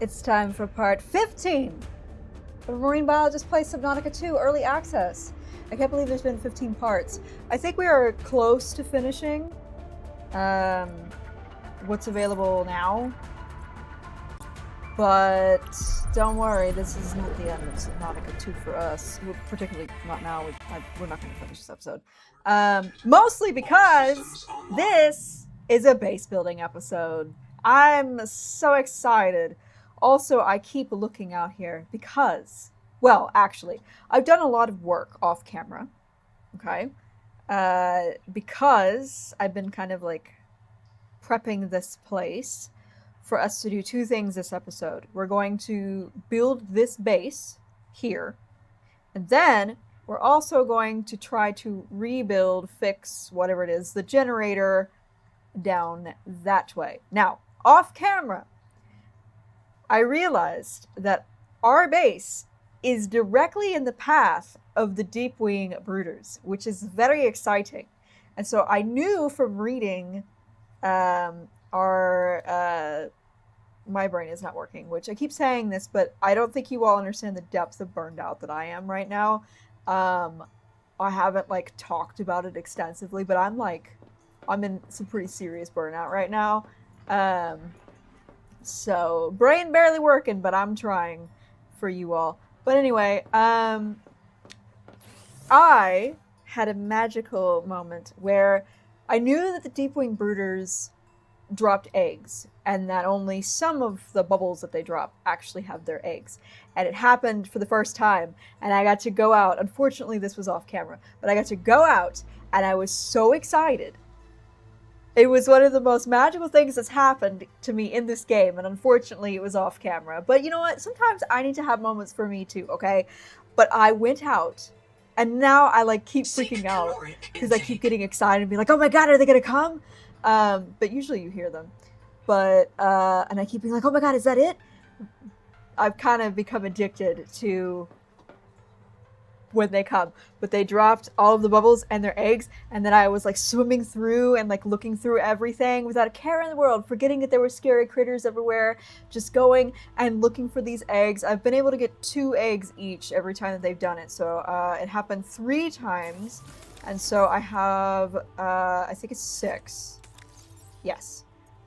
It's time for part 15 of Marine Biologist Plays Subnautica 2 Early Access. I can't believe there's been 15 parts. I think we are close to finishing what's available now. But don't worry, this is not the end of Subnautica 2 for us. Particularly not now. We're not going to finish this episode. Mostly because this is a base building episode. I'm so excited. Also, I keep looking out here because, well, actually, I've done a lot of work off camera, okay? Because I've been kind of like prepping this place for us to do two things this episode. We're going to build this base here, and then we're also going to try to rebuild, fix, whatever it is, the generator down that way. Now, off camera, I realized that our base is directly in the path of the Deepwing Brooders, which is very exciting. And so I knew from reading my brain is not working, which I keep saying this, but I don't think you all understand the depth of burned out that I am right now. I haven't like talked about it extensively, but I'm in some pretty serious burnout right now. So brain barely working, but I'm trying for you all. But anyway, I had a magical moment where I knew that the Deepwing Brooders dropped eggs, and that only some of the bubbles that they drop actually have their eggs. And it happened for the first time, and I got to go out. Unfortunately, this was off camera, but I got to go out, and I was so excited. It was one of the most magical things that's happened to me in this game, and unfortunately it was off camera. But you know what? Sometimes I need to have moments for me too, okay? But I went out, and now I like keep freaking out because I keep getting excited and be like, oh my god, are they gonna come? But usually you hear them. But, and I keep being like, oh my god, is that it? I've kind of become addicted to when they come. But they dropped all of the bubbles and their eggs, and then I was like swimming through and like looking through everything without a care in the world, forgetting that there were scary critters everywhere, just going and looking for these eggs. I've been able to get 2 eggs each every time that they've done it. So it happened 3 times, and so I have I think it's 6. Yes.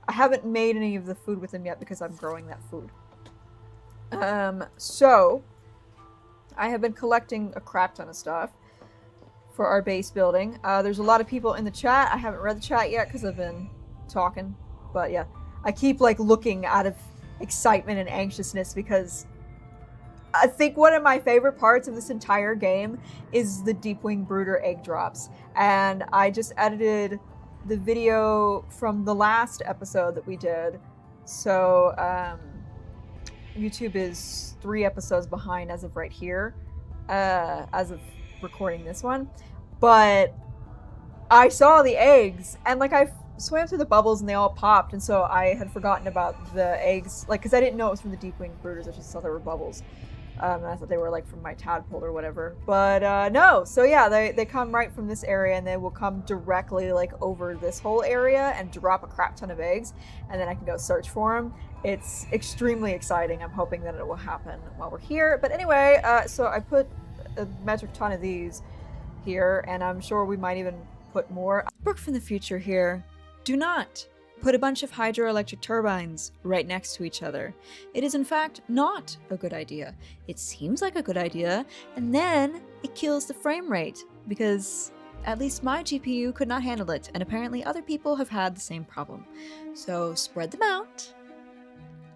I haven't made any of the food with them yet because I'm growing that food. So I have been collecting a crap ton of stuff for our base building. There's a lot of people in the chat. I haven't read the chat yet because I've been talking. But yeah, I keep like looking out of excitement and anxiousness because I think one of my favorite parts of this entire game is the Deepwing Brooder egg drops. And I just edited the video from the last episode that we did. So, YouTube is 3 episodes behind as of right here, as of recording this one. But I saw the eggs, and like I swam through the bubbles and they all popped, and so I had forgotten about the eggs, like because I didn't know it was from the Deepwing Brooders. I just saw there were bubbles. And I thought they were like from my tadpole or whatever. But no, so yeah, they come right from this area, and they will come directly like over this whole area and drop a crap ton of eggs, and then I can go search for them. It's extremely exciting. I'm hoping that it will happen while we're here. But anyway, so I put a metric ton of these here, and I'm sure we might even put more. Brooke from the future here. Do not put a bunch of hydroelectric turbines right next to each other. It is in fact not a good idea. It seems like a good idea, and then it kills the frame rate, because at least my GPU could not handle it, and apparently other people have had the same problem. So spread them out.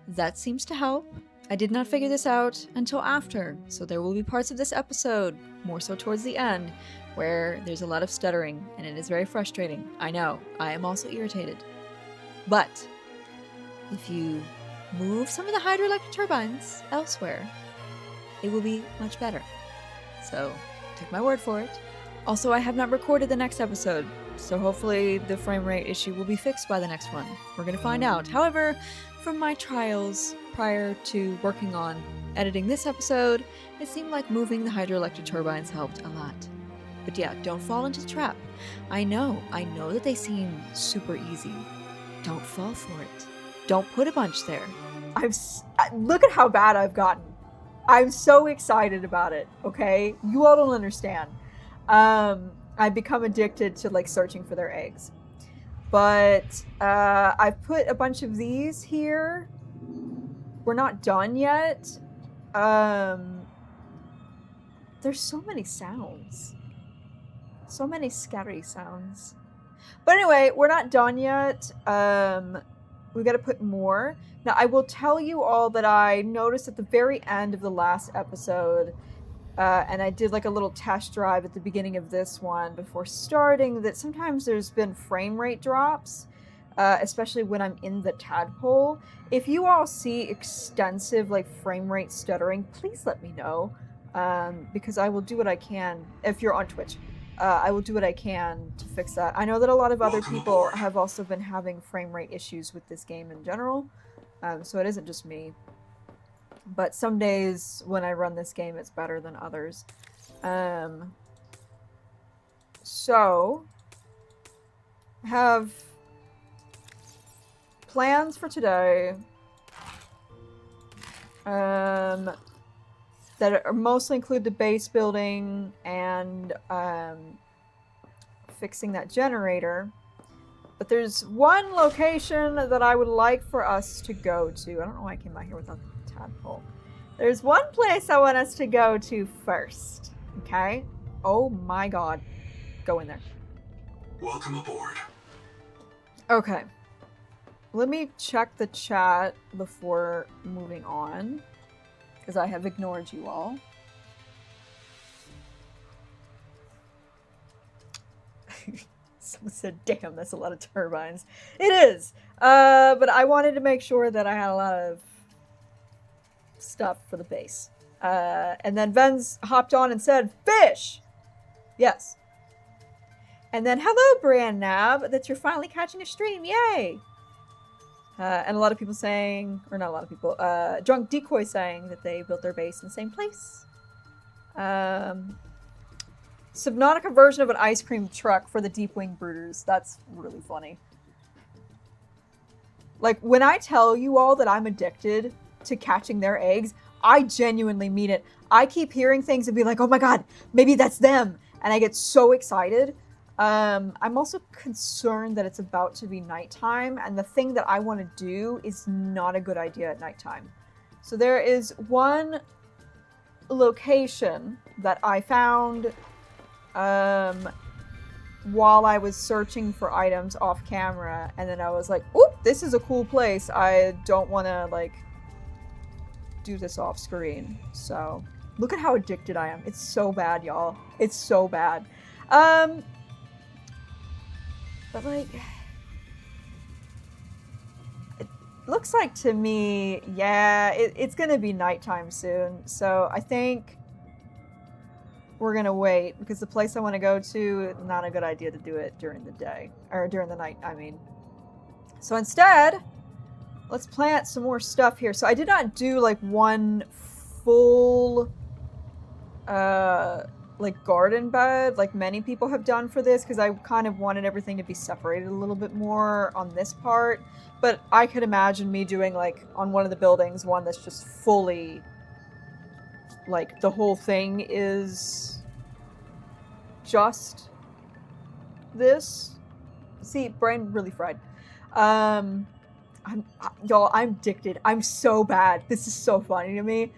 That seems to help. I did not figure this out until after, so there will be parts of this episode, more so towards the end, where there's a lot of stuttering, and it is very frustrating. I know, I am also irritated. But if you move some of the hydroelectric turbines elsewhere, it will be much better. So take my word for it. Also, I have not recorded the next episode, so hopefully the frame rate issue will be fixed by the next one. We're going to find out. However, from my trials prior to working on editing this episode, it seemed like moving the hydroelectric turbines helped a lot. But yeah, don't fall into the trap. I know that they seem super easy. Don't fall for it. don't put a bunch there. Look at how bad I've gotten. I'm so excited about it, okay? You all don't understand. I've become addicted to like searching for their eggs. But I've put a bunch of these here. We're not done yet. There's so many sounds. So many scary sounds. But anyway, we're not done yet. We got to put more. Now, I will tell you all that I noticed at the very end of the last episode, and I did like a little test drive at the beginning of this one before starting, that sometimes there's been frame rate drops, especially when I'm in the tadpole. If you all see extensive like frame rate stuttering, please let me know, because I will do what I can. If you're on Twitch, I will do what I can to fix that. I know that a lot of other people have also been having frame rate issues with this game in general, so it isn't just me. But some days when I run this game, it's better than others. So, I have plans for today that are mostly include the base building and fixing that generator. But there's one location that I would like for us to go to. I don't know why I came out here without the tadpole. There's one place I want us to go to first. Okay? Oh my god. Go in there. Welcome aboard. Okay. Let me check the chat before moving on, because I have ignored you all. Someone said, damn, that's a lot of turbines. It is! But I wanted to make sure that I had a lot of stuff for the base. And then Venz hopped on and said, fish! Yes. And then, hello, Brian Nab, that you're finally catching a stream, yay! And a lot of people saying, or not a lot of people, Drunk Decoy saying that they built their base in the same place. Subnautica version of an ice cream truck for the Deepwing Brooders. That's really funny. Like, when I tell you all that I'm addicted to catching their eggs, I genuinely mean it. I keep hearing things and be like, oh my god, maybe that's them. And I get so excited. I'm also concerned that it's about to be nighttime, and the thing that I want to do is not a good idea at nighttime. So there is one location that I found while I was searching for items off camera, and then I was like, oop, this is a cool place. I don't want to, like, do this off screen. So, look at how addicted I am. It's so bad, y'all. It's so bad. But, like, it looks like to me, yeah, it's going to be nighttime soon. So I think we're going to wait, because the place I want to go to, not a good idea to do it during the day. Or during the night, I mean. So instead, let's plant some more stuff here. So I did not do, like, one full like garden bed like many people have done for this, because I kind of wanted everything to be separated a little bit more on this part. But I could imagine me doing, like, on one of the buildings, one that's just fully, like, the whole thing is just this. See, brain really fried. Y'all, I'm addicted. I'm so bad. This is so funny to me.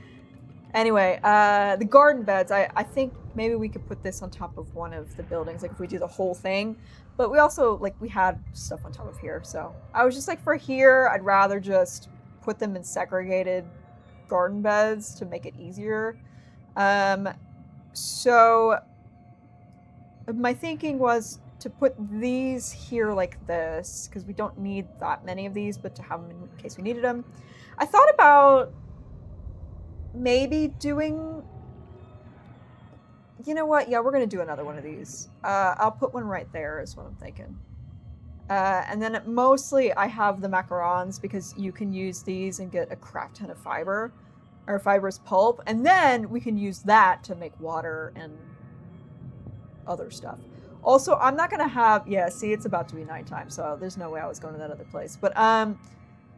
Anyway, the garden beds, I think maybe we could put this on top of one of the buildings, like if we do the whole thing. But we also, like, we had stuff on top of here, so I was just like, for here, I'd rather just put them in segregated garden beds to make it easier. So my thinking was to put these here like this, because we don't need that many of these, but to have them in case we needed them. I thought about maybe doing, you know what, yeah, we're gonna do another one of these. I'll put one right there is what I'm thinking. And then mostly I have the macarons, because you can use these and get a crap ton of fiber, or fibrous pulp, and then we can use that to make water and other stuff. Also, I'm not gonna have, yeah, see, it's about to be nighttime, so there's no way I was going to that other place. But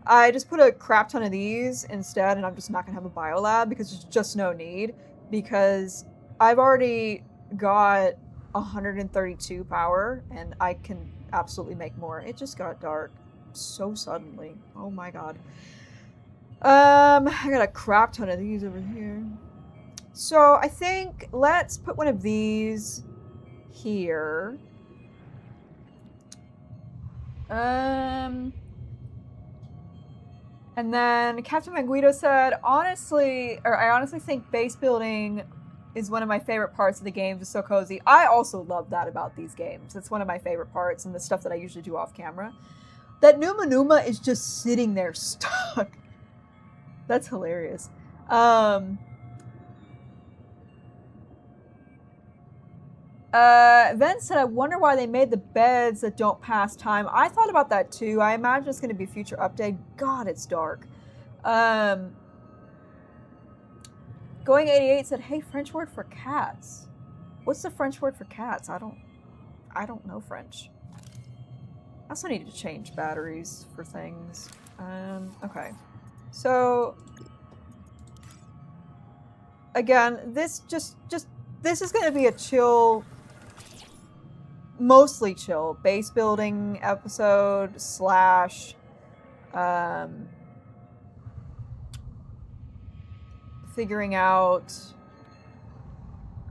I just put a crap ton of these instead, and I'm just not gonna have a biolab because there's just no need. Because I've already got 132 power, and I can absolutely make more. It just got dark so suddenly. Oh my god. I got a crap ton of these over here. So I think let's put one of these here. And then Captain Manguito said, I honestly think base building is one of my favorite parts of the games. It's so cozy. I also love that about these games. It's one of my favorite parts and the stuff that I usually do off camera. That Numa Numa is just sitting there stuck. That's hilarious. Ven said, I wonder why they made the beds that don't pass time. I thought about that too. I imagine it's going to be a future update. God, it's dark. Going 88 said, hey, French word for cats. What's the French word for cats? I don't know French. I also need to change batteries for things. Okay. So, again, this this is going to be a chill, mostly chill, base building episode / figuring out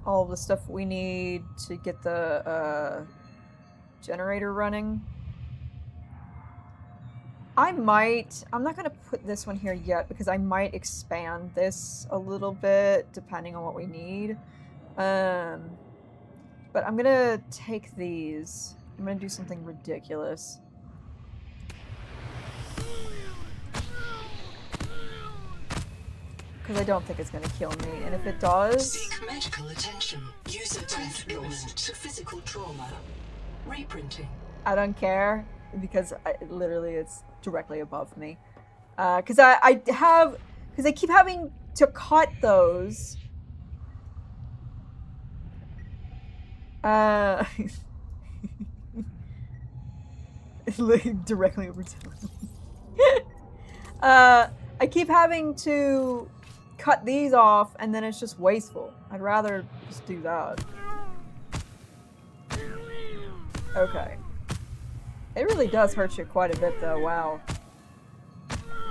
all the stuff we need to get the generator running. I'm not going to put this one here yet because I might expand this a little bit depending on what we need. But I'm going to take these. I'm going to do something ridiculous. Because I don't think it's going to kill me. And if it does... Seek medical attention. User death imminent to physical trauma. Reprinting. I don't care because literally it's directly above me. Because I keep having to cut those. Directly over to I keep having to cut these off and then it's just wasteful. I'd rather just do that. Okay. It really does hurt you quite a bit though, wow.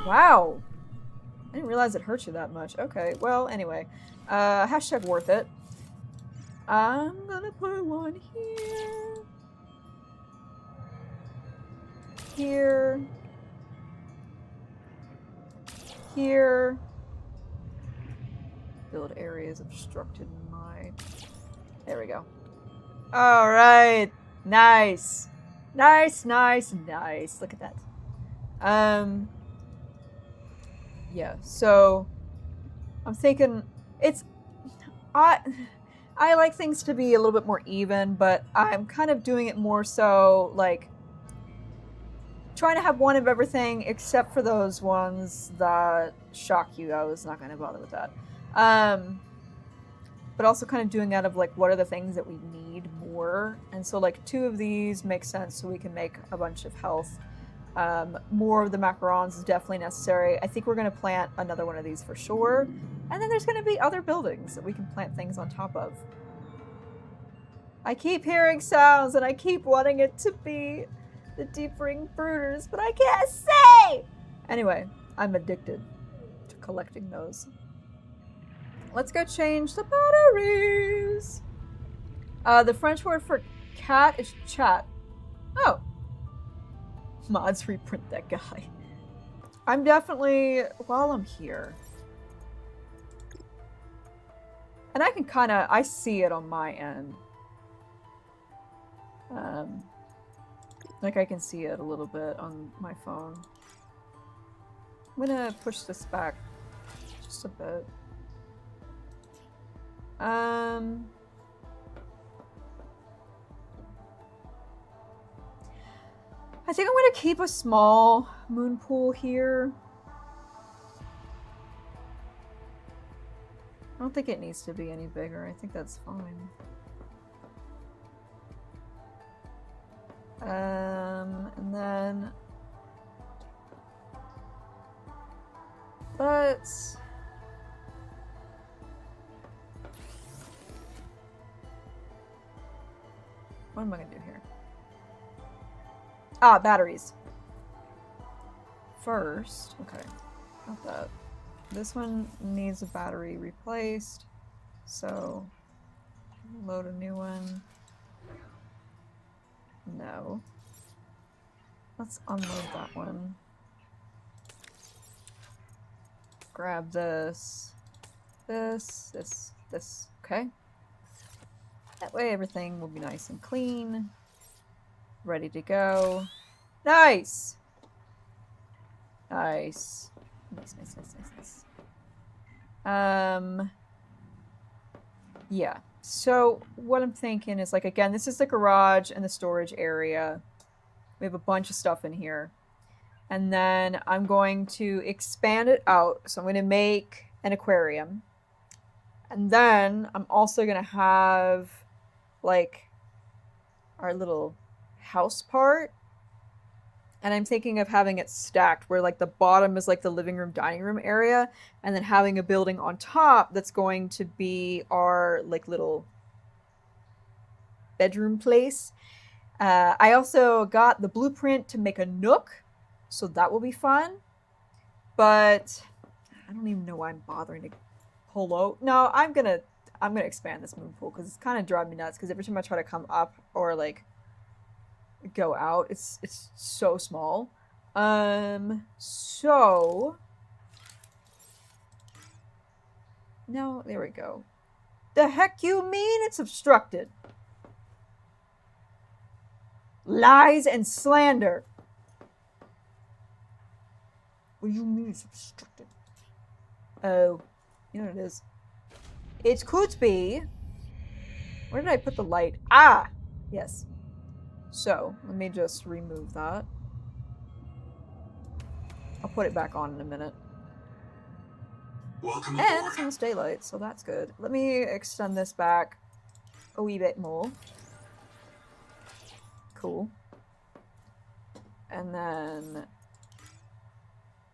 Wow! I didn't realize it hurt you that much. Okay, well, anyway. Hashtag worth it. I'm gonna put one here. Here. Here. Build areas obstructed in my... There we go. Alright. Nice. Nice, nice, nice. Look at that. Yeah, so I'm thinking it's... I like things to be a little bit more even, but I'm kind of doing it more so, like, trying to have one of everything except for those ones that shock you. I was not going to bother with that. But also kind of doing out of, like, what are the things that we need more. And so, like, 2 of these make sense so we can make a bunch of health. More of the macarons is definitely necessary. I think we're going to plant another one of these for sure. And then there's going to be other buildings that we can plant things on top of. I keep hearing sounds and I keep wanting it to be the Deepwing Brooders, but I can't say! Anyway, I'm addicted to collecting those. Let's go change the batteries. The French word for cat is chat. Oh. Mods reprint that guy. I'm definitely, while I'm here. And I can kind of, I see it on my end. Like I can see it a little bit on my phone. I'm gonna push this back just a bit. I think I'm gonna keep a small moon pool here. I don't think it needs to be any bigger. I think that's fine. And then Let's... What am I going to do here? Ah, batteries. First, okay, not that. This one needs a battery replaced, so load a new one. No. Let's unload that one. Grab this, this. Okay. That way everything will be nice and clean. Ready to go. Nice! Nice. Nice. Yeah. So what I'm thinking is, like, again, this is the garage and the storage area. We have a bunch of stuff in here. And then I'm going to expand it out. So I'm going to make an aquarium. And then I'm also going to have, like, our little house part. And I'm thinking of having it stacked where, like, the bottom is like the living room, dining room area, and then having a building on top that's going to be our, like, little bedroom place. I also got the blueprint to make a nook, so that will be fun. But I don't even know why I'm bothering to pull out. No, I'm gonna expand this moon pool because it's kind of driving me nuts. Because every time I try to come up or, like, go out, it's so small. So no, there we go. The heck you mean it's obstructed? Lies and slander. What do you mean it's obstructed? Oh, you know what it is. It could be. Where did I put the light? Ah, yes. So, let me just remove that. I'll put it back on in a minute. Welcome And aboard. it's almost daylight, so that's good. Let me extend this back a wee bit more. Cool. And then...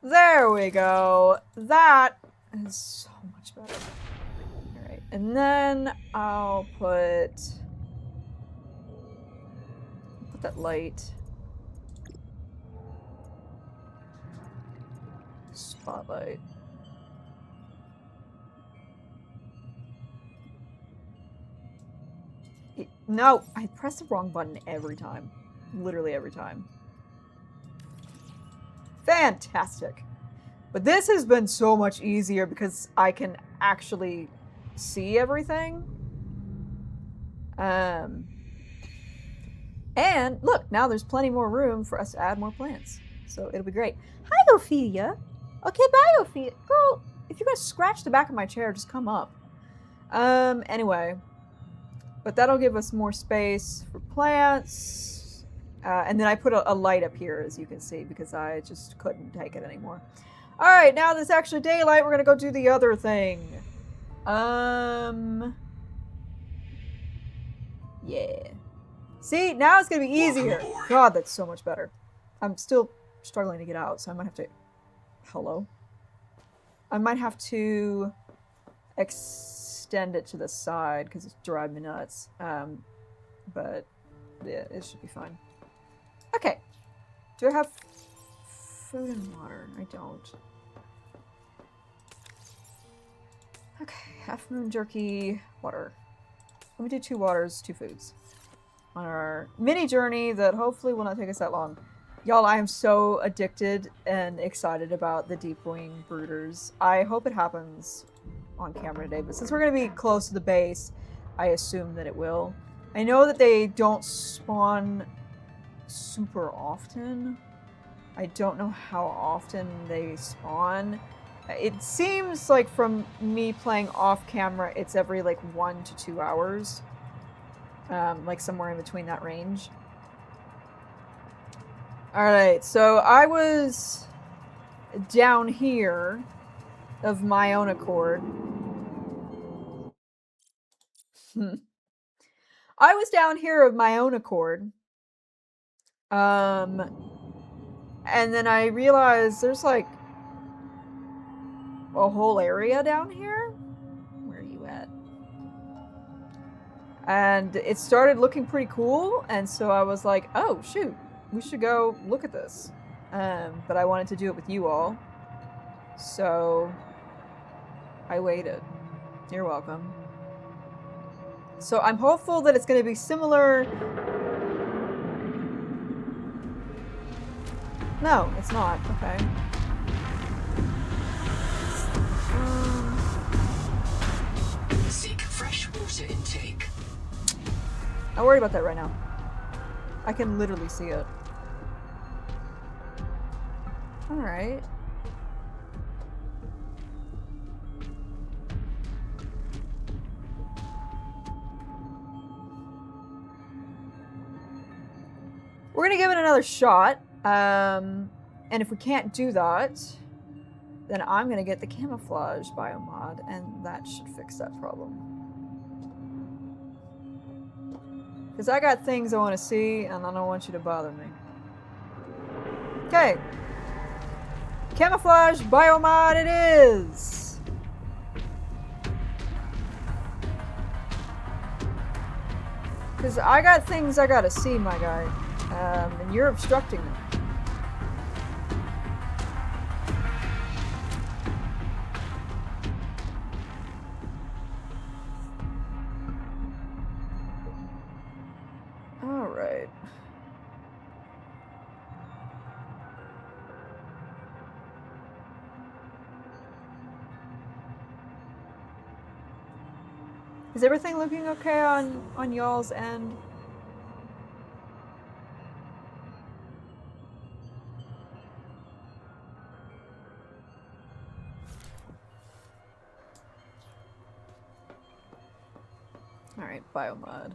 there we go! That is so much better. Alright, and then I'll put that light. Spotlight. No, I press the wrong button every time. Literally every time. Fantastic. But this has been so much easier because I can actually see everything. And look, now there's plenty more room for us to add more plants. So it'll be great. Hi, Ophelia. Okay, bye, Ophelia. Girl, if you're gonna scratch the back of my chair, just come up. Anyway. But that'll give us more space for plants. And then I put a light up here, as you can see, because I just couldn't take it anymore. Alright, now that it's actually daylight, we're gonna go do the other thing. Yeah. See, now it's gonna be easier. God, that's so much better. I'm still struggling to get out, so I might have to... hello? I might have to extend it to the side, because it's driving me nuts. But, yeah, it should be fine. Okay. Do I have food and water? I don't. Okay, half moon jerky, water. Let me do 2 waters, 2 foods. On our mini journey that hopefully will not take us that long. Y'all, I am so addicted and excited about the Deepwing Brooders. I hope it happens on camera today, but since we're going to be close to the base, I assume that it will. I know that they don't spawn super often. I don't know how often they spawn. It seems like from me playing off camera, it's every like 1 to 2 hours. Like somewhere in between that range. Alright, so I was down here of my own accord. I was down here of my own accord. And then I realized there's like a whole area down here. Where are you at? And it started looking pretty cool, and so I was like, oh shoot, we should go look at this. But I wanted to do it with you all, so I waited. You're welcome. So I'm hopeful that it's going to be similar. No, it's not. Okay. Seek fresh water intake. Not worried about that right now. I can literally see it. Alright. We're gonna give it another shot. And if we can't do that, then I'm gonna get the camouflage biomod, and that should fix that problem. Because I got things I want to see, and I don't want you to bother me. Okay. Camouflage biomod it is! Because I got things I gotta see, my guy. And you're obstructing them. Alright. Is everything looking okay on y'all's end? Alright, biomod.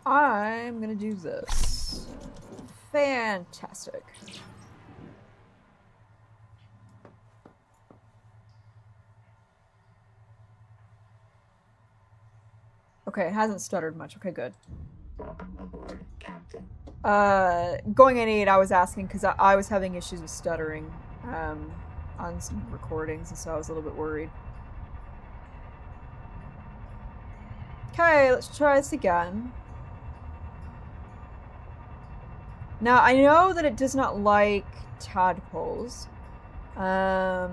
I'm gonna do this. Fantastic. Okay, it hasn't stuttered much. Okay, good. Going in 8, I was asking because I was having issues with stuttering on some recordings, and so I was a little bit worried. Okay, let's try this again. Now, I know that it does not like tadpoles. But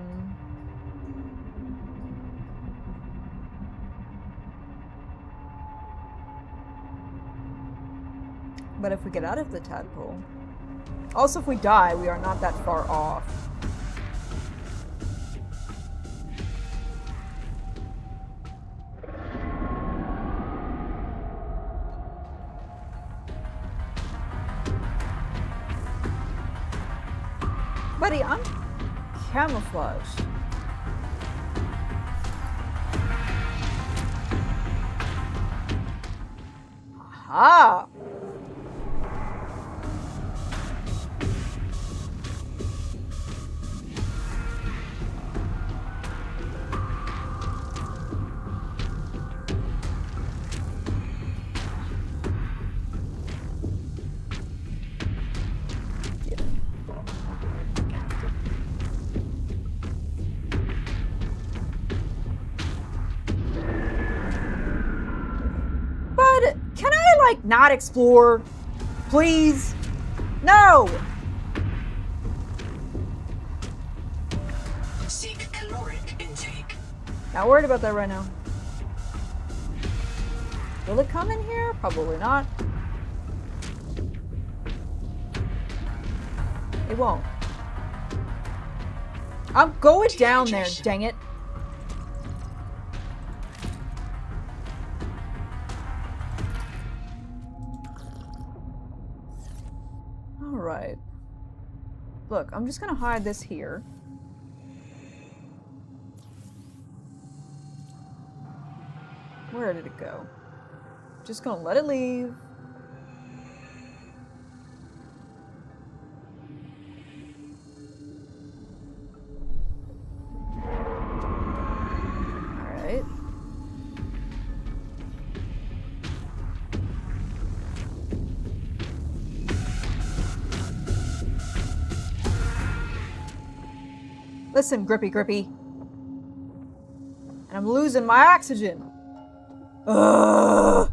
if we get out of the tadpole... Also, if we die, we are not that far off. Buddy, I'm camouflaged. Aha! Not explore, please. No. Seek caloric intake. Not worried about that right now. Will it come in here? Probably not. It won't. I'm going down there, dang it. Alright. Look, I'm just gonna hide this here. Where did it go? Just gonna let it leave. Alright. Listen, Grippy. And I'm losing my oxygen. Ugh.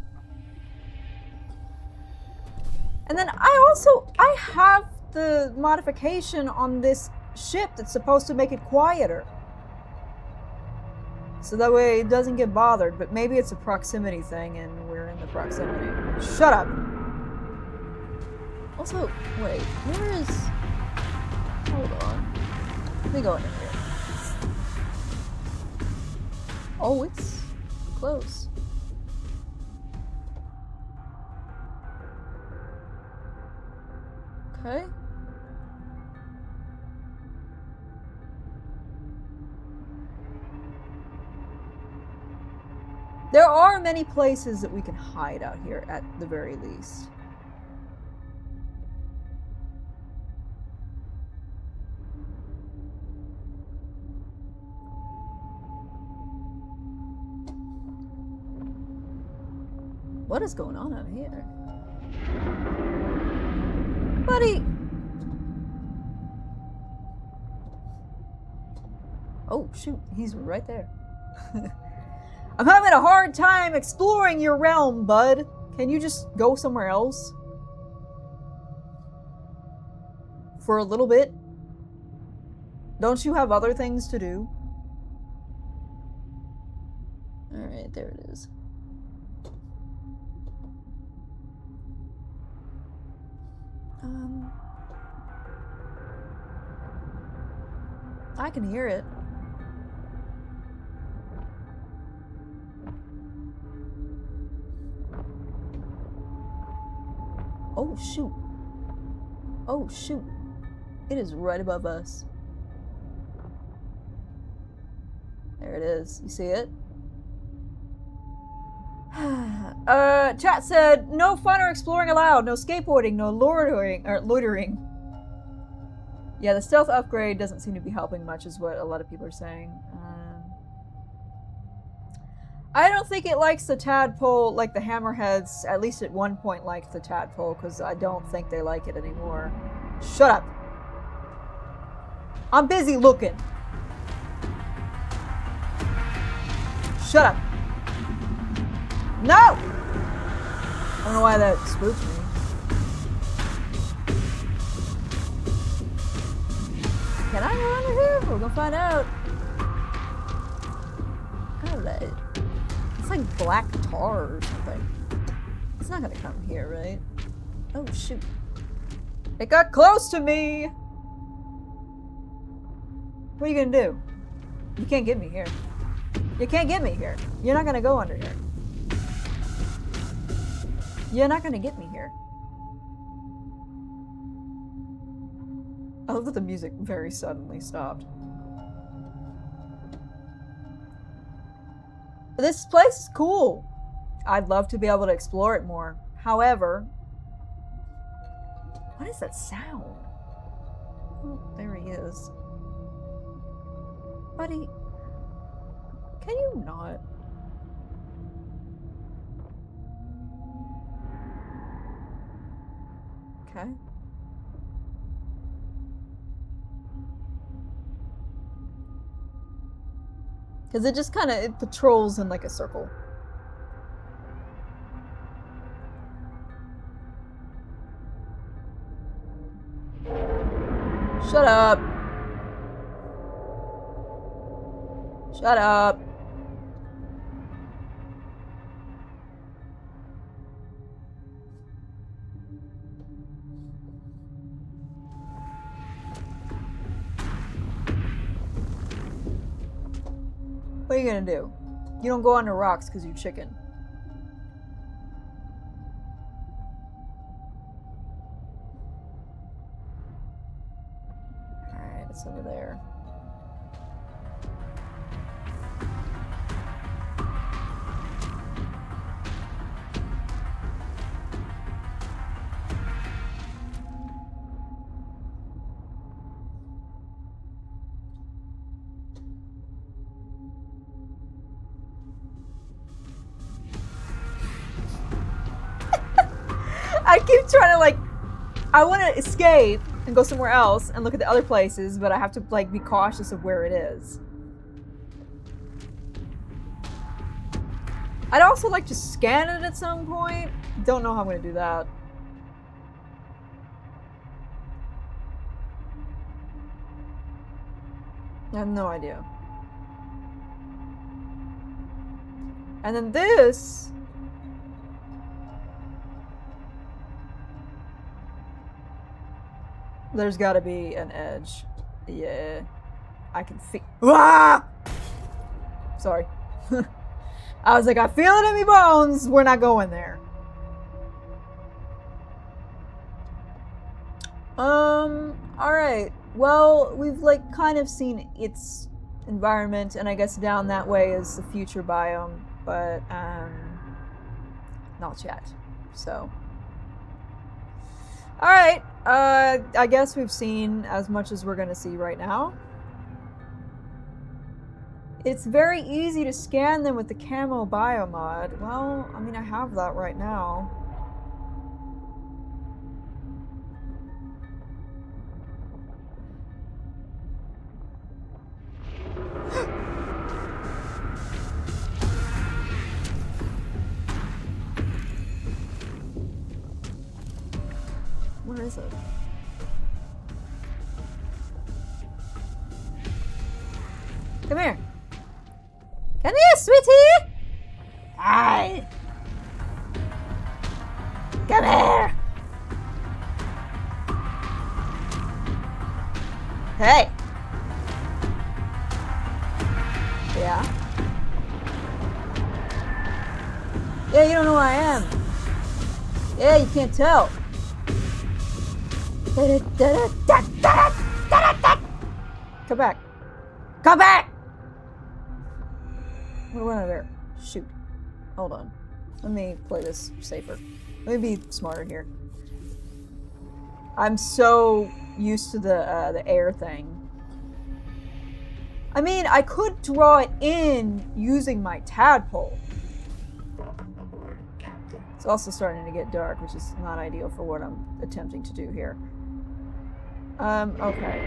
And then I have the modification on this ship that's supposed to make it quieter. So that way it doesn't get bothered, but maybe it's a proximity thing and we're in the proximity. Shut up! Also, wait, where is... Hold on. Let me go in here. Oh, it's close. Okay. There are many places that we can hide out here at the very least. What is going on out here? Buddy! Oh, shoot, he's right there. I'm having a hard time exploring your realm, bud. Can you just go somewhere else? For a little bit? Don't you have other things to do? Alright, there it is. I can hear it. Oh shoot. Oh shoot. It is right above us. There it is. You see it? Chat said, no fun or exploring allowed. No skateboarding, no loitering. Yeah, the stealth upgrade doesn't seem to be helping much is what a lot of people are saying. I don't think it likes the tadpole like the hammerheads, at least at one point liked the tadpole, because I don't think they like it anymore. Shut up. I'm busy looking. Shut up. No! I don't know why that spooked me. Can I go under here? We're gonna find out. Oh, it's like black tar or something. It's not gonna come here, right? Oh, shoot. It got close to me! What are you gonna do? You can't get me here. You can't get me here. You're not gonna go under here. You're not gonna get me here. I love that the music very suddenly stopped. This place is cool. I'd love to be able to explore it more. However, what is that sound? Oh, there he is. Buddy, can you not? Okay. Because it just kind of, it patrols in like a circle. Shut up. Shut up. What are you gonna do? You don't go under rocks because you're chicken. Alright, it's over there. I keep trying to I want to escape, and go somewhere else and look at the other places, but I have to like be cautious of where it is. I'd also like to scan it at some point. Don't know how I'm going to do that. I have no idea. And then this... There's got to be an edge. Yeah. I can feel... Ah! Sorry. I was like, I feel it in my bones. We're not going there. Alright. Well, we've like kind of seen its environment, and I guess down that way is the future biome, but not yet. So alright. I guess we've seen as much as we're gonna see right now. It's very easy to scan them with the camo biomod. Well, I mean, I have that right now. Where is it? Come here. Come here, sweetie! Hi! Come here! Hey! Yeah? Yeah, you don't know who I am. Yeah, you can't tell. Come back. Come back! What do I have there? Shoot. Hold on. Let me play this safer. Let me be smarter here. I'm so used to the air thing. I mean, I could draw it in using my tadpole. It's also starting to get dark, which is not ideal for what I'm attempting to do here. Okay.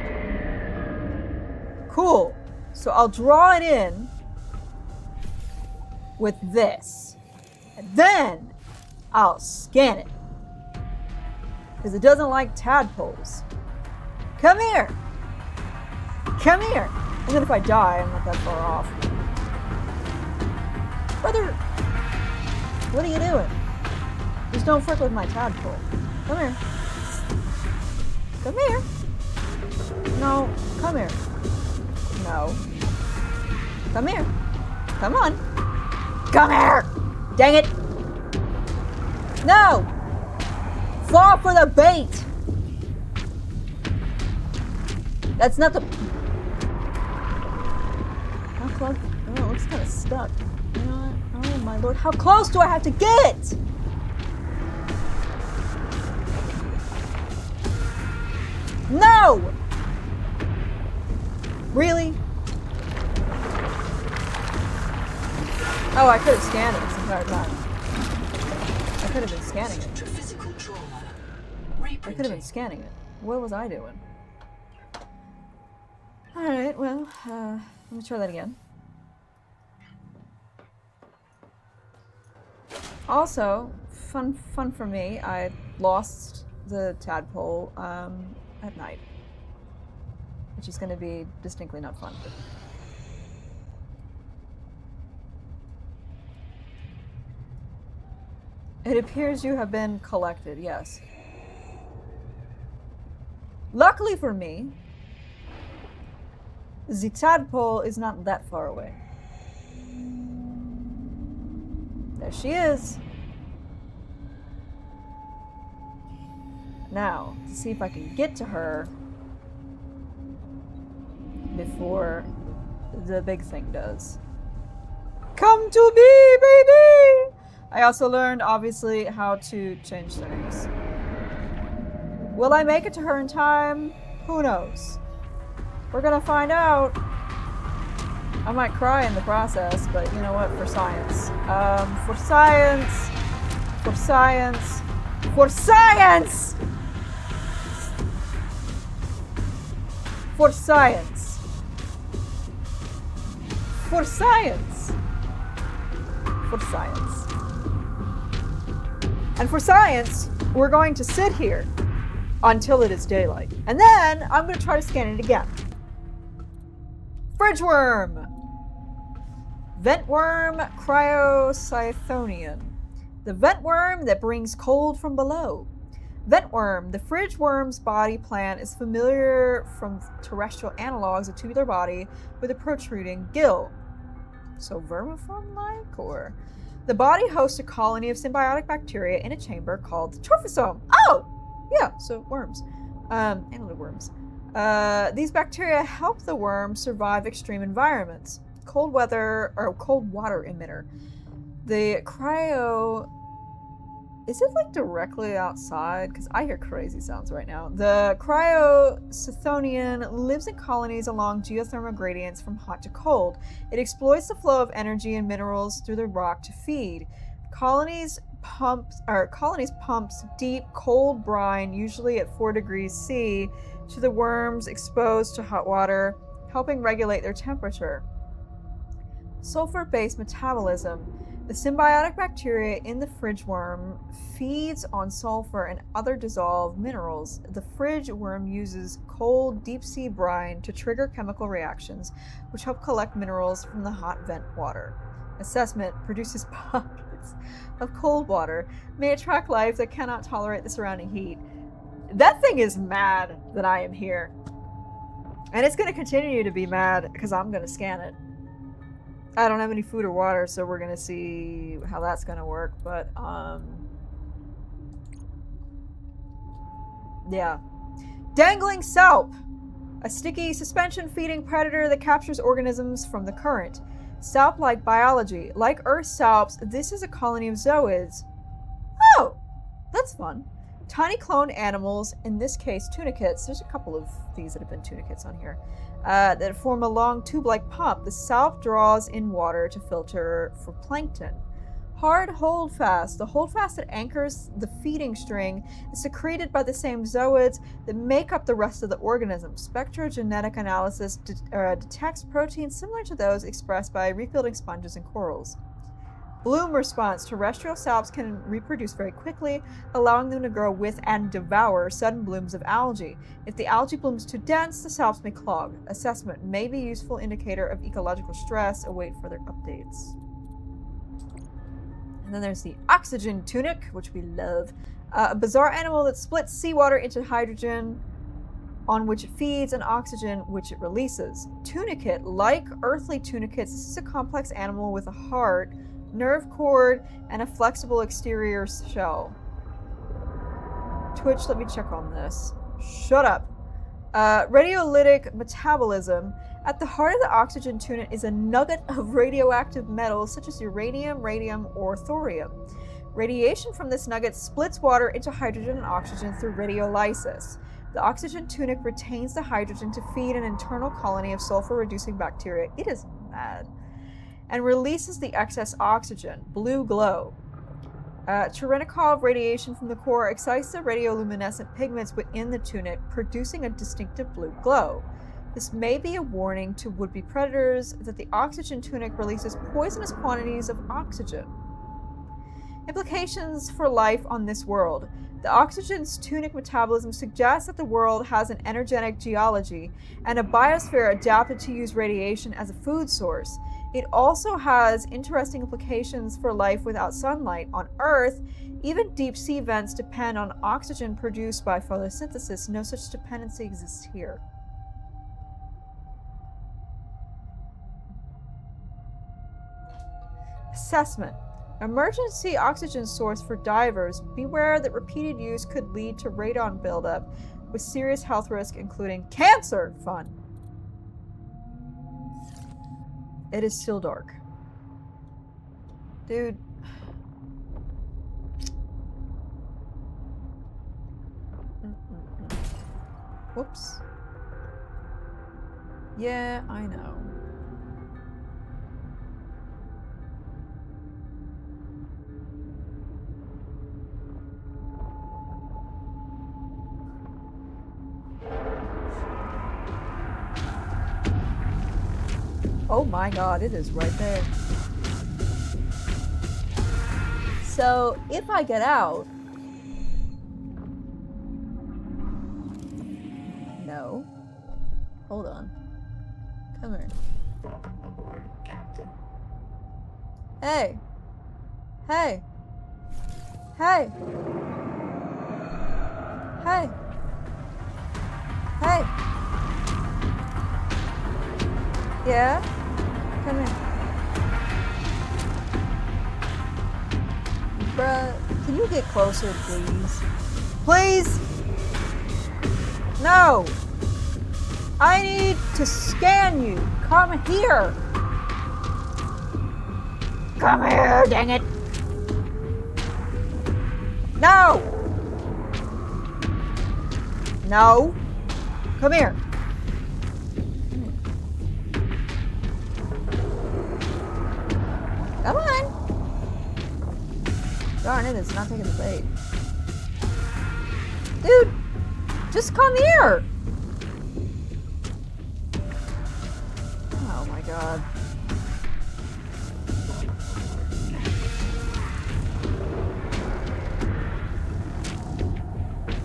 Cool. So I'll draw it in with this. And then I'll scan it. Because it doesn't like tadpoles. Come here. Come here. And then if I die, I'm not that far off. Brother, what are you doing? Just don't frick with my tadpole. Come here. Come here. No, come here. No. Come here. Come on. Come here! Dang it! No! Fall for the bait! That's not the... How close? Oh, it looks kind of stuck. You know what? Oh my lord. How close do I have to get? No! Really? Oh, I could have scanned it this entire time. I could have been scanning it. I could have been scanning it. What was I doing? Alright, well, let me try that again. Also, fun for me, I lost the tadpole at night. Which is going to be distinctly not fun. It appears you have been collected, yes. Luckily for me, the tadpole is not that far away. There she is. Now, to see if I can get to her before the big thing does. Come to me, baby! I also learned, obviously, how to change things. Will I make it to her in time? Who knows? We're gonna find out. I might cry in the process, but you know what? For science. For science! For science! For science! For science. For science. For science. And for science, we're going to sit here until it is daylight. And then I'm going to try to scan it again. Fridge worm. Vent worm cryoscythonian. The vent worm that brings cold from below. Vent worm. The fridge worm's body plan is familiar from terrestrial analogs, a tubular body with a protruding gill. So vermiform-like, or? The body hosts a colony of symbiotic bacteria in a chamber called the trophosome. Oh! Yeah, so worms. Annelid worms. These bacteria help the worm survive extreme environments. Cold weather, or cold water emitter. The cryo... Is it like directly outside? Because I hear crazy sounds right now. The cryoscythonian lives in colonies along geothermal gradients from hot to cold. It exploits the flow of energy and minerals through the rock to feed. Colonies pumps deep, cold brine, usually at 4 degrees C, to the worms exposed to hot water, helping regulate their temperature. Sulfur-based metabolism. The symbiotic bacteria in the fridge worm feeds on sulfur and other dissolved minerals. The fridge worm uses cold, deep-sea brine to trigger chemical reactions, which help collect minerals from the hot vent water. Assessment produces pockets of cold water, may attract life that cannot tolerate the surrounding heat. That thing is mad that I am here. And it's going to continue to be mad because I'm going to scan it. I don't have any food or water, so we're going to see how that's going to work. But, yeah. Dangling salp. A sticky suspension-feeding predator that captures organisms from the current. Salp-like biology. Like Earth salps, this is a colony of zooids. Oh, that's fun. Tiny cloned animals, in this case tunicates. There's a couple of these that have been tunicates on here. That form a long tube-like pump. The salp draws in water to filter for plankton. Hard holdfast. The holdfast that anchors the feeding string is secreted by the same zooids that make up the rest of the organism. Spectrogenetic analysis detects proteins similar to those expressed by reef-building sponges and corals. Bloom response. Terrestrial salps can reproduce very quickly, allowing them to grow with and devour sudden blooms of algae. If the algae blooms too dense, the salps may clog. Assessment may be a useful indicator of ecological stress. Await further updates. And then there's the oxygen tunic, which we love. A bizarre animal that splits seawater into hydrogen, on which it feeds, and oxygen, which it releases. Tunicate. Like earthly tunicates, this is a complex animal with a heart, nerve cord, and a flexible exterior shell. Twitch, let me check on this. Shut up. Radiolytic metabolism. At the heart of the oxygen tunic is a nugget of radioactive metals such as uranium, radium, or thorium. Radiation from this nugget splits water into hydrogen and oxygen through radiolysis. The oxygen tunic retains the hydrogen to feed an internal colony of sulfur-reducing bacteria. It is mad. And releases the excess oxygen. Blue glow. Cherenkov radiation from the core excites the radioluminescent pigments within the tunic, producing a distinctive blue glow. This may be a warning to would-be predators that the oxygen tunic releases poisonous quantities of oxygen. Implications for life on this world. The oxygen's tunic metabolism suggests that the world has an energetic geology and a biosphere adapted to use radiation as a food source. It also has interesting implications for life without sunlight. On Earth, even deep sea vents depend on oxygen produced by photosynthesis. No such dependency exists here. Assessment. Emergency oxygen source for divers. Beware that repeated use could lead to radon buildup with serious health risk, including cancer. Fun. It is still dark. Dude. Whoops. Yeah, I know. Oh my god, it is right there. So, if I get out... No. Hold on. Come here. Hey! Hey! Hey! Hey! Hey! Yeah? Come here. Bruh, can you get closer, please? Please! No! I need to scan you! Come here! Come here, dang it! No! No! Come here! Come on! Darn it, it's not taking the bait. Dude! Just come here! Oh my god.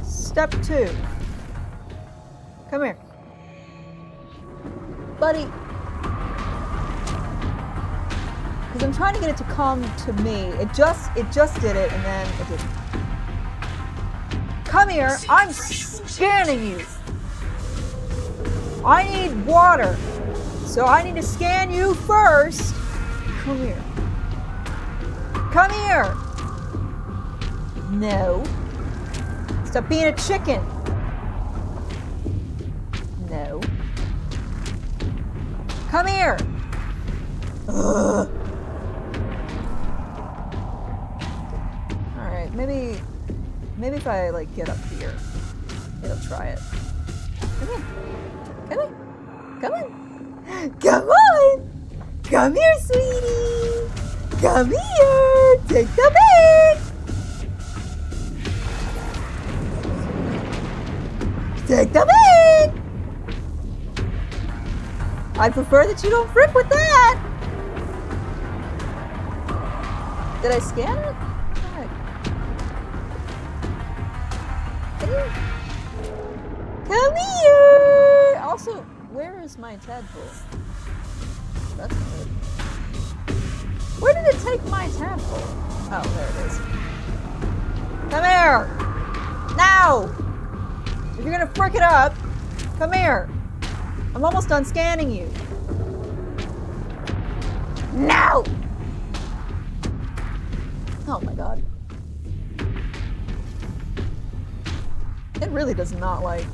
Step 2. Come here. Buddy. Because I'm trying to get it to come to me. It just did it and then it didn't. Come here. I'm scanning you. I need water. So I need to scan you first. Come here. Come here. No. Stop being a chicken. No. Come here. Ugh. All right, maybe if I like get up here, it'll try it. Come here. Come here. Come on. Come on. Come here, sweetie. Come here. Take the bait. Take the bait! I prefer that you don't frick with that! Did I scan it? Come here! Also, where is my tadpole? That's good. Where did it take my tadpole? Oh, there it is. Come here! Now! If you're gonna frick it up, come here. I'm almost done scanning you. No! Oh my god. It really does not like...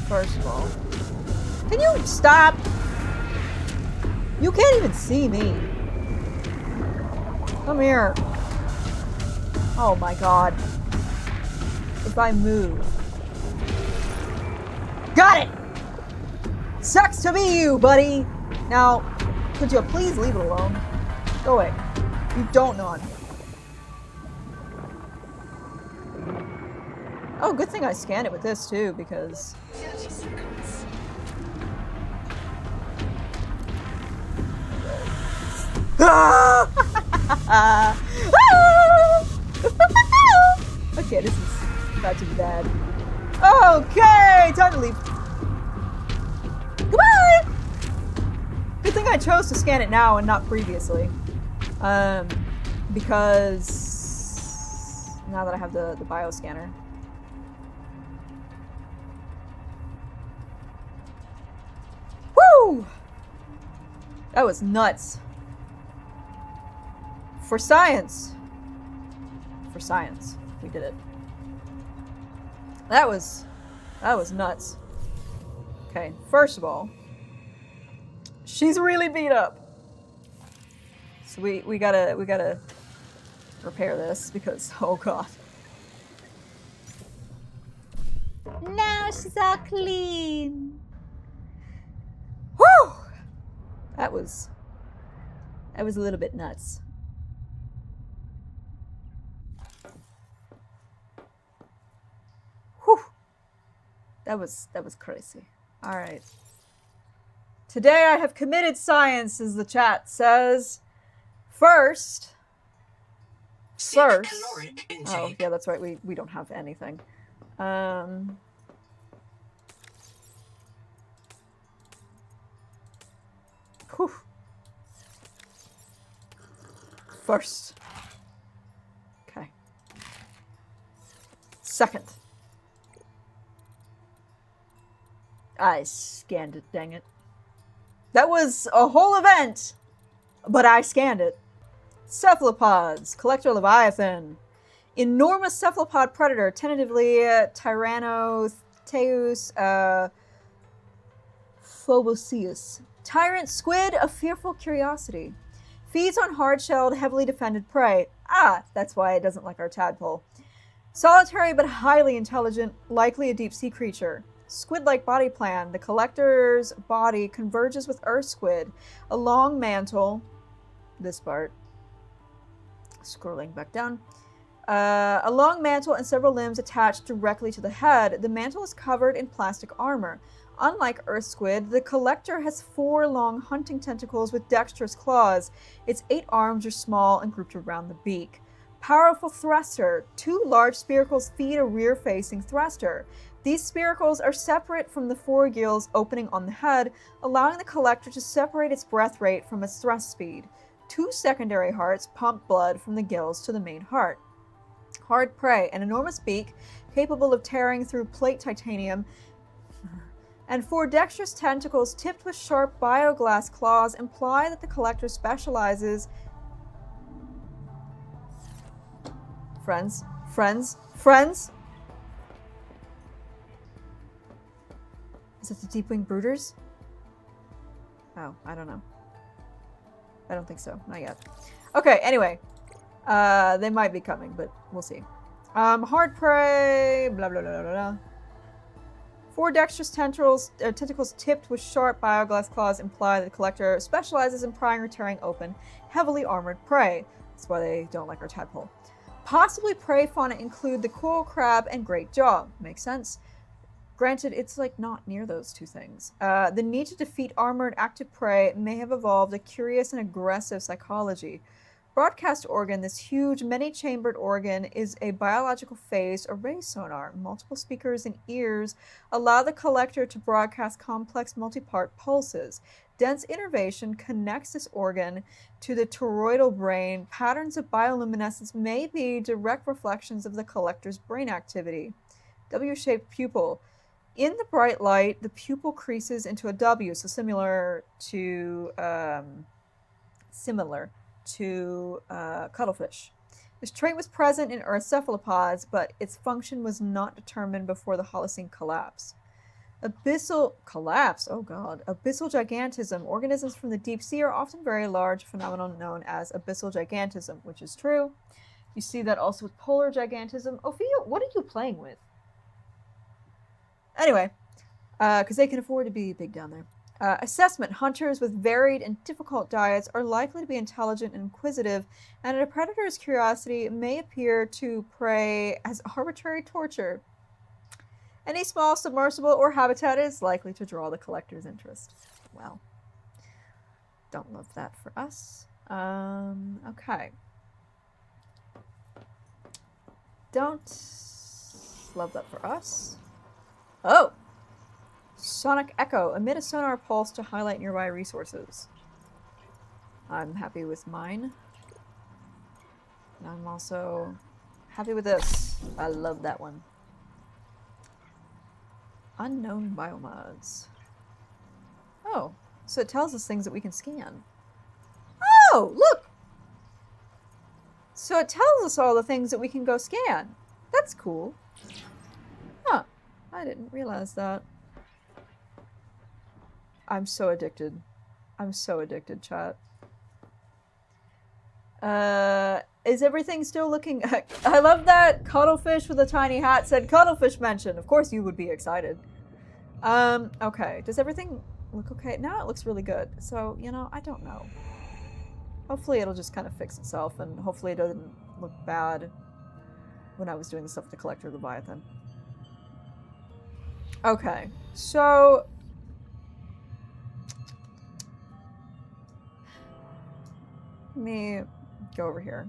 First of all. Can you stop? You can't even see me. Come here. Oh my god. If I move. Got it! Sucks to be you, buddy! Now, could you please leave it alone? Go away. You don't know I'm here. Oh, good thing I scanned it with this too, because... 30 seconds. Okay, this is about to be bad. Okay, time to leave. Goodbye! Good thing I chose to scan it now and not previously. Because now that I have the bioscanner. Woo! That was nuts. For science. For science. We did it. That was nuts. Okay, first of all, she's really beat up. So we gotta repair this because, oh god. Now she's all clean. Whew! That was a little bit nuts. Whew! That was crazy. All right. Today I have committed science, as the chat says. First. Caloric intake. Oh, yeah, that's right. We don't have anything. Whew. First. Okay. Second. I scanned it, dang it. That was a whole event, but I scanned it. Cephalopods, collector leviathan. Enormous cephalopod predator, tentatively Tyrannotheus phoboceus. Tyrant squid, a fearful curiosity. Feeds on hard-shelled, heavily defended prey. Ah, that's why it doesn't like our tadpole. Solitary but highly intelligent, likely a deep-sea creature. Squid-like body plan. The collector's body converges with Earth squid. A long mantle. This part. Scrolling back down. A long mantle and several limbs attached directly to the head. The mantle is covered in plastic armor. Unlike Earth squid, the collector has 4 long hunting tentacles with dexterous claws. Its 8 arms are small and grouped around the beak. Powerful thruster. 2 large spiracles feed a rear-facing thruster. These spiracles are separate from the 4 gills opening on the head, allowing the collector to separate its breath rate from its thrust speed. 2 secondary hearts pump blood from the gills to the main heart. Hard prey, an enormous beak capable of tearing through plate titanium, and 4 dexterous tentacles tipped with sharp bioglass claws imply that the collector specializes. Friends? Is it the Deepwing Brooders? Oh, I don't know. I don't think so. Not yet. Okay, anyway. They might be coming, but we'll see. Hard prey, blah, blah, blah, blah, blah. 4 dexterous tentacles tipped with sharp bioglass claws imply that the collector specializes in prying or tearing open heavily armored prey. That's why they don't like our tadpole. Possibly prey fauna include the coral crab and great jaw. Makes sense. Granted, it's like not near those 2 things. The need to defeat armored active prey may have evolved a curious and aggressive psychology. Broadcast organ, this huge, many-chambered organ, is a biological phased array sonar. Multiple speakers and ears allow the collector to broadcast complex multi-part pulses. Dense innervation connects this organ to the toroidal brain. Patterns of bioluminescence may be direct reflections of the collector's brain activity. W-shaped pupil. In the bright light, the pupil creases into a W, so similar to cuttlefish. This trait was present in Earth cephalopods, but its function was not determined before the Holocene collapse. Abyssal gigantism. Organisms from the deep sea are often very large, a phenomenon known as abyssal gigantism, which is true. You see that also with polar gigantism. Ophelia, what are you playing with? Anyway, because they can afford to be big down there. Assessment. Hunters with varied and difficult diets are likely to be intelligent and inquisitive, and a predator's curiosity may appear to prey as arbitrary torture. Any small submersible or habitat is likely to draw the collector's interest. Well, don't love that for us. Okay. Don't love that for us. Oh! Sonic Echo. Emit a sonar pulse to highlight nearby resources. I'm happy with mine. And I'm also happy with this. I love that one. Unknown biomods. Oh, so it tells us things that we can scan. Oh, look! So it tells us all the things that we can go scan. That's cool. Huh. I didn't realize that. I'm so addicted. I'm so addicted, chat. Is everything still looking... I love that Cuttlefish with a tiny hat said Cuttlefish mention. Of course you would be excited. Okay. Does everything look okay? Now it looks really good. So, you know, I don't know. Hopefully it'll just kind of fix itself, and hopefully it doesn't look bad when I was doing the stuff with the Collector Leviathan. Okay. So... Let me go over here.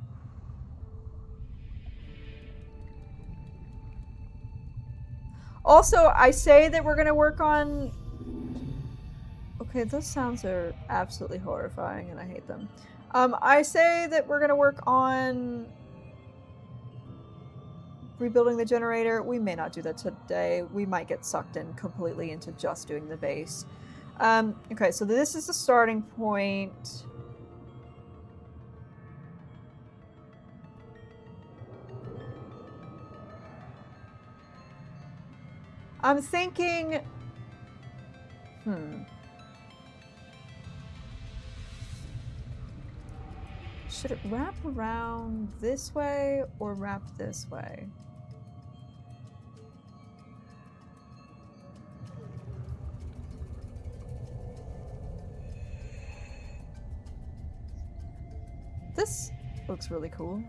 Also, I say that we're gonna work on... Okay, those sounds are absolutely horrifying and I hate them. I say that we're gonna work on rebuilding the generator. We may not do that today. We might get sucked in completely into just doing the base. Okay, so this is the starting point. I'm thinking... Should it wrap around this way or wrap this way? This looks really cool.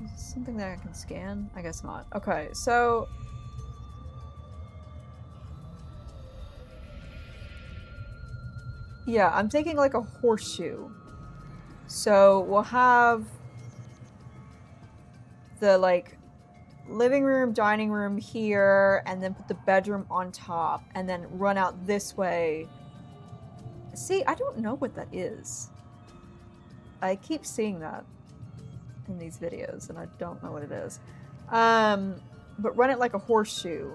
Is this something that I can scan? I guess not. Okay, so... Yeah, I'm thinking like a horseshoe. So we'll have the like living room, dining room here, and then put the bedroom on top, and then run out this way. See, I don't know what that is. I keep seeing that in these videos, and I don't know what it is. But run it like a horseshoe.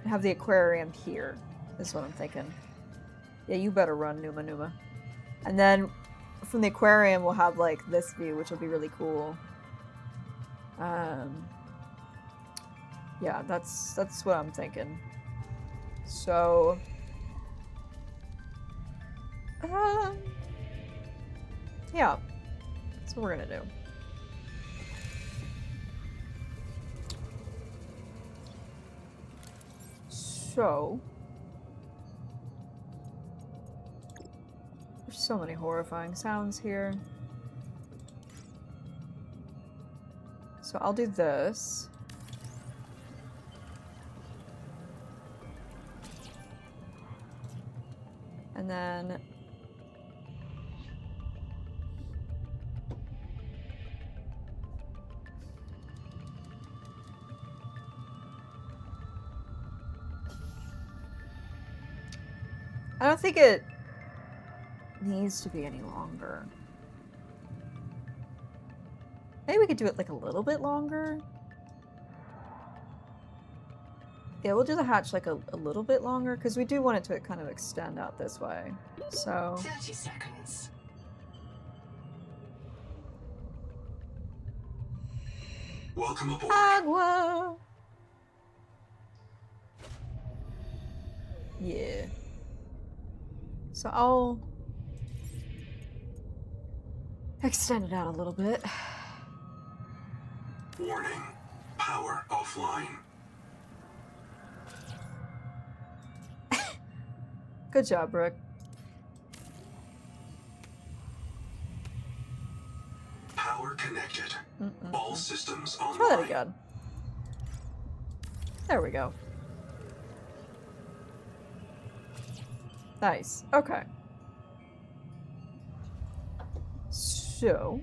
Have the aquarium here, is what I'm thinking. Yeah, you better run, Numa Numa. And then from the aquarium, we'll have like this view, which will be really cool. Yeah, that's what I'm thinking. So, yeah, that's what we're gonna do. So, there's so many horrifying sounds here. So I'll do this. And then I don't think it needs to be any longer. Maybe we could do it like a little bit longer. Yeah, we'll do the hatch like a little bit longer because we do want it to kind of extend out this way. So 30 seconds. Welcome aboard. Agua. Yeah. So I'll extend it out a little bit. Warning. Power offline. Good job, Brooke. Power connected. All systems online. Try that again. There we go. Nice. Okay. So,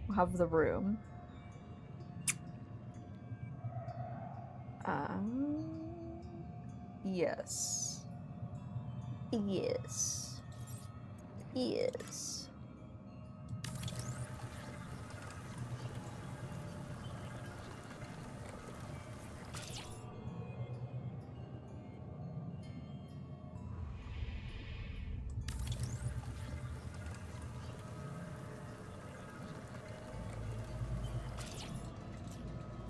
we'll have the room. Yes. Yes. Yes.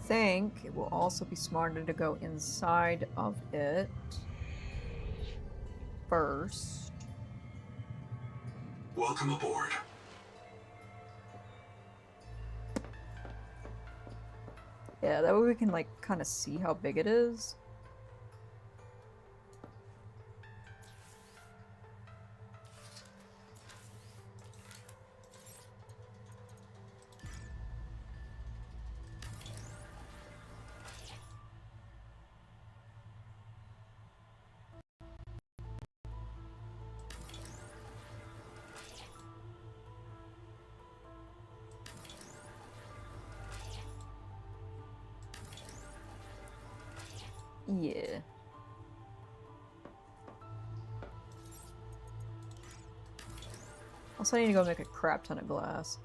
Think it will also be smarter to go inside of it first. Welcome aboard. Yeah, that way we can like kind of see how big it is. Yeah. Also, I need to go make a crap ton of glass.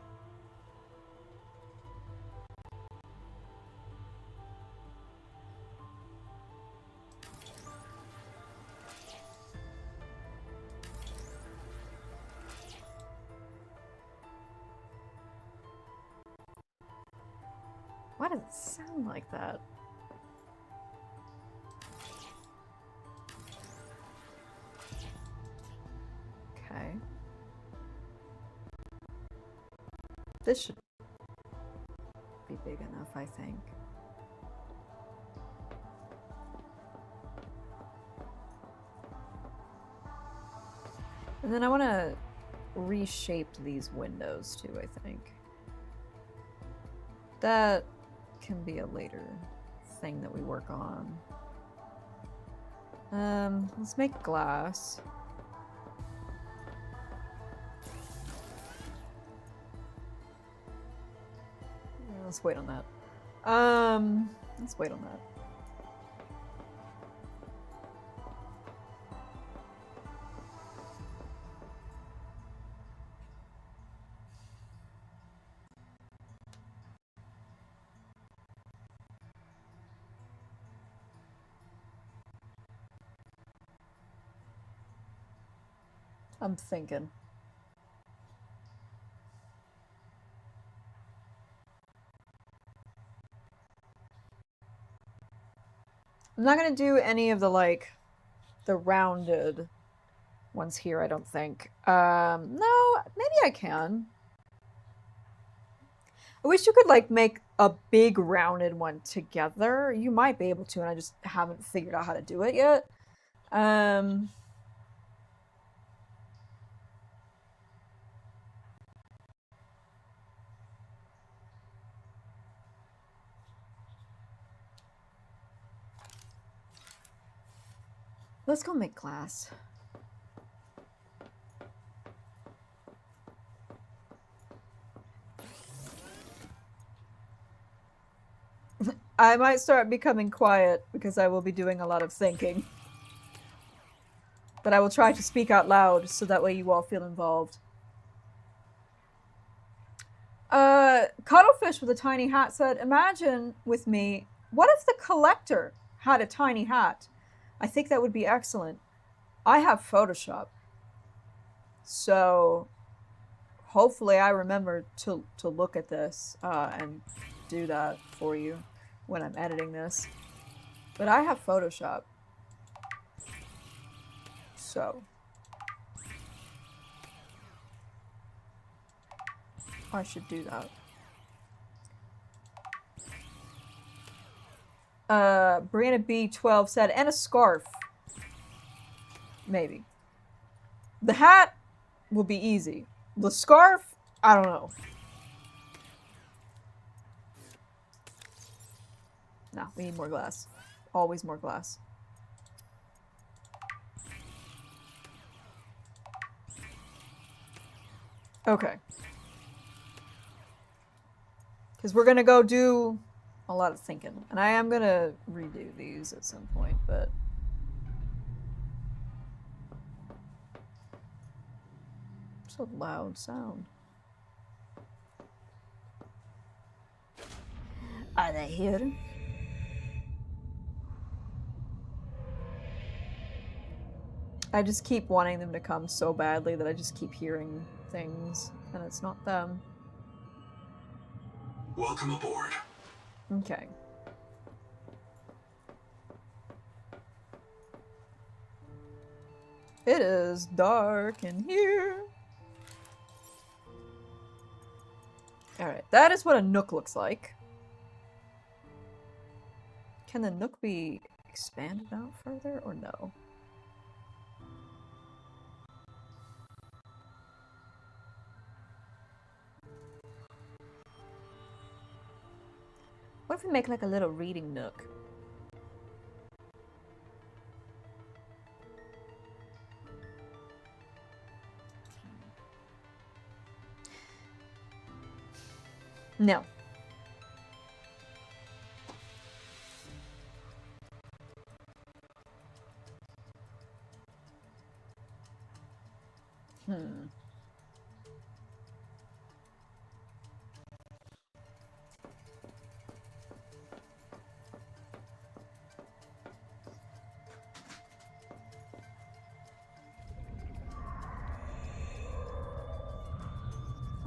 Why does it sound like that? Okay. This should be big enough, I think. And then I want to reshape these windows too, I think. That can be a later thing that we work on. Let's make glass. Let's wait on that. Let's wait on that. I'm thinking. I'm not gonna do any of the, like, the rounded ones here, I don't think. No, maybe I can. I wish you could, like, make a big rounded one together. You might be able to, and I just haven't figured out how to do it yet. Let's go make glass. I might start becoming quiet because I will be doing a lot of thinking. But I will try to speak out loud so that way you all feel involved. Cuttlefish with a tiny hat said, imagine with me, what if the collector had a tiny hat? I think that would be excellent. I have Photoshop. So hopefully I remember to look at this and do that for you when I'm editing this. But I have Photoshop. So I should do that. Brianna B12 said, and a scarf. Maybe. The hat will be easy. The scarf, I don't know. No, we need more glass. Always more glass. Okay. Because we're going to go do a lot of thinking. And I am going to redo these at some point, but... It's a loud sound. Are they here? I just keep wanting them to come so badly that I just keep hearing things, and it's not them. Welcome aboard. Okay. It is dark in here. Alright, that is what a nook looks like. Can the nook be expanded out further, or no? What if we make like a little reading nook? No.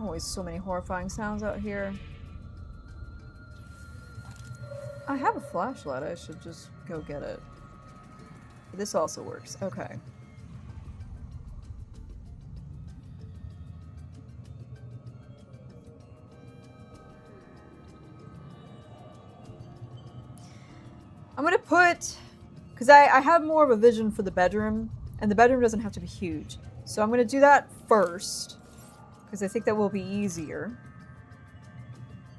Always so many horrifying sounds out here. I have a flashlight. I should just go get it. This also works. Okay. I'm gonna put, because I have more of a vision for the bedroom, and the bedroom doesn't have to be huge. So I'm gonna do that first, because I think that will be easier.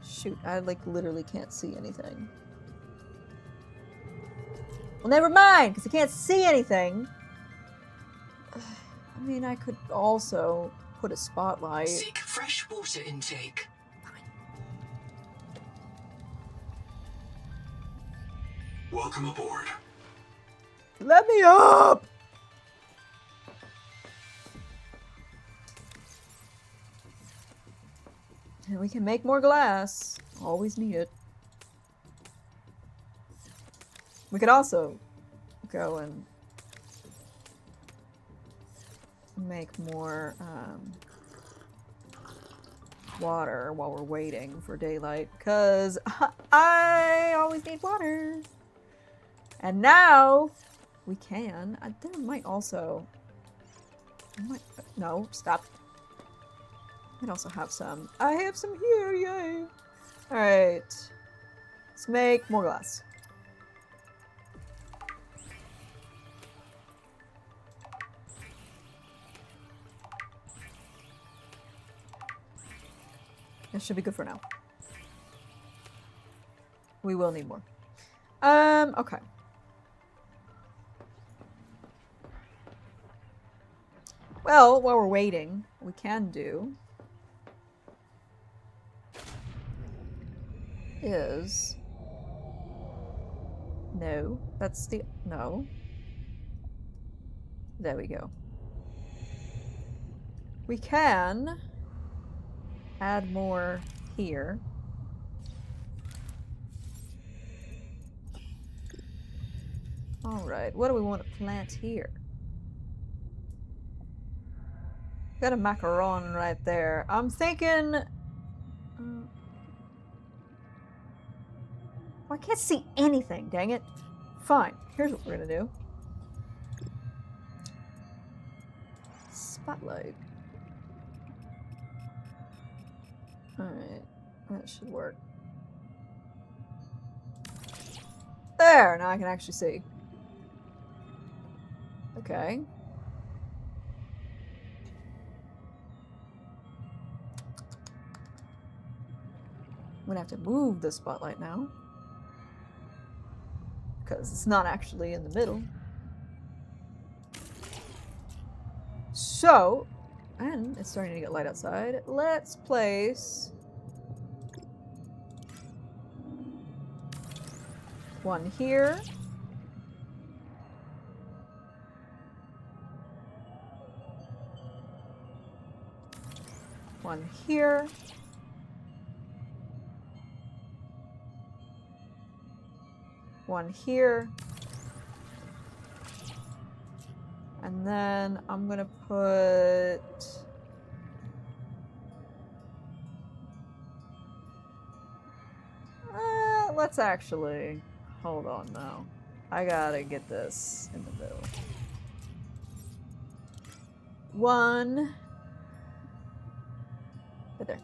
Shoot, I like literally can't see anything. Well, never mind, because I can't see anything. I mean, I could also put a spotlight. Seek fresh water intake. Welcome aboard. Let me up! And we can make more glass. Always need it. We could also go and make more water while we're waiting for daylight, because I always need water. And now we can. There might also. No, stop. Might also have some. I have some here, yay! Alright. Let's make more glass. This should be good for now. We will need more. Okay. Well, while we're waiting, we can do is no, that's the no. There we go. We can add more here. All right, what do we want to plant here? Got a macaron right there. I'm thinking... I can't see anything, dang it. Fine, here's what we're gonna do. Spotlight. Alright, that should work. There, now I can actually see. Okay. I'm gonna have to move the spotlight now, because it's not actually in the middle. So, and it's starting to get light outside. Let's place one here. One here. One here. And then I'm gonna put let's actually hold on now. I gotta get this in the middle. One right there.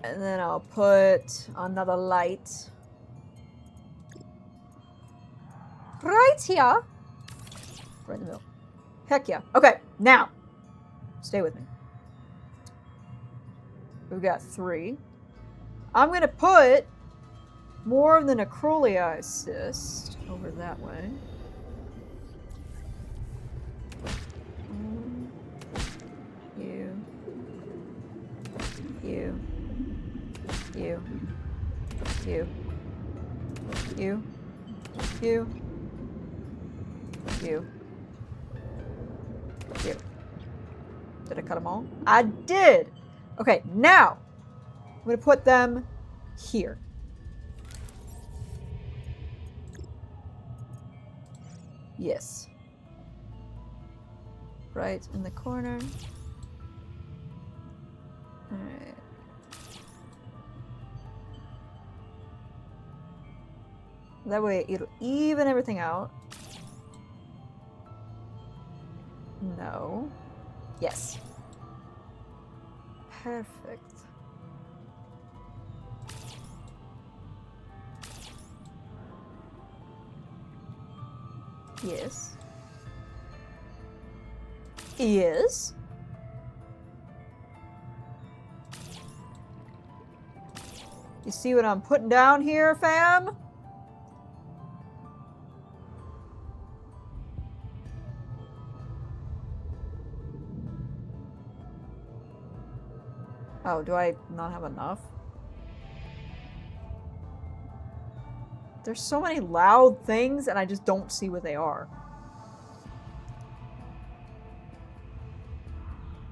And then I'll put another light right here. Right in the middle. Heck yeah. Okay, now. Stay with me. We've got 3. I'm going to put more of the necroleia cyst over that way. You. You. You. You. You. You. You. You. Did I cut them all? I did! Okay, now I'm going to put them here. Yes. Right in the corner. That way it'll even everything out. No. Yes. Perfect. Yes. Yes. You see what I'm putting down here, fam? Oh, do I not have enough? There's so many loud things and I just don't see what they are.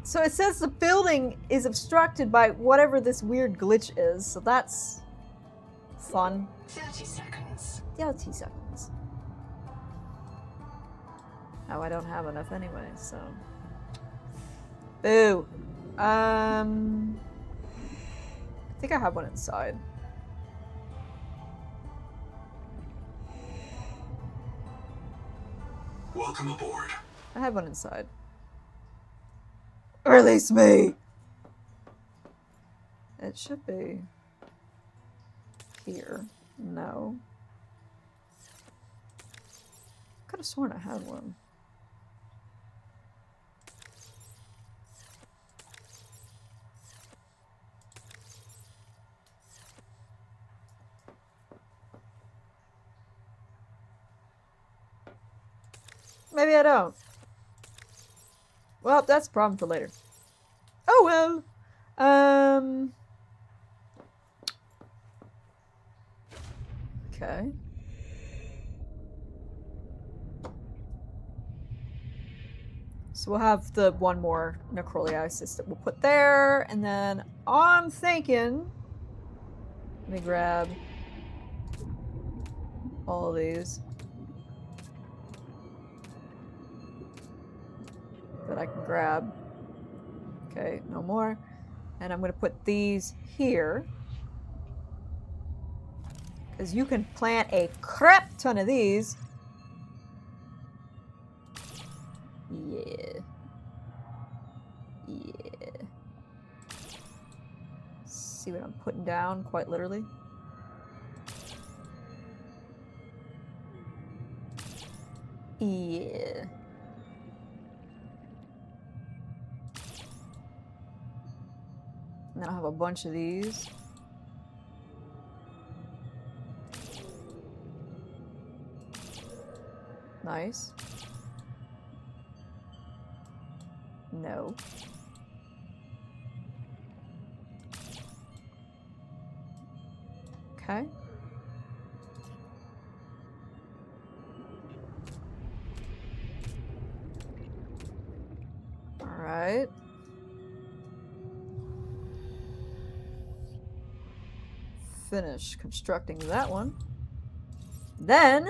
So it says the building is obstructed by whatever this weird glitch is, so that's fun. 30 seconds. 30 seconds. Oh, I don't have enough anyway, so. Boo. I think I have one inside. Welcome aboard. I have one inside. Release me! It should be here. No. Could have sworn I had one. Maybe I don't. Well, that's a problem for later. Oh well. Okay. So we'll have the one more necroleiosis that we'll put there, and then I'm thinking, let me grab all of these that I can grab. Okay, no more. And I'm going to put these here, because you can plant a crap ton of these. Yeah. Yeah. See what I'm putting down, quite literally. Yeah. And then I'll have a bunch of these. Nice. No. Okay. All right. Finish constructing that one. Then,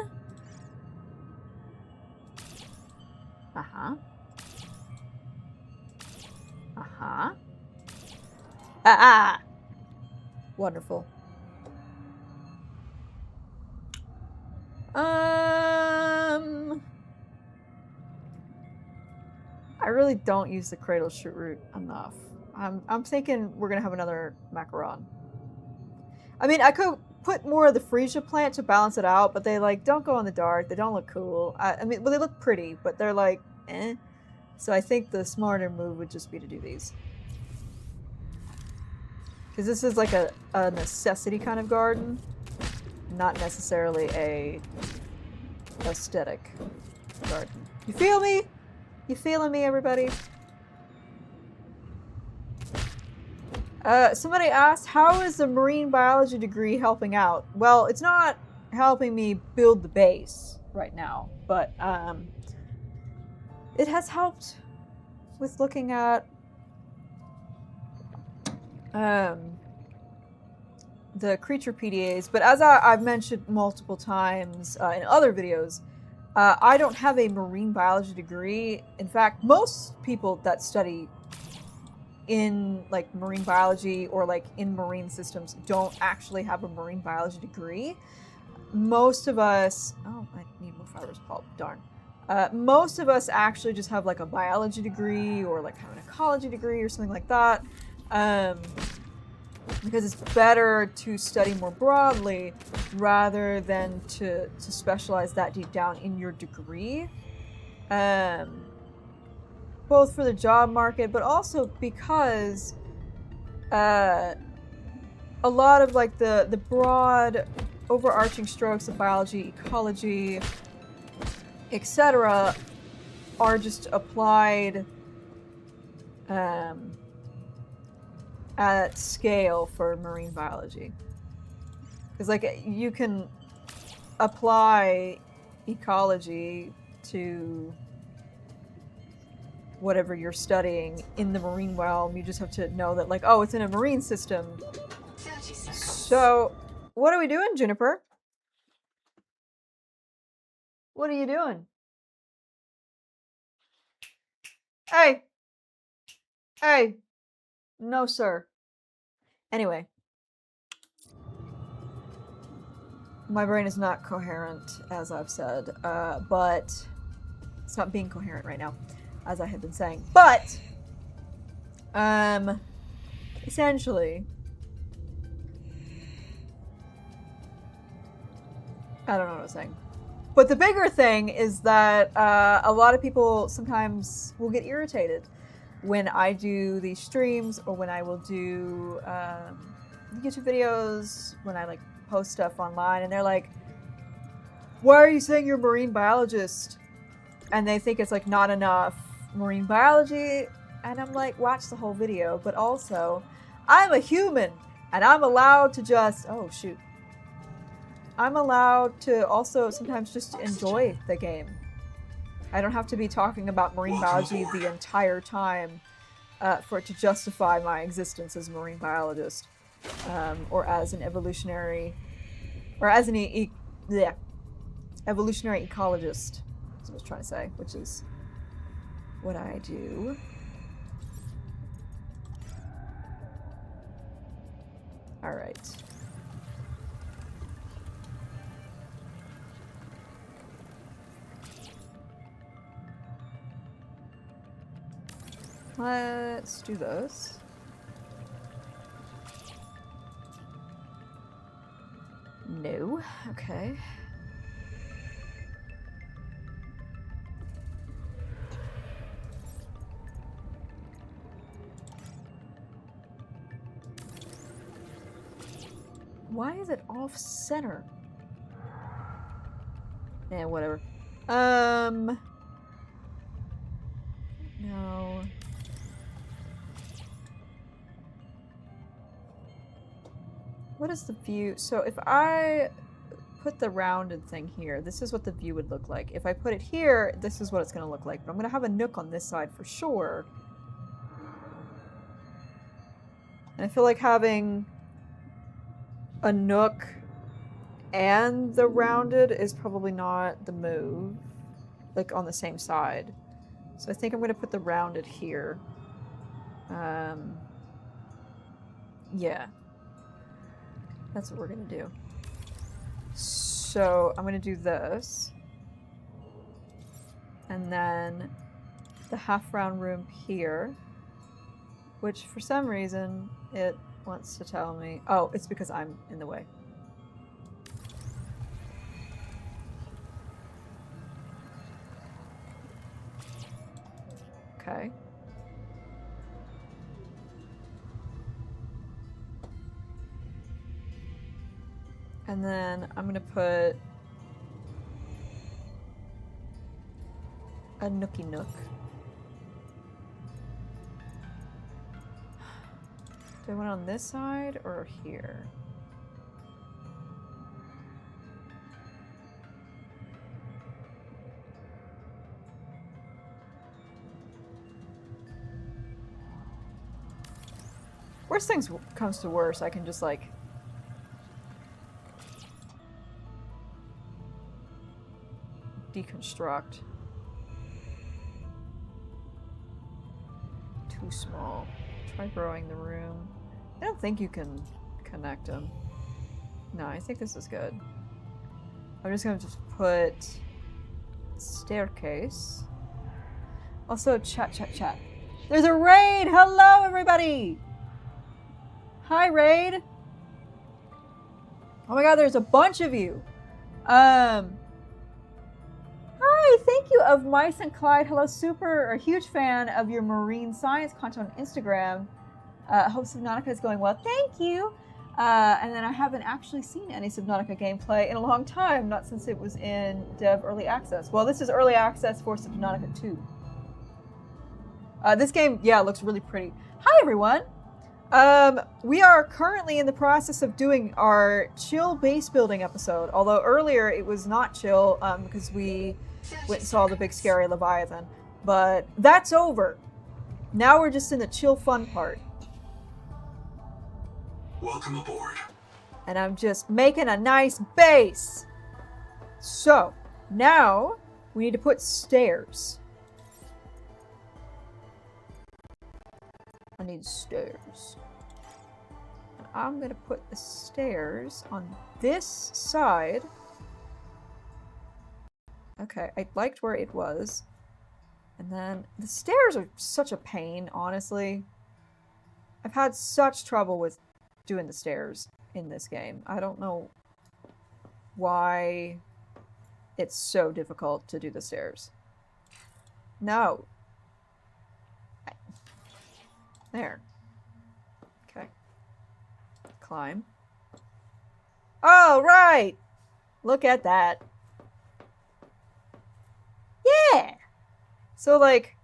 wonderful. I really don't use the cradle shoot root enough. I'm thinking we're gonna have another macaron. I mean, I could put more of the freesia plant to balance it out, but they like don't go in the dark. They don't look cool. I mean, well, they look pretty, but they're like, eh. So I think the smarter move would just be to do these. Because this is like a necessity kind of garden, not necessarily a aesthetic garden. You feel me? You feeling me, everybody? Somebody asked, how is the marine biology degree helping out? Well, it's not helping me build the base right now, but it has helped with looking at the creature PDAs. But as I've mentioned multiple times in other videos, I don't have a marine biology degree. In fact, most people that study in like marine biology or like in marine systems don't actually have a marine biology degree. most of us, oh, I need more fibrous pulp, darn. Most of us actually just have like a biology degree or like have an ecology degree or something like that. Because it's better to study more broadly rather than to specialize that deep down in your degree. Both for the job market, but also because a lot of like the broad overarching strokes of biology, ecology, etc. are just applied at scale for marine biology. Because like you can apply ecology to whatever you're studying in the marine realm. You just have to know that like, oh, it's in a marine system. 30 seconds. So what are we doing, Juniper? What are you doing? Hey! Hey! No, sir. Anyway. My brain is not coherent, as I've said, but it's not being coherent right now, as I have been saying. But, essentially, I don't know what I was saying. But the bigger thing is that a lot of people sometimes will get irritated when I do these streams or when I will do YouTube videos, when I like post stuff online, and they're like, why are you saying you're a marine biologist? And they think it's like not enough marine biology. And I'm like, watch the whole video. But also, I'm a human and I'm allowed to just, oh shoot. I'm allowed to also sometimes just enjoy the game. I don't have to be talking about marine biology the entire time for it to justify my existence as a marine biologist. Or as an evolutionary, or as an evolutionary ecologist, is what I was trying to say, which is what I do. All right. Let's do this. No. Okay. Why is it off center? Yeah, whatever. No. What is the view? So if I put the rounded thing here, this is what the view would look like. If I put it here, this is what it's going to look like. But I'm going to have a nook on this side for sure. And I feel like having a nook and the rounded is probably not the move. Like on the same side. So I think I'm going to put the rounded here. Yeah. That's what we're going to do. So I'm going to do this. And then the half round room here. Which for some reason it wants to tell me... Oh, it's because I'm in the way. Okay. And then I'm going to put a nookie nook. Do I want it on this side or here? Worst things comes to worst, I can just like deconstruct. Too small. Try growing the room. I don't think you can connect them. No, I think this is good. I'm just gonna put staircase. Also, chat. There's a raid! Hello, everybody! Hi, raid! Oh my god, there's a bunch of you! Hi, thank you of Mice and Clyde. Hello, a huge fan of your marine science content on Instagram. Hope Subnautica is going well. Thank you! And then I haven't actually seen any Subnautica gameplay in a long time, not since it was in dev early access. Well, this is early access for Subnautica 2. This game, yeah, looks really pretty. Hi, everyone! We are currently in the process of doing our chill base building episode, although earlier it was not chill because we went and saw the big scary Leviathan. But that's over. Now we're just in the chill fun part. Welcome aboard. And I'm just making a nice base. So, now we need to put stairs. I need stairs. And I'm gonna put the stairs on this side. Okay, I liked where it was. And then the stairs are such a pain, honestly. I've had such trouble with doing the stairs in this game. I don't know why it's so difficult to do the stairs. No. There. Okay. Climb. Oh, right! Look at that. Yeah! So, like,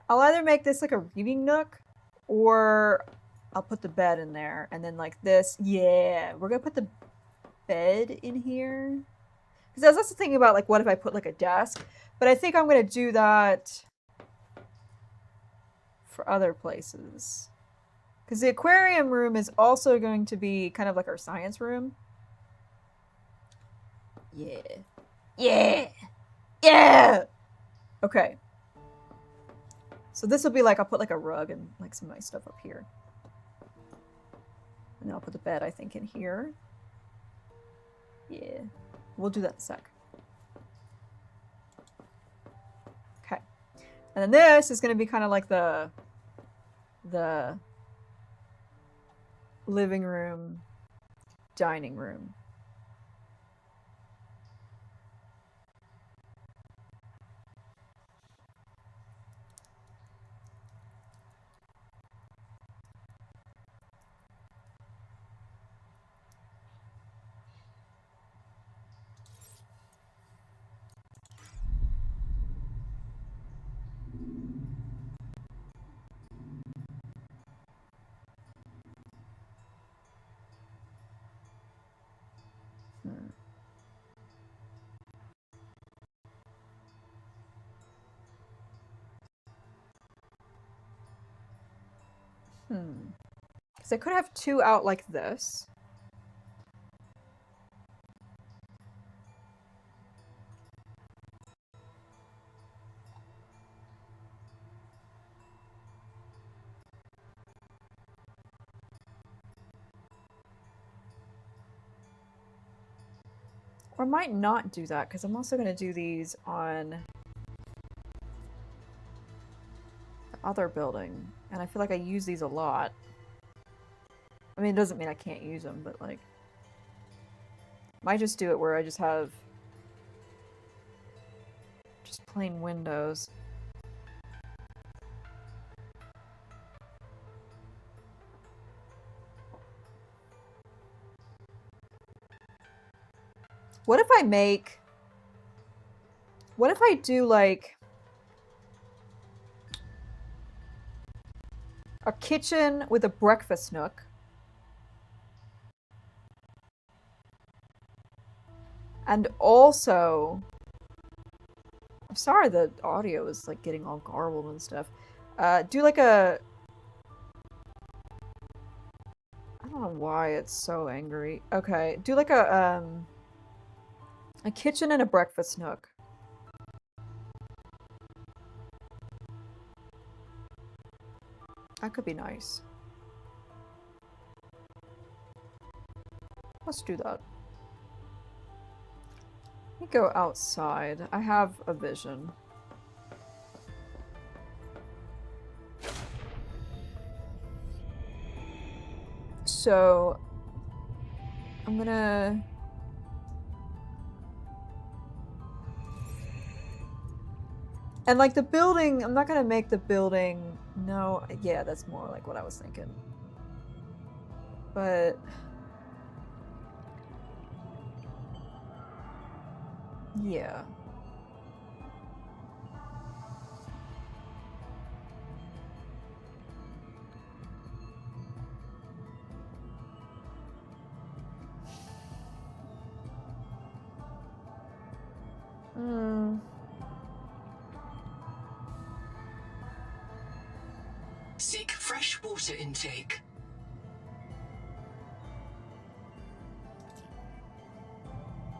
I'll either make this like a reading nook, or I'll put the bed in there, and then like this. Yeah, we're gonna put the bed in here. Because I was also thinking about, like, what if I put like a desk? But I think I'm gonna do that for other places. Because the aquarium room is also going to be kind of like our science room. Yeah. Yeah! Yeah! Okay. So this will be like, I'll put like a rug and like some nice stuff up here. And then I'll put the bed, I think, in here. Yeah. We'll do that in a sec. Okay. And then this is going to be kind of like the living room, dining room. Because I could have two out like this. Or I might not do that, because I'm also going to do these on the other building. And I feel like I use these a lot. I mean, it doesn't mean I can't use them, but like... Might just do it where I just have... just plain windows. What if I make... What if I do, like... a kitchen with a breakfast nook? And also... I'm sorry the audio is, like, getting all garbled and stuff. Do, like, a... I don't know why it's so angry. Okay, do, like, a kitchen and a breakfast nook. That could be nice. Let's do that. me go outside. I have a vision. So I'm gonna and like the building, I'm not gonna make the building. No, yeah, that's more like what I was thinking. But yeah. Hmm. Seek fresh water intake.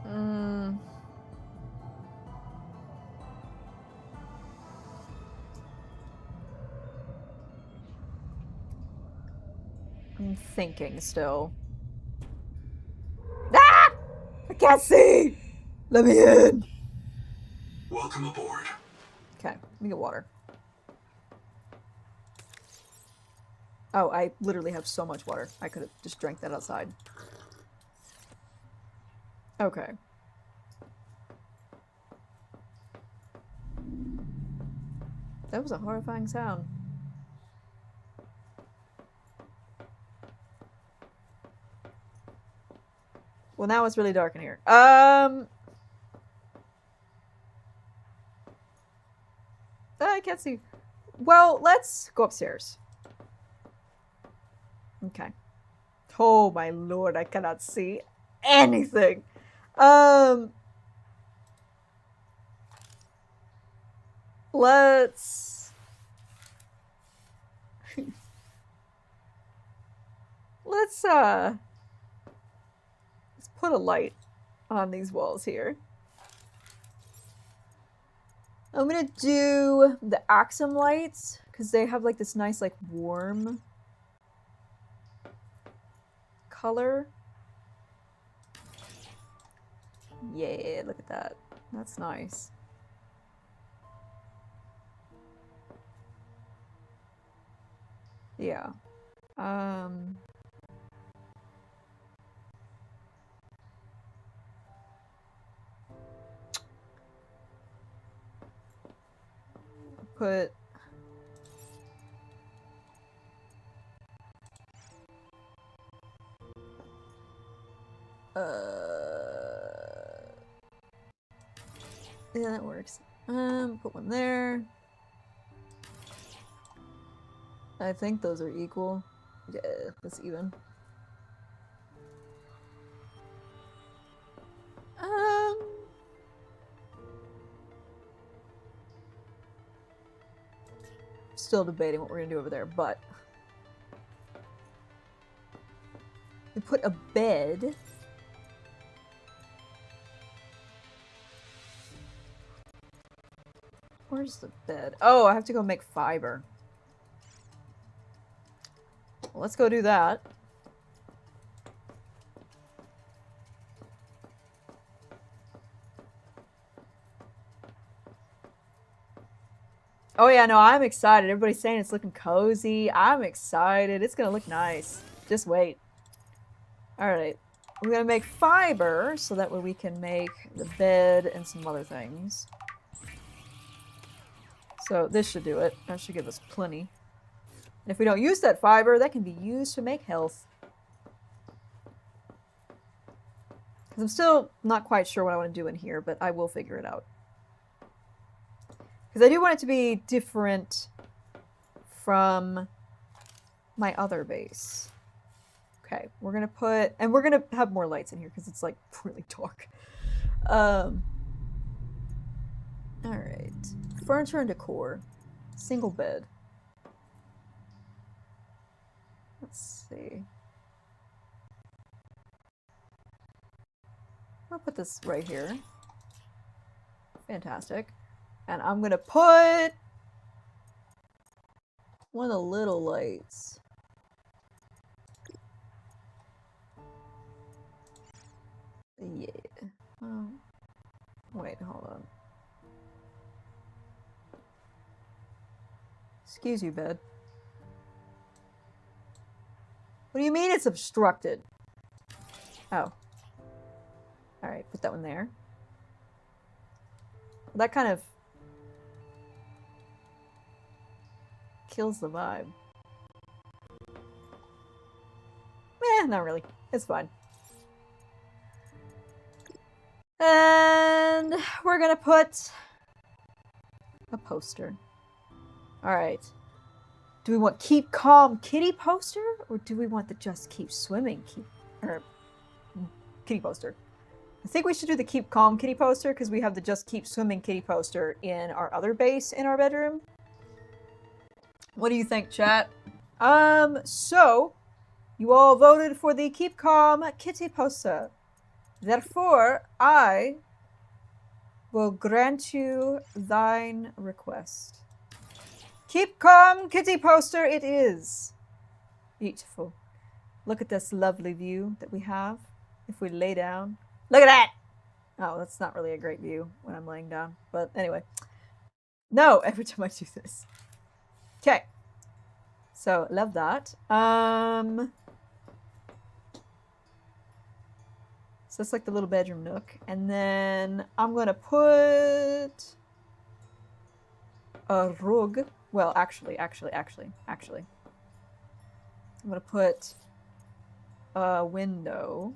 Hmm. I'm thinking still. Ah! I can't see! Let me in! Welcome aboard. Okay, let me get water. Oh, I literally have so much water. I could have just drank that outside. Okay. That was a horrifying sound. Well, now it's really dark in here. I can't see. Well, let's go upstairs. Okay. Oh my lord, I cannot see anything. Let's let's put a light on these walls here. I'm gonna do the Axum lights because they have like this nice like warm color. Yeah, look at that. That's nice. Yeah. Put yeah, that works. Put one there. I think those are equal. Yeah, that's even. Still debating what we're gonna do over there, but we put a bed. Where's the bed? Oh, I have to go make fiber. Well, let's go do that. Oh yeah, no, I'm excited. Everybody's saying it's looking cozy. I'm excited. It's gonna look nice. Just wait. Alright. We're gonna make fiber so that way we can make the bed and some other things. So this should do it. That should give us plenty. And if we don't use that fiber, that can be used to make health. Because I'm still not quite sure what I want to do in here, but I will figure it out. Because I do want it to be different from my other base. Okay, we're gonna put, and we're gonna have more lights in here because it's like really dark. All right, furniture and decor, single bed. Let's see. I'll put this right here. Fantastic. And I'm gonna put one of the little lights. Yeah. hold on. Excuse you, bed. What do you mean it's obstructed? Oh. Alright, put that one there. That kind of kills the vibe. Eh, not really. It's fine. And we're gonna put a poster. Alright. Do we want Keep Calm Kitty poster? Or do we want the Just Keep Swimming kitty poster? I think we should do the Keep Calm Kitty poster because we have the Just Keep Swimming kitty poster in our other base in our bedroom. What do you think, chat? So you all voted for the Keep Calm Kitty poster. Therefore, I will grant you thine request. Keep Calm Kitty poster it is. Beautiful. Look at this lovely view that we have. If we lay down. Look at that! Oh, that's not really a great view when I'm laying down. But anyway. No, every time I do this. Okay. So, love that. So that's like the little bedroom nook. And then I'm going to put a rug. Well, actually. I'm going to put a window.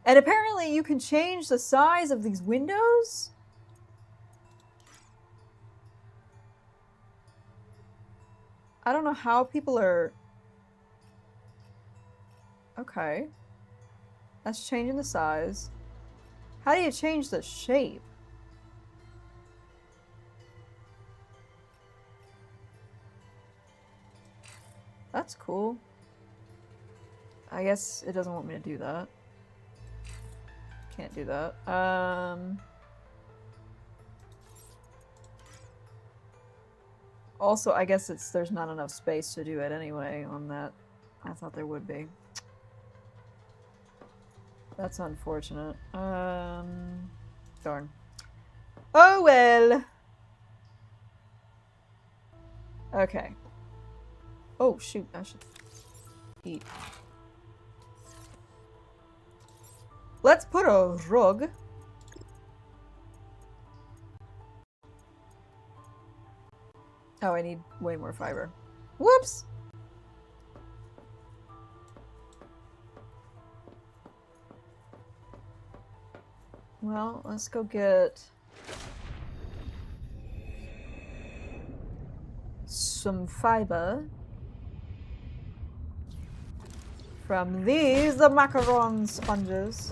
And apparently you can change the size of these windows? I don't know how people are... Okay. That's changing the size. How do you change the shape? That's cool. I guess it doesn't want me to do that. Can't do that. Also, I guess there's not enough space to do it anyway on that. I thought there would be. That's unfortunate. Darn. Oh well. Okay. Oh shoot, I should eat. Let's put a rug. Oh, I need way more fiber. Whoops! Well, let's go get some fiber from these, the macaron sponges.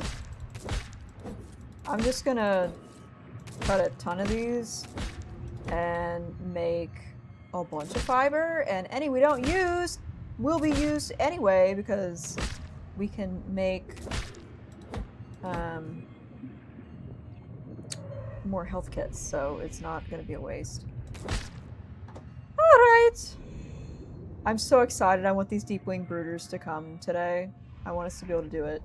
I'm just gonna cut a ton of these and make a bunch of fiber, and any we don't use will be used anyway because we can make more health kits, so it's not gonna be a waste. Alright! I'm so excited. I want these Deepwing Brooders to come today. I want us to be able to do it.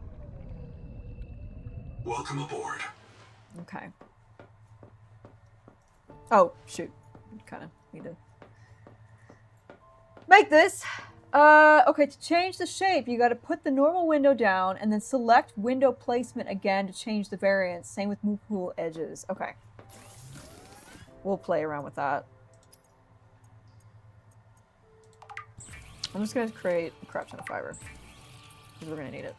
Welcome aboard. Okay. Oh, shoot. Kind of need to make this. Okay, to change the shape, you gotta put the normal window down and then select window placement again to change the variance. Same with move pool edges. Okay. We'll play around with that. I'm just gonna create a crap ton of fiber. Because we're gonna need it.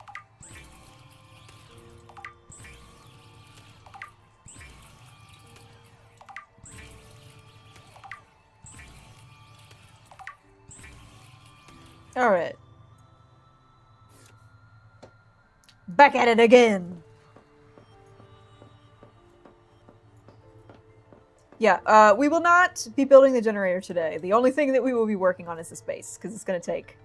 Alright. Back at it again! Yeah, we will not be building the generator today. The only thing that we will be working on is the space, because it's going to take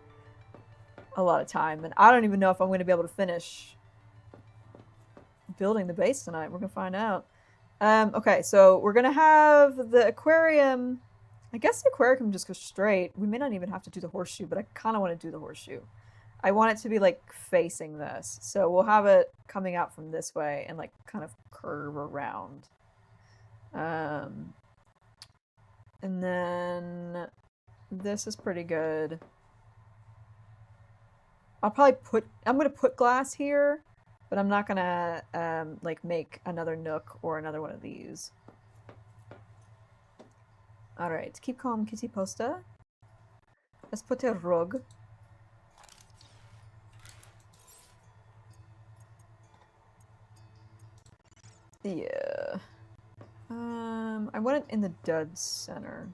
a lot of time, and I don't even know if I'm going to be able to finish building the base tonight. We're going to find out. Okay, so we're going to have the aquarium. I guess the aquarium just goes straight. We may not even have to do the horseshoe, but I kind of want to do the horseshoe. I want it to be like facing this. So we'll have it coming out from this way and like kind of curve around. And then this is pretty good. I'm gonna put glass here, but I'm not gonna like make another nook or another one of these. Alright, keep calm, kitty posta. Let's put a rug. Yeah. I want it in the dead center.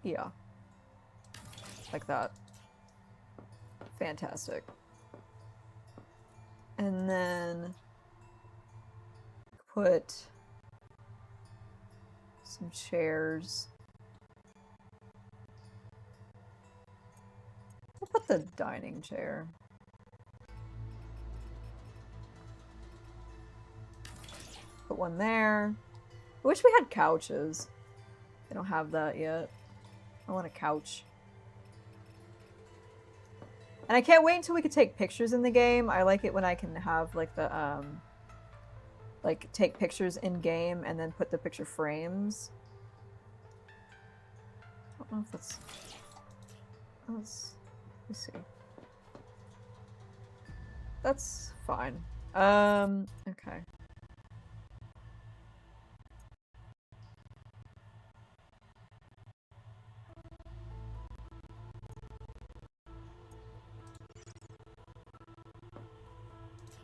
Yeah. Like that. Fantastic. And then put some chairs. We'll put the dining chair. Put one there. I wish we had couches. They don't have that yet. I want a couch. And I can't wait until we can take pictures in the game. I like it when I can have like the like take pictures in game and then put the picture frames. I don't know if that's let's see. That's fine. Okay.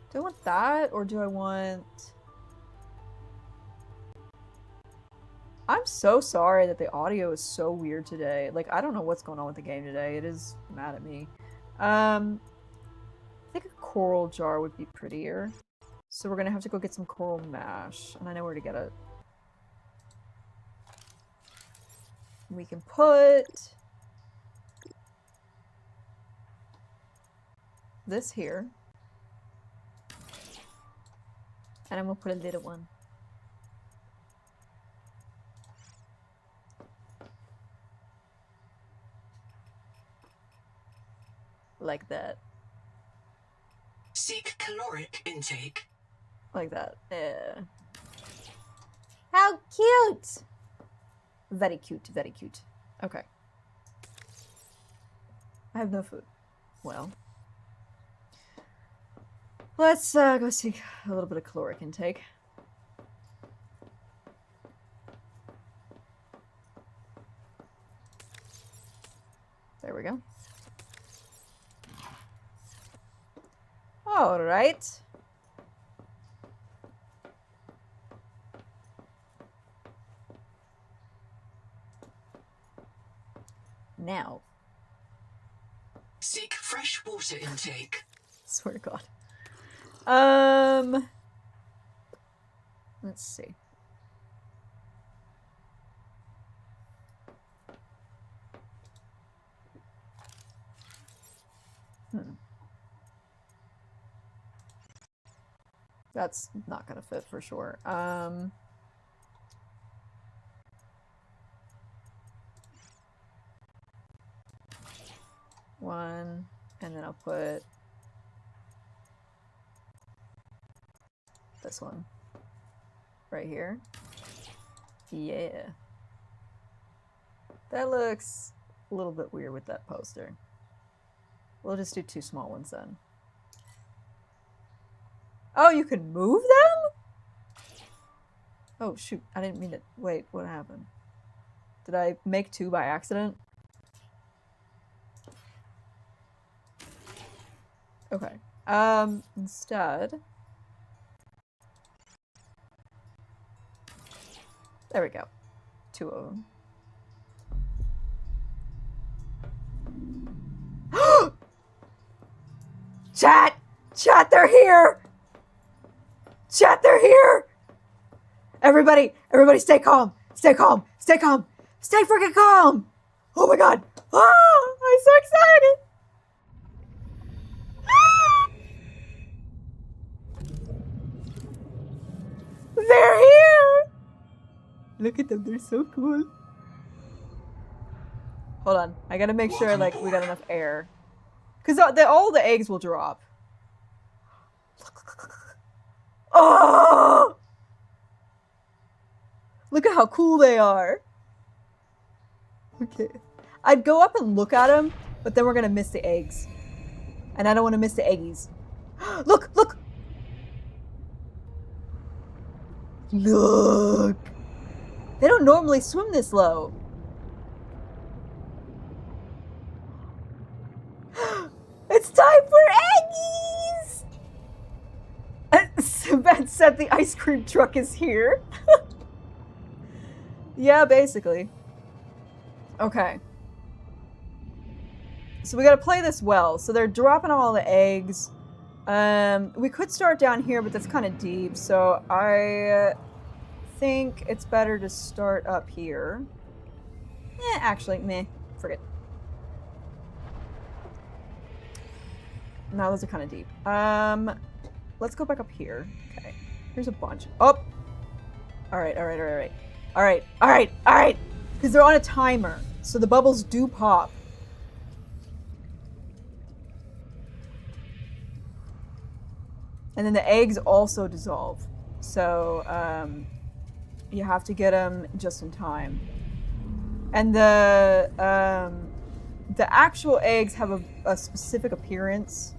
Do I want that, or do I want... I'm so sorry that the audio is so weird today. Like, I don't know what's going on with the game today. It is mad at me. I think a coral jar would be prettier. So we're gonna have to go get some coral mash, and I know where to get it. We can put... this here. And I'm gonna put a little one. Like that. Seek caloric intake. Like that. Yeah. How cute! Very cute, very cute. Okay. I have no food. Well. Let's go seek a little bit of caloric intake. There we go. All right. Now. Seek fresh water intake. Swear to God. Let's see. That's not gonna fit for sure. One, and then I'll put this one right here. Yeah. That looks a little bit weird with that poster. We'll just do two small ones then. Oh, you can move them? Oh, shoot. I didn't mean to... Wait, what happened? Did I make two by accident? Okay. Instead... There we go. Two of them. Chat! Chat, they're here! Chat, they're here! Everybody stay calm. Stay calm. Stay calm. Stay freaking calm! Oh my god! Ah, I'm so excited! Ah! They're here! Look at them, they're so cool. Hold on. I gotta make sure, Welcome like, we got aboard. enough air. Because all the eggs will drop. Oh! Look at how cool they are. Okay. I'd go up and look at them, but then we're gonna miss the eggs. And I don't want to miss the eggies. Look! Look! Look! They don't normally swim this low. It's time for eggies! Ben said the ice cream truck is here. Yeah, basically. Okay. So we gotta play this well. So they're dropping all the eggs. We could start down here, but that's kind of deep. So I think it's better to start up here. Actually, meh. Forget. No, those are kind of deep. Let's go back up here. Okay. Here's a bunch. Oh! Alright, alright, alright. Alright, alright, alright! Because they're on a timer. So the bubbles do pop. And then the eggs also dissolve. So, you have to get them just in time. And the actual eggs have a specific appearance.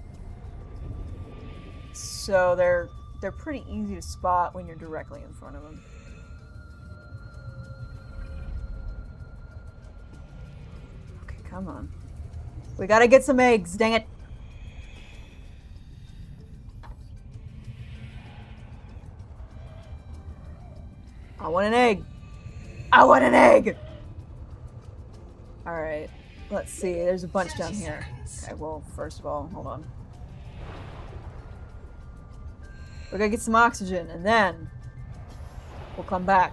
So they're pretty easy to spot when you're directly in front of them. Okay, come on. We gotta get some eggs, dang it. I want an egg. I want an egg! Alright, let's see. There's a bunch down here. Okay, well, first of all, hold on. We gotta get some oxygen, and then we'll come back.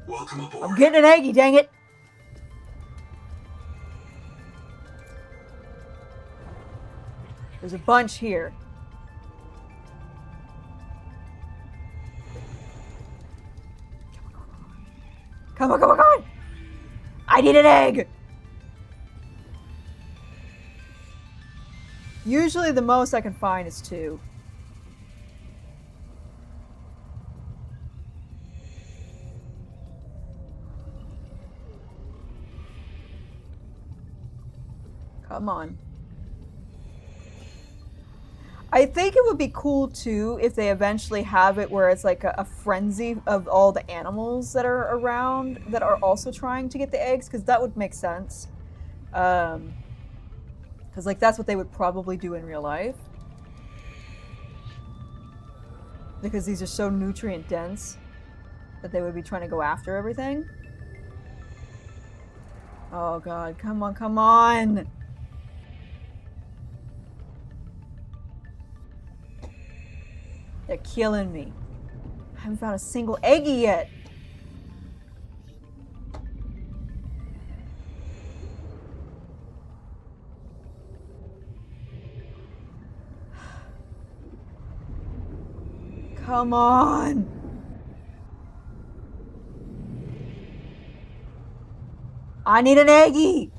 Welcome aboard. I'm getting an eggie, dang it! There's a bunch here. Come on, come on, come on! I need an egg! Usually the most I can find is 2. Come on. I think it would be cool too if they eventually have it where it's like a frenzy of all the animals that are around that are also trying to get the eggs, because that would make sense. Because like that's what they would probably do in real life. Because these are so nutrient dense that they would be trying to go after everything. Oh god, come on, come on! They're killing me. I haven't found a single eggie yet. Come on. I need an eggie.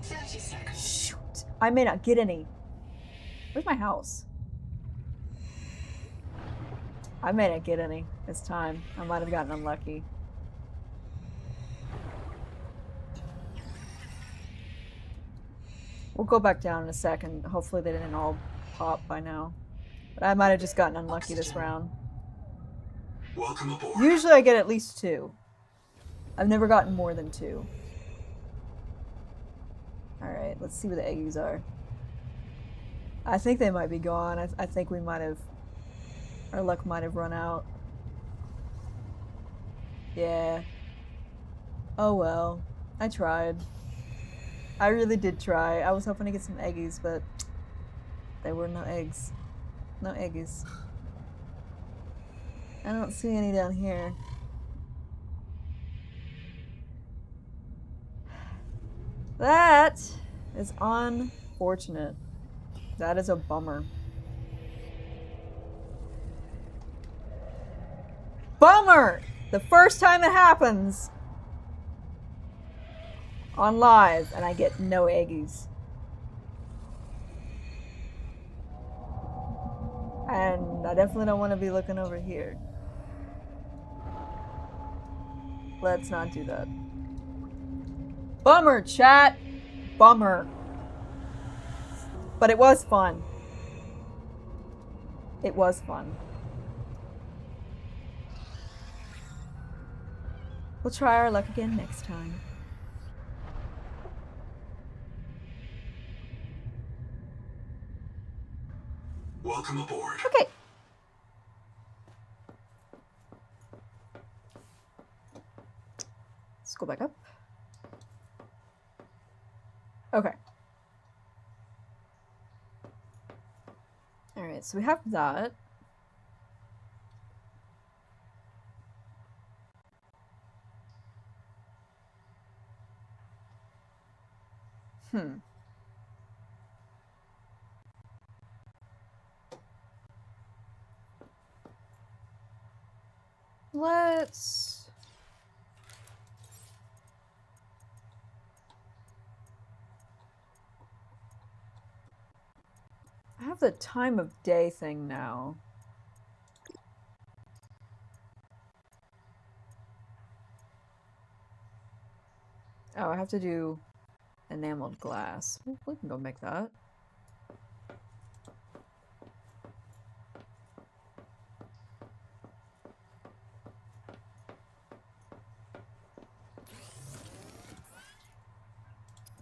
30 seconds. Shoot. I may not get any. Where's my house? I may not get any this time. I might have gotten unlucky. We'll go back down in a second. Hopefully they didn't all pop by now. But I might have just gotten unlucky this round. Welcome aboard. Usually I get at least 2. I've never gotten more than 2. Alright, let's see where the eggies are. I think they might be gone. I think we might have... Our luck might have run out. Yeah. Oh well. I tried. I really did try. I was hoping to get some eggies, but... There were no eggs. No eggies. I don't see any down here. That is unfortunate. That is a bummer. Bummer! The first time it happens on live, and I get no eggies. And I definitely don't want to be looking over here. Let's not do that. Bummer, chat. Bummer. But it was fun. It was fun. We'll try our luck again next time. Welcome aboard. Okay. Let's go back up. Okay. Alright, so we have that. Let's... I have the time of day thing now. Oh, I have to do enameled glass. We can go make that.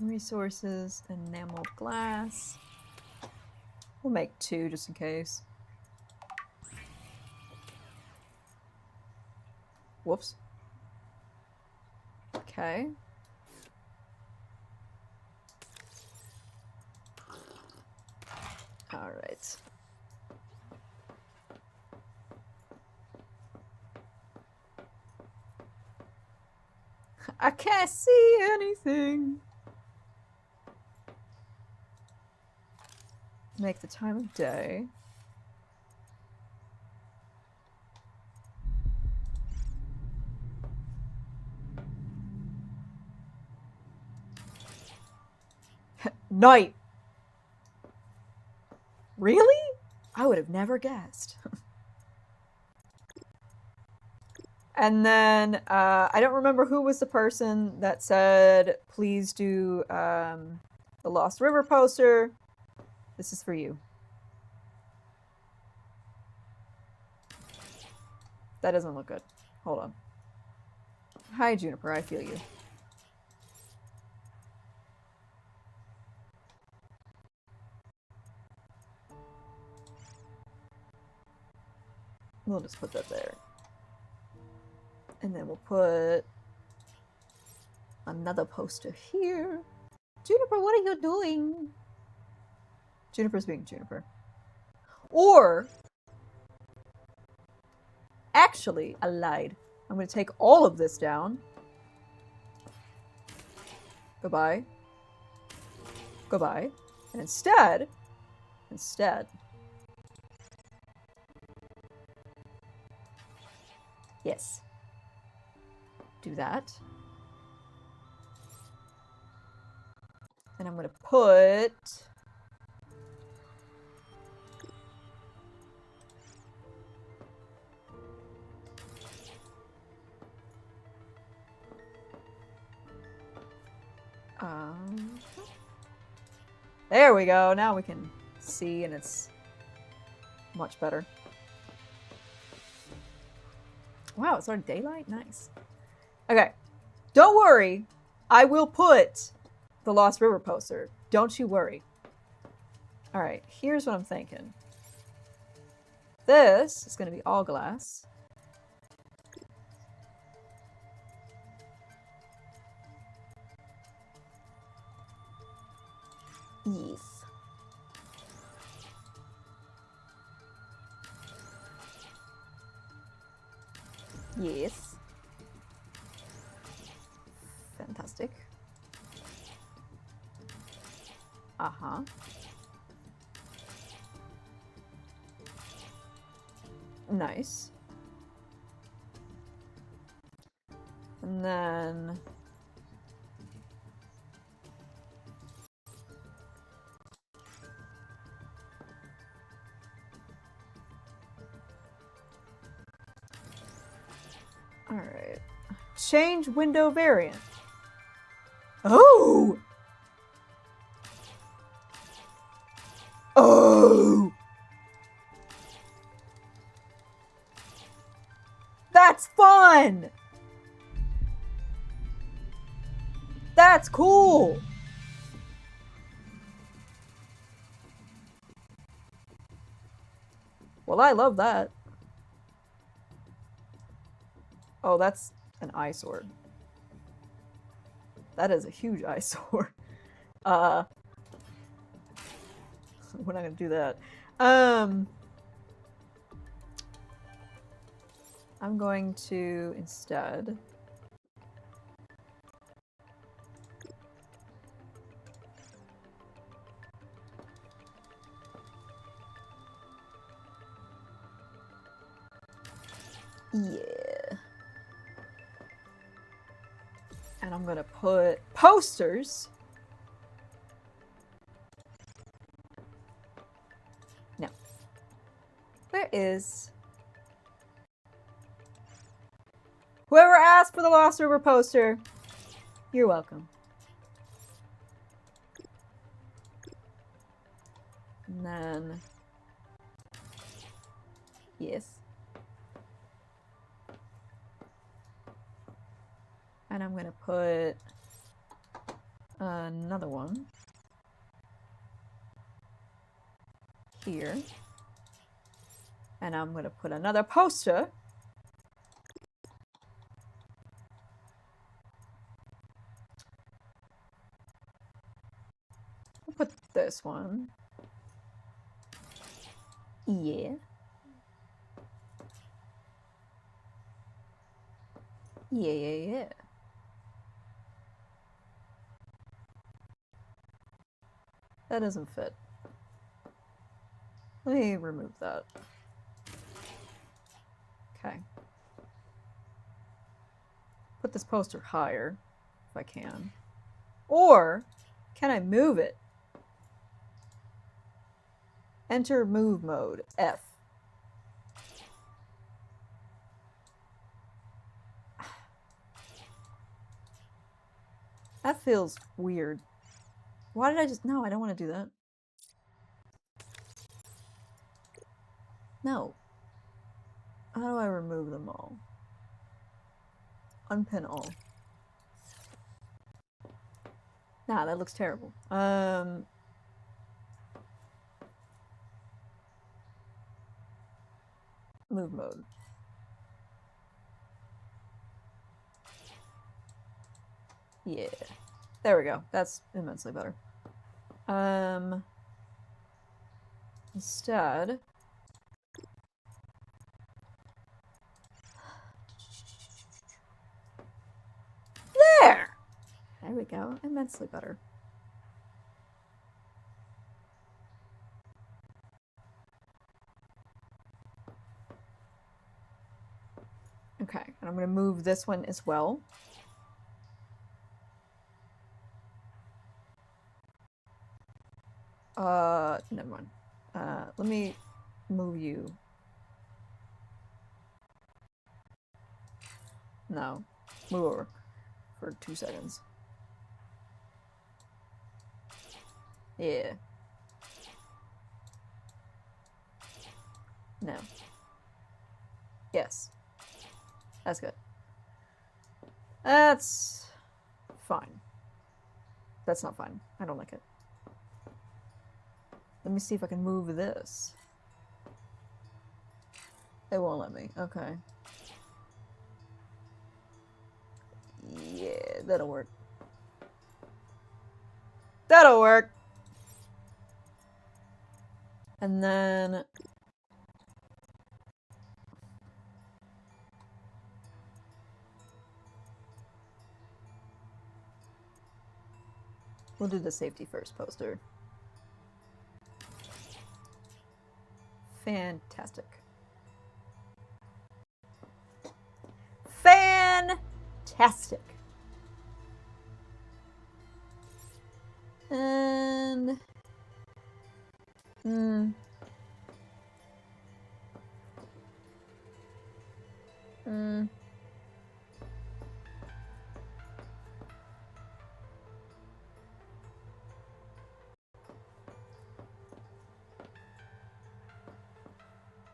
Resources, enameled glass. We'll make 2 just in case. Whoops. Okay. All right. I can't see anything. Make the time of day. Night. Really? I would have never guessed. And then I don't remember who was the person that said, please do the Lost River poster. This is for you. That doesn't look good. Hold on. Hi, Juniper. I feel you. We'll just put that there. And then we'll put another poster here. Juniper, what are you doing? Juniper's being Juniper. Or, actually, I lied. I'm going to take all of this down. Goodbye. Goodbye. And instead, yes. Do that. And I'm going to put... there we go. Now we can see and it's much better. Wow, it's already daylight? Nice. Okay. Don't worry. I will put the Lost River poster. Don't you worry. Alright, here's what I'm thinking. This is going to be all glass. Yes. Yes. Fantastic. Uh-huh. Nice. And then... Alright. Change window variant. Oh! Oh! That's fun! That's cool! Well, I love that. Oh, that's an eyesore. That is a huge eyesore. We're not gonna do that. I'm going to instead yeah. And I'm gonna put posters. No. Where is... Whoever asked for the Lost River poster, you're welcome. And then... Yes. And I'm gonna put another one here. And I'm gonna put another poster I'll put this one. Yeah. Yeah. That doesn't fit. Let me remove that. Okay. Put this poster higher, if I can. Or, can I move it? Enter move mode, F. That feels weird. Why did I just... No, I don't want to do that. No. How do I remove them all? Unpin all. Nah, that looks terrible. Move mode. Yeah. There we go. That's immensely better. Instead... There! There we go. Immensely better. Okay, and I'm going to move this one as well. Never mind. Let me move you. No. Move over for 2 seconds. Yeah. No. Yes. That's good. That's fine. That's not fine. I don't like it. Let me see if I can move this. It won't let me. Okay. Yeah, that'll work. That'll work! And then... We'll do the safety first poster. Fantastic. Fantastic. And... Hmm. Hmm.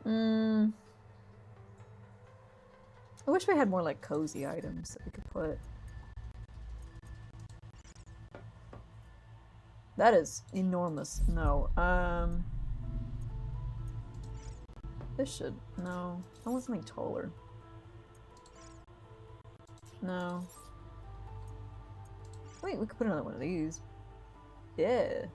Hmm. I wish we had more like cozy items that we could put. That is enormous. No. This should... No. I want something taller. No. Wait, we could put another one of these. Yeah.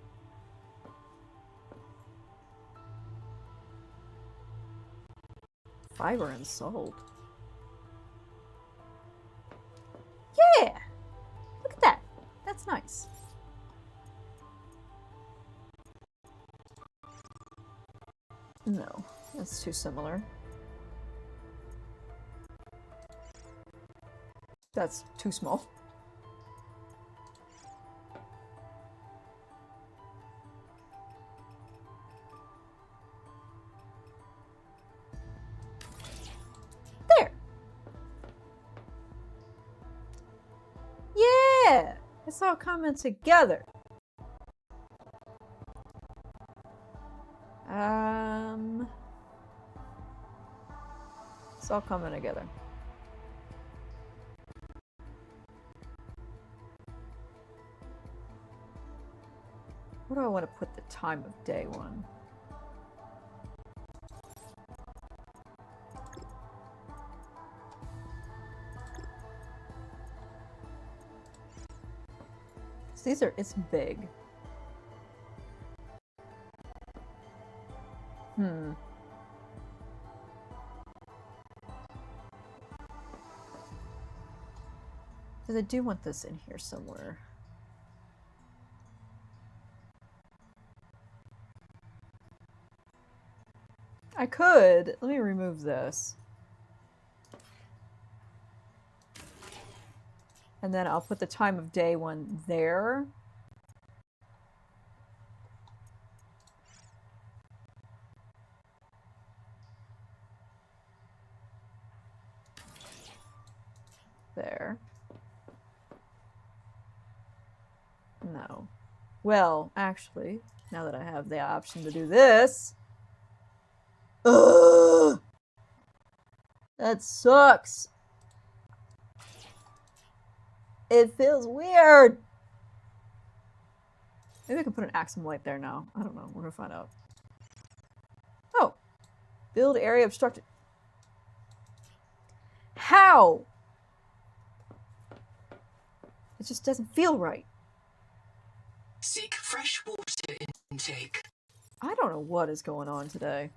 Fiber and salt. Yeah! Look at that. That's nice. No, that's too similar. That's too small. There! Yeah! It's all coming together. It's all coming together. Where do I want to put the time of day one? These are, it's big. Hmm. Because I do want this in here somewhere. I could. Let me remove this. And then I'll put the time of day one there. There. No. Well, actually, now that I have the option to do this. Ugh! That sucks. It feels weird. Maybe I can put an Axum light there now. I don't know. We're gonna find out. Oh. Build area obstructed. How? It just doesn't feel right. Seek fresh water intake. I don't know what is going on today.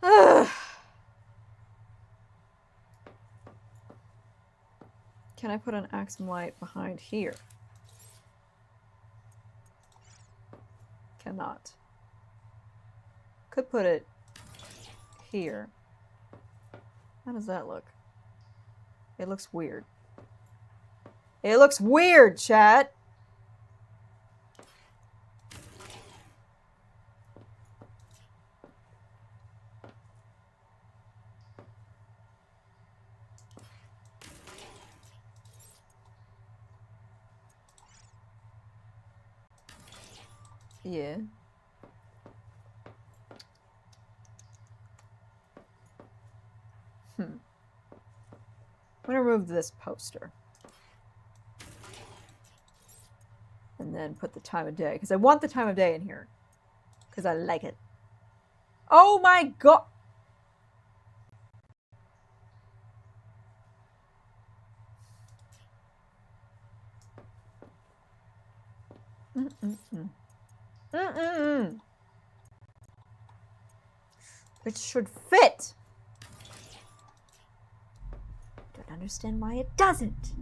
Ugh. Can I put an Axum light behind here? Cannot. Could put it here. How does that look? It looks weird. It looks weird, chat! Yeah. I'm gonna remove this poster. And then put the time of day. Because I want the time of day in here. Because I like it. Oh my god! It should fit! Don't understand why it doesn't.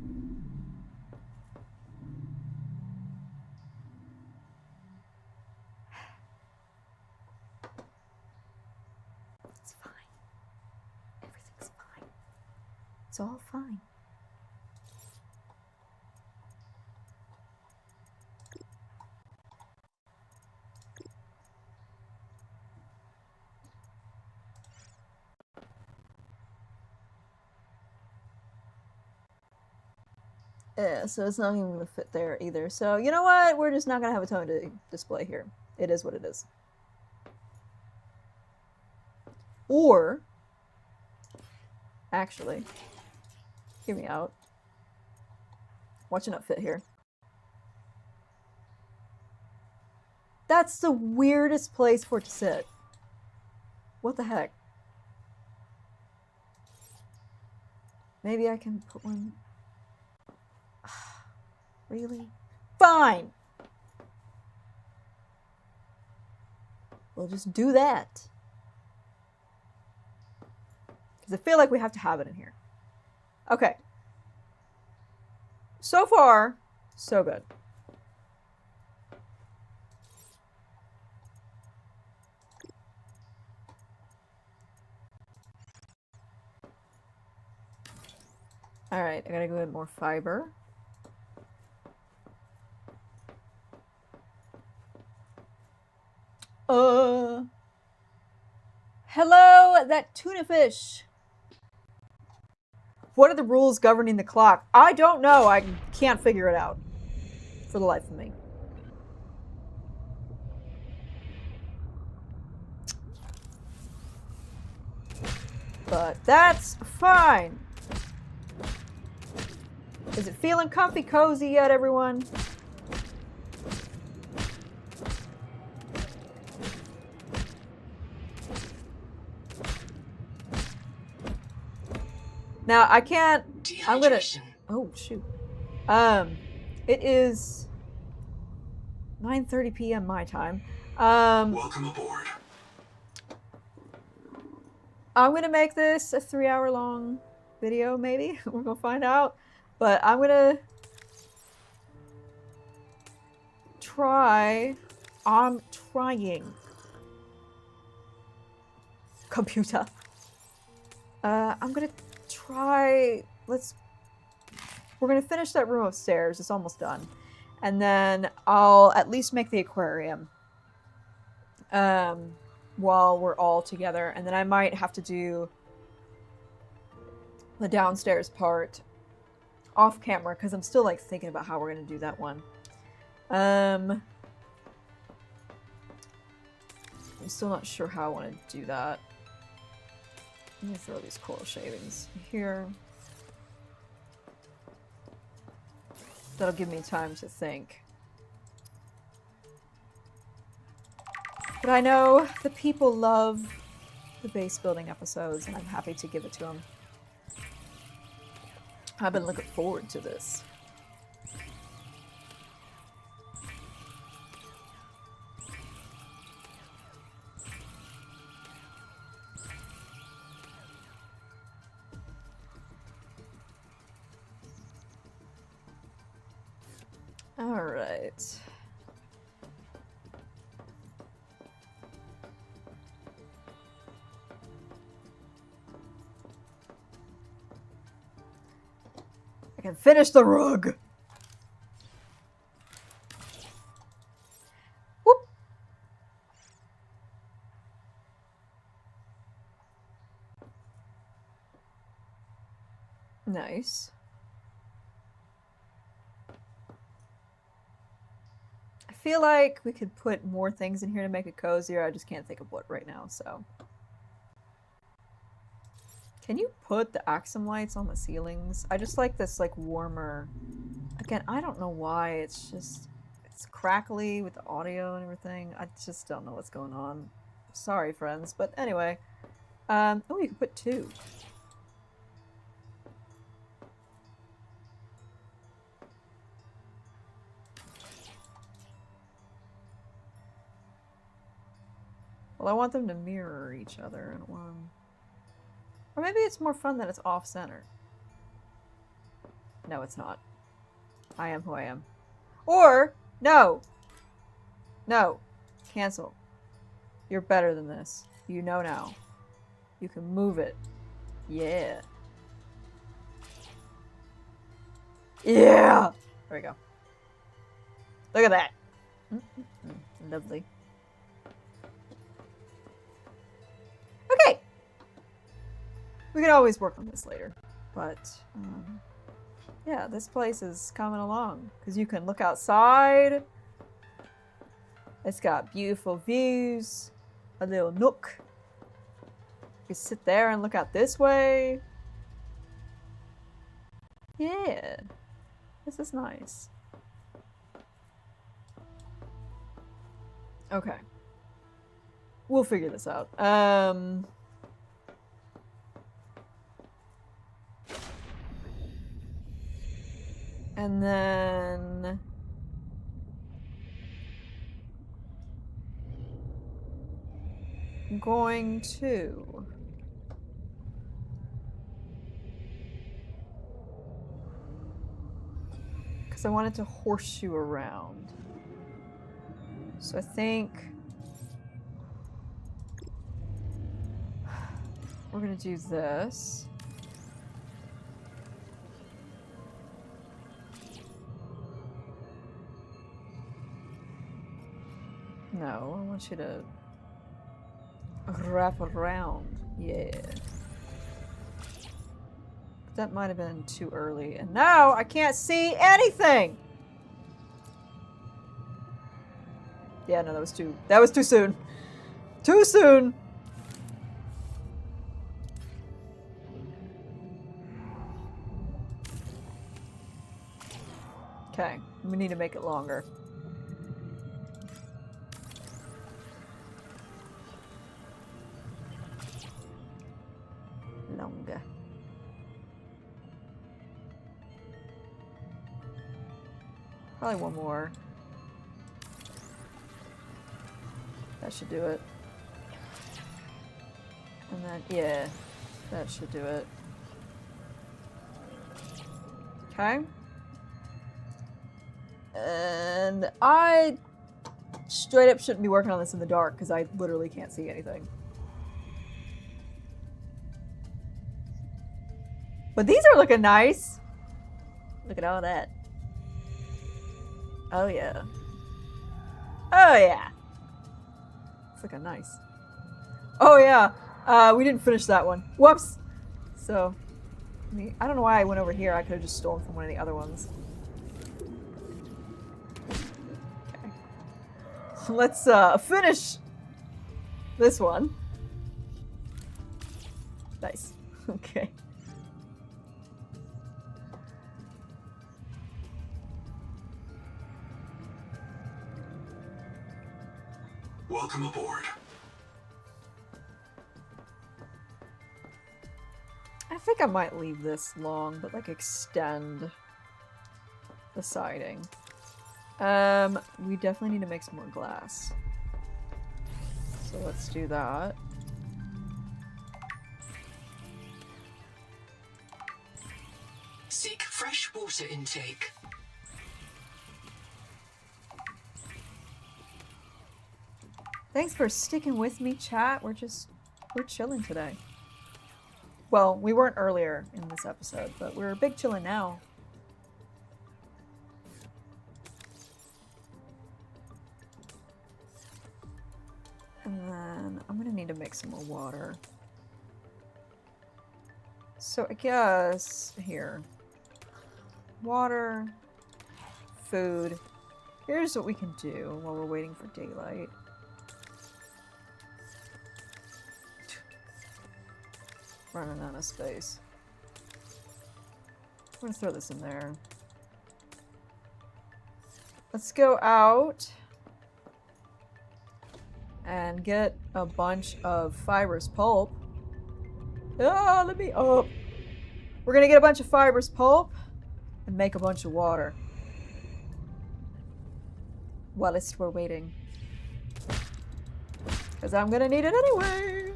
It's all fine. Yeah, so it's not even going to fit there either. So, you know what? We're just not going to have a tone to display here. It is what it is. Or, actually, hear me out. Watch it not fit here. That's the weirdest place for it to sit. What the heck? Maybe I can put one... Really? Fine! We'll just do that. Because I feel like we have to have it in here. Okay. So far, so good. Alright, I gotta go get more fiber. Hello, that tuna fish. What are the rules governing the clock? I don't know. I can't figure it out. For the life of me. But that's fine. Is it feeling comfy cozy yet, everyone? Now, I can't... I'm gonna... Oh, shoot. It is 9:30 p.m. my time. Welcome aboard. I'm gonna make this a 3-hour long video, maybe. We're gonna find out. But I'm gonna try... I'm trying. Computer. I'm gonna try... We're gonna finish that room upstairs. It's almost done. And then I'll at least make the aquarium. While we're all together. And then I might have to do the downstairs part off camera, because I'm still like thinking about how we're gonna do that one. I'm still not sure how I want to do that. Let me throw these coral shavings here. That'll give me time to think. But I know the people love the base building episodes, and I'm happy to give it to them. I've been looking forward to this. All right. I can finish the rug. Whoop. Nice. I feel like we could put more things in here to make it cozier. I just can't think of what right now, so. Can you put the Axum lights on the ceilings? I just like this, like, warmer... Again, I don't know why. It's just... It's crackly with the audio and everything. I just don't know what's going on. Sorry, friends. But anyway. Oh, you can put 2. Well, I want them to mirror each other. I don't want them... Or maybe it's more fun that it's off-center. No, it's not. I am who I am. Or, no! No. Cancel. You're better than this. You know now. You can move it. Yeah. Yeah! There we go. Look at that. Lovely. Okay. We can always work on this later. But, yeah, this place is coming along. Because you can look outside. It's got beautiful views. A little nook. You can sit there and look out this way. Yeah. This is nice. Okay. We'll figure this out. And then... I'm going to... Because I wanted to horseshoe around. So I think... We're going to do this. No, I want you to wrap around. Yeah. That might have been too early. And now I can't see anything! Yeah, no, that was too soon. Too soon! Okay, we need to make it longer. Longer. Probably one more. That should do it. And then, yeah, that should do it. Okay. And I straight up shouldn't be working on this in the dark because I literally can't see anything. But these are looking nice. Look at all that. Oh yeah. Oh yeah. It's looking nice. Oh yeah. We didn't finish that one. Whoops. So, I don't know why I went over here. I could have just stolen from one of the other ones. Okay. Let's finish this one. Nice. Okay. Welcome aboard. I think I might leave this long, but like extend the siding. We definitely need to make some more glass. So let's do that. Seek fresh water intake. Thanks for sticking with me, chat. We're chilling today. Well, we weren't earlier in this episode, but we're big chilling now. And then I'm gonna need to make some more water. So I guess here. Water, food. Here's what we can do while we're waiting for daylight. Running out of space. I'm gonna throw this in there. Let's go out and get a bunch of fibrous pulp. Ah, let me up. We're gonna get a bunch of fibrous pulp and make a bunch of water. Whilst we're waiting. Because I'm gonna need it anyway.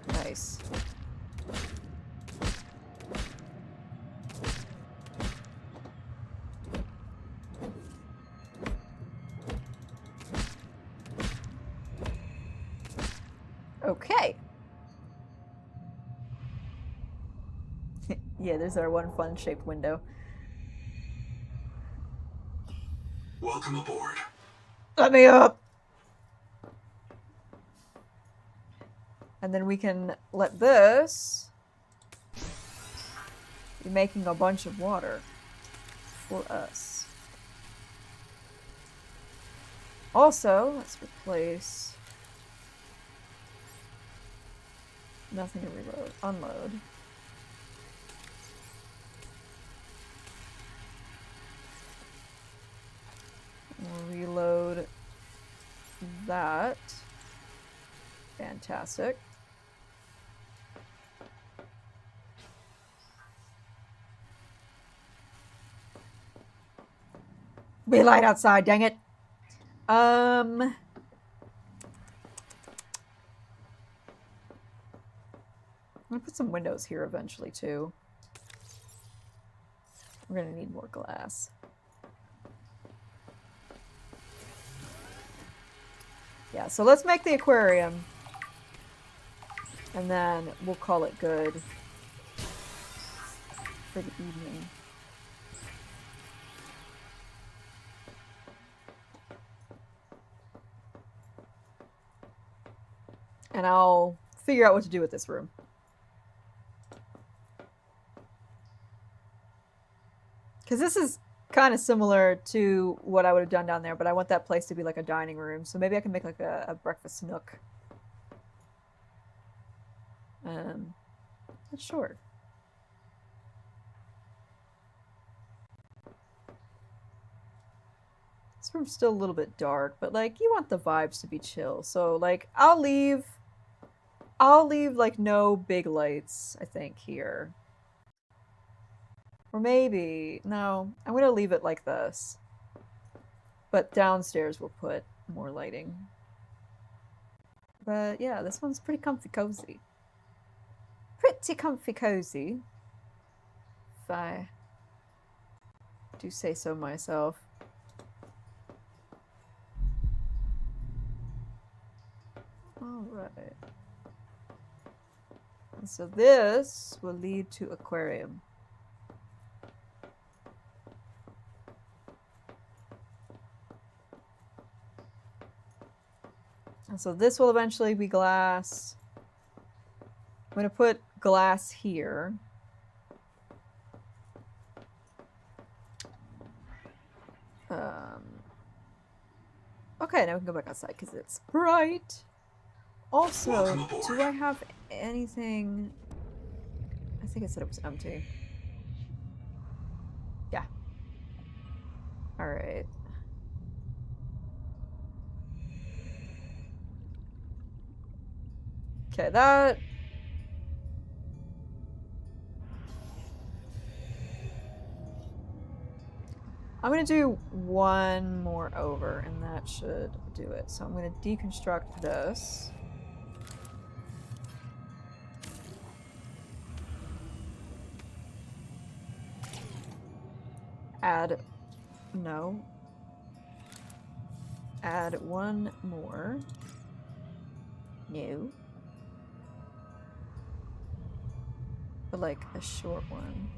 Nice. Yeah, there's our one fun-shaped window. Welcome aboard. Let me up! And then we can let this be making a bunch of water for us. Also, let's replace nothing to reload. Unload. We'll reload that. Fantastic. Be light outside, dang it. I'm gonna put some windows here eventually too. We're gonna need more glass. Yeah, so let's make the aquarium. And then we'll call it good for the evening. And I'll figure out what to do with this room. Because this is kind of similar to what I would have done down there, but I want that place to be like a dining room. So maybe I can make like a breakfast nook. Not sure. This room's still a little bit dark, but like you want the vibes to be chill. So like I'll leave like no big lights, I think, here. Or maybe, no, I'm gonna leave it like this. But downstairs we'll put more lighting. But yeah, this one's pretty comfy cozy. Pretty comfy cozy. If I do say so myself. Alright. And so this will lead to aquarium. And so this will eventually be glass. I'm going to put glass here. Okay, now we can go back outside because it's bright. Also, do I have anything? I think I said it was empty. Yeah. Alright. Okay, that... I'm gonna do one more over, and that should do it. So I'm gonna deconstruct this. Add... no. Add one more. No. But like a short one.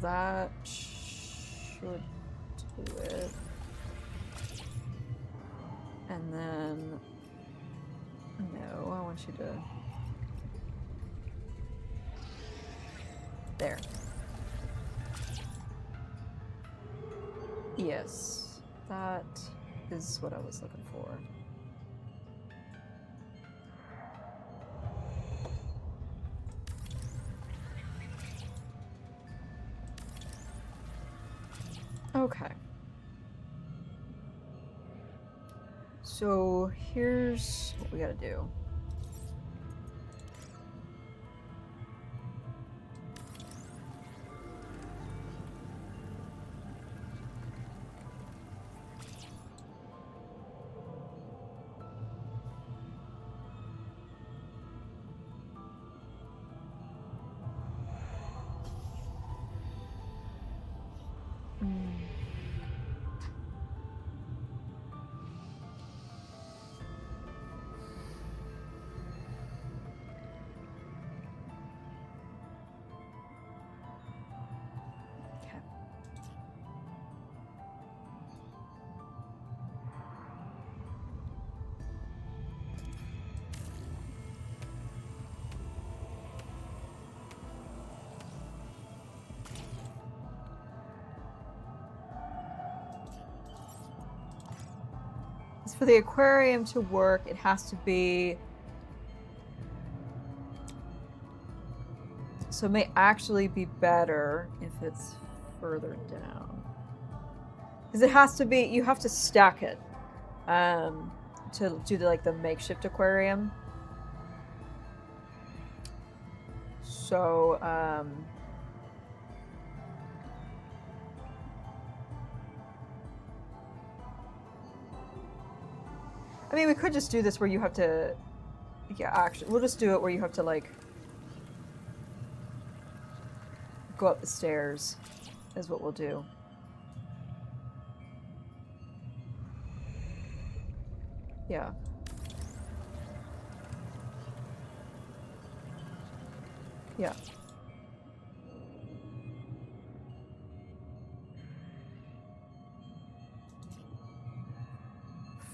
That should do it. And then... no, I want you to... there. Yes, that is what I was looking for. Okay. So here's what we gotta do. for the aquarium to work, it has to be... So it may actually be better if it's further down. Because it has to be... You have to stack it to do the makeshift aquarium. So, I mean, we could just do this where you have to... Yeah, actually, we'll just do it where you have to, like... Go up the stairs, is what we'll do. Yeah. Yeah.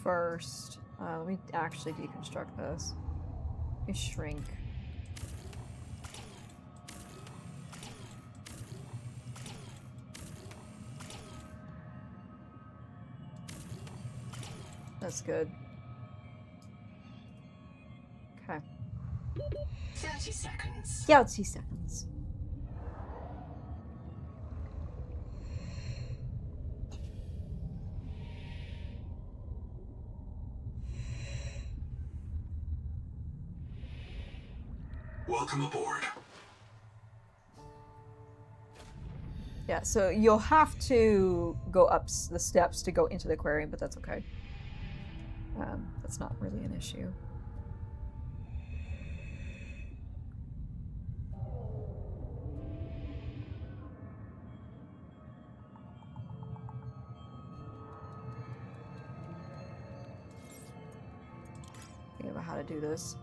First, let me actually deconstruct this. Let me shrink. That's good. Okay. 30 seconds. Yeah, 30 seconds. Welcome aboard. Yeah, so you'll have to go up the steps to go into the aquarium, but that's okay. That's not really an issue. Think about how to do this.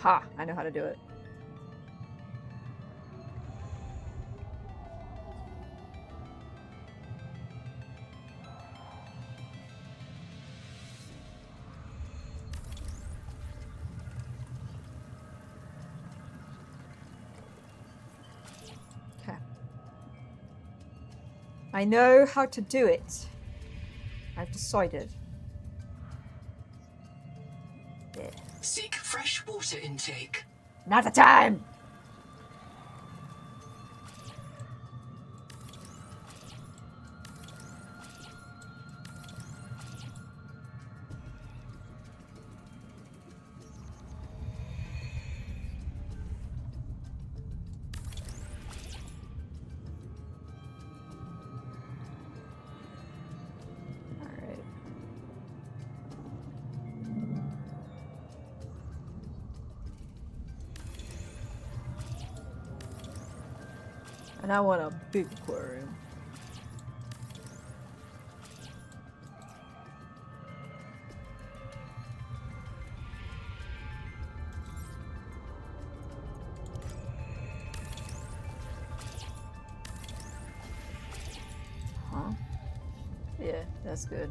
Aha! I know how to do it. Okay. I know how to do it. I've decided. Yeah. Seek fresh water intake. Not the time! And I want a big aquarium. Huh? Yeah, that's good.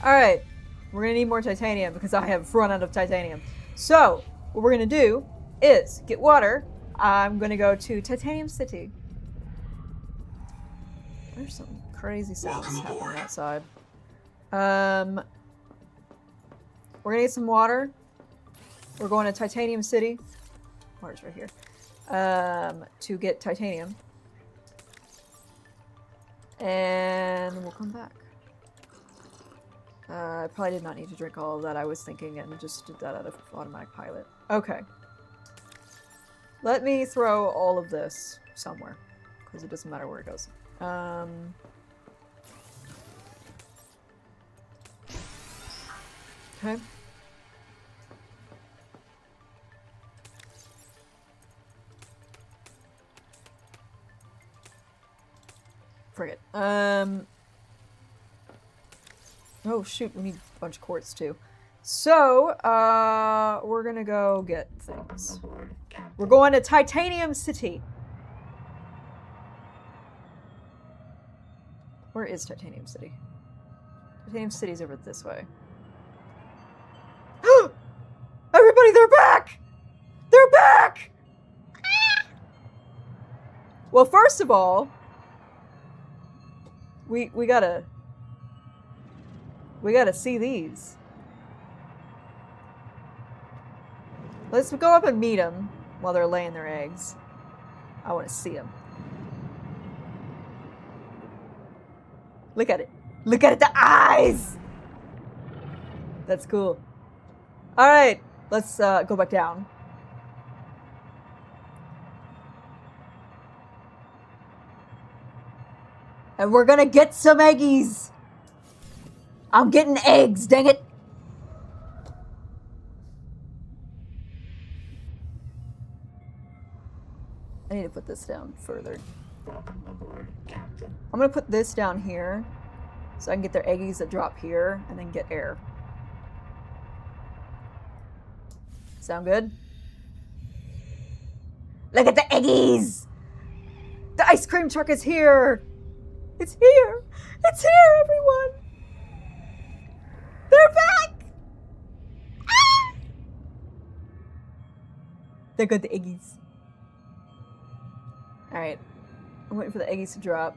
Alright. We're gonna need more titanium because I have run out of titanium. So, what we're gonna do is get water. I'm gonna go to Titanium City. There's some crazy sounds happening outside. We're gonna get some water. We're going to Titanium City. Water's right here. To get titanium. And we'll come back. I probably did not need to drink all of that, I was thinking, and just did that out of automatic pilot. Okay. Let me throw all of this somewhere, because it doesn't matter where it goes. Okay. Forget. Oh shoot, we need a bunch of quartz too. So, we're gonna go get things. We're going to Titanium City. Where is Titanium City? Titanium City's over this way. Everybody, they're back! They're back! Well, first of all, we gotta see these. Let's go up and meet them while they're laying their eggs. I want to see them. Look at it. Look at it, the eyes! That's cool. All right, let's go back down. And we're gonna get some eggies. I'm getting eggs, dang it. I need to put this down further. I'm gonna put this down here so I can get their eggies that drop here and then get air. Sound good? Look at the eggies! The ice cream truck is here! It's here! It's here, everyone! They're back! Ah! There go the eggies. Alright. I'm waiting for the eggies to drop.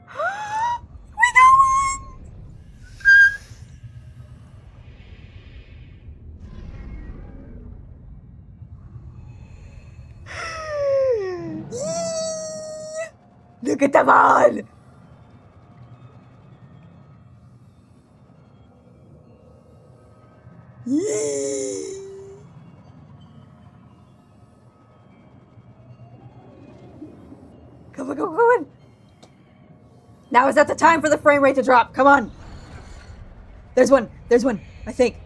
We got one! Look at them all! Come on, come on. Now is not the time for the frame rate to drop. Come on. There's one. There's one. I think.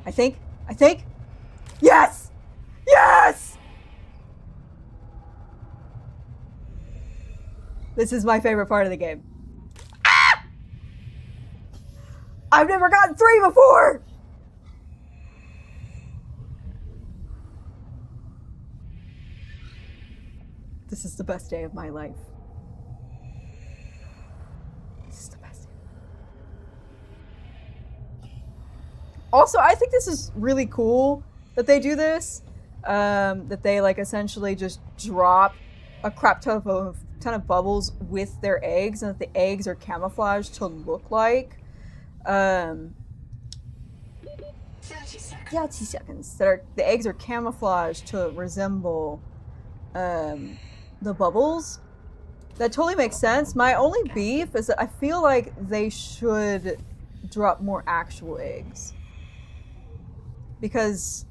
Yes! Yes! This is my favorite part of the game. Ah! I've never gotten 3 before! This is the best day of my life. This is the best day. Also, I think this is really cool that they do this. That they like essentially just drop a crap ton of bubbles with their eggs, and that the eggs are camouflaged to look like 30 seconds. 30 seconds. The eggs are camouflaged to resemble the bubbles. That totally makes sense. My only beef is that I feel like they should drop more actual eggs. Because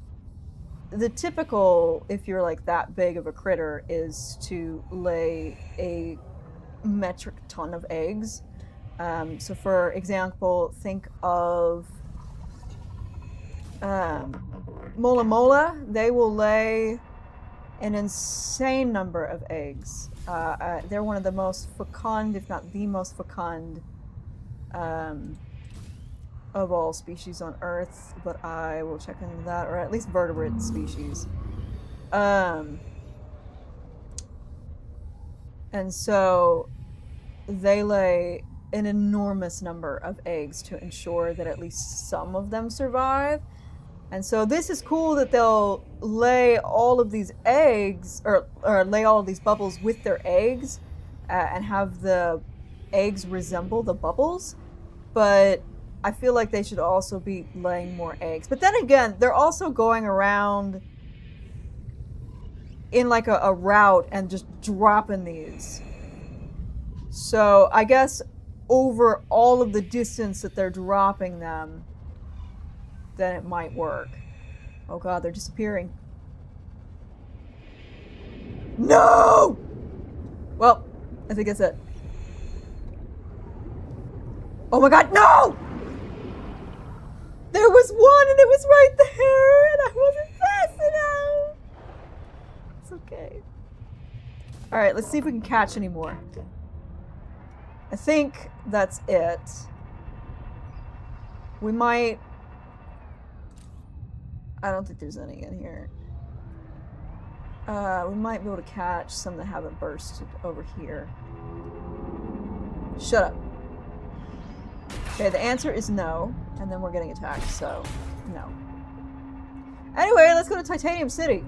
the typical, if you're like that big of a critter, is to lay a metric ton of eggs. So for example, think of Mola Mola. They will lay an insane number of eggs. They're one of the most fecund, if not the most fecund, of all species on Earth, but I will check into that, or at least vertebrate species. And so they lay an enormous number of eggs to ensure that at least some of them survive. And so this is cool that they'll lay all of these eggs, or lay all of these bubbles with their eggs, and have the eggs resemble the bubbles. But I feel like they should also be laying more eggs. But then again, they're also going around in like a route and just dropping these. So I guess over all of the distance that they're dropping them, then it might work. Oh god, they're disappearing. No! Well, I think that's it. Oh my god, no! There was one and it was right there and I wasn't fast enough. It's okay. Alright, let's see if we can catch any more. I think that's it. We might... I don't think there's any in here. We might be able to catch some that haven't bursted over here. Shut up. Okay, the answer is no, and then we're getting attacked, so no. Anyway, let's go to Titanium City.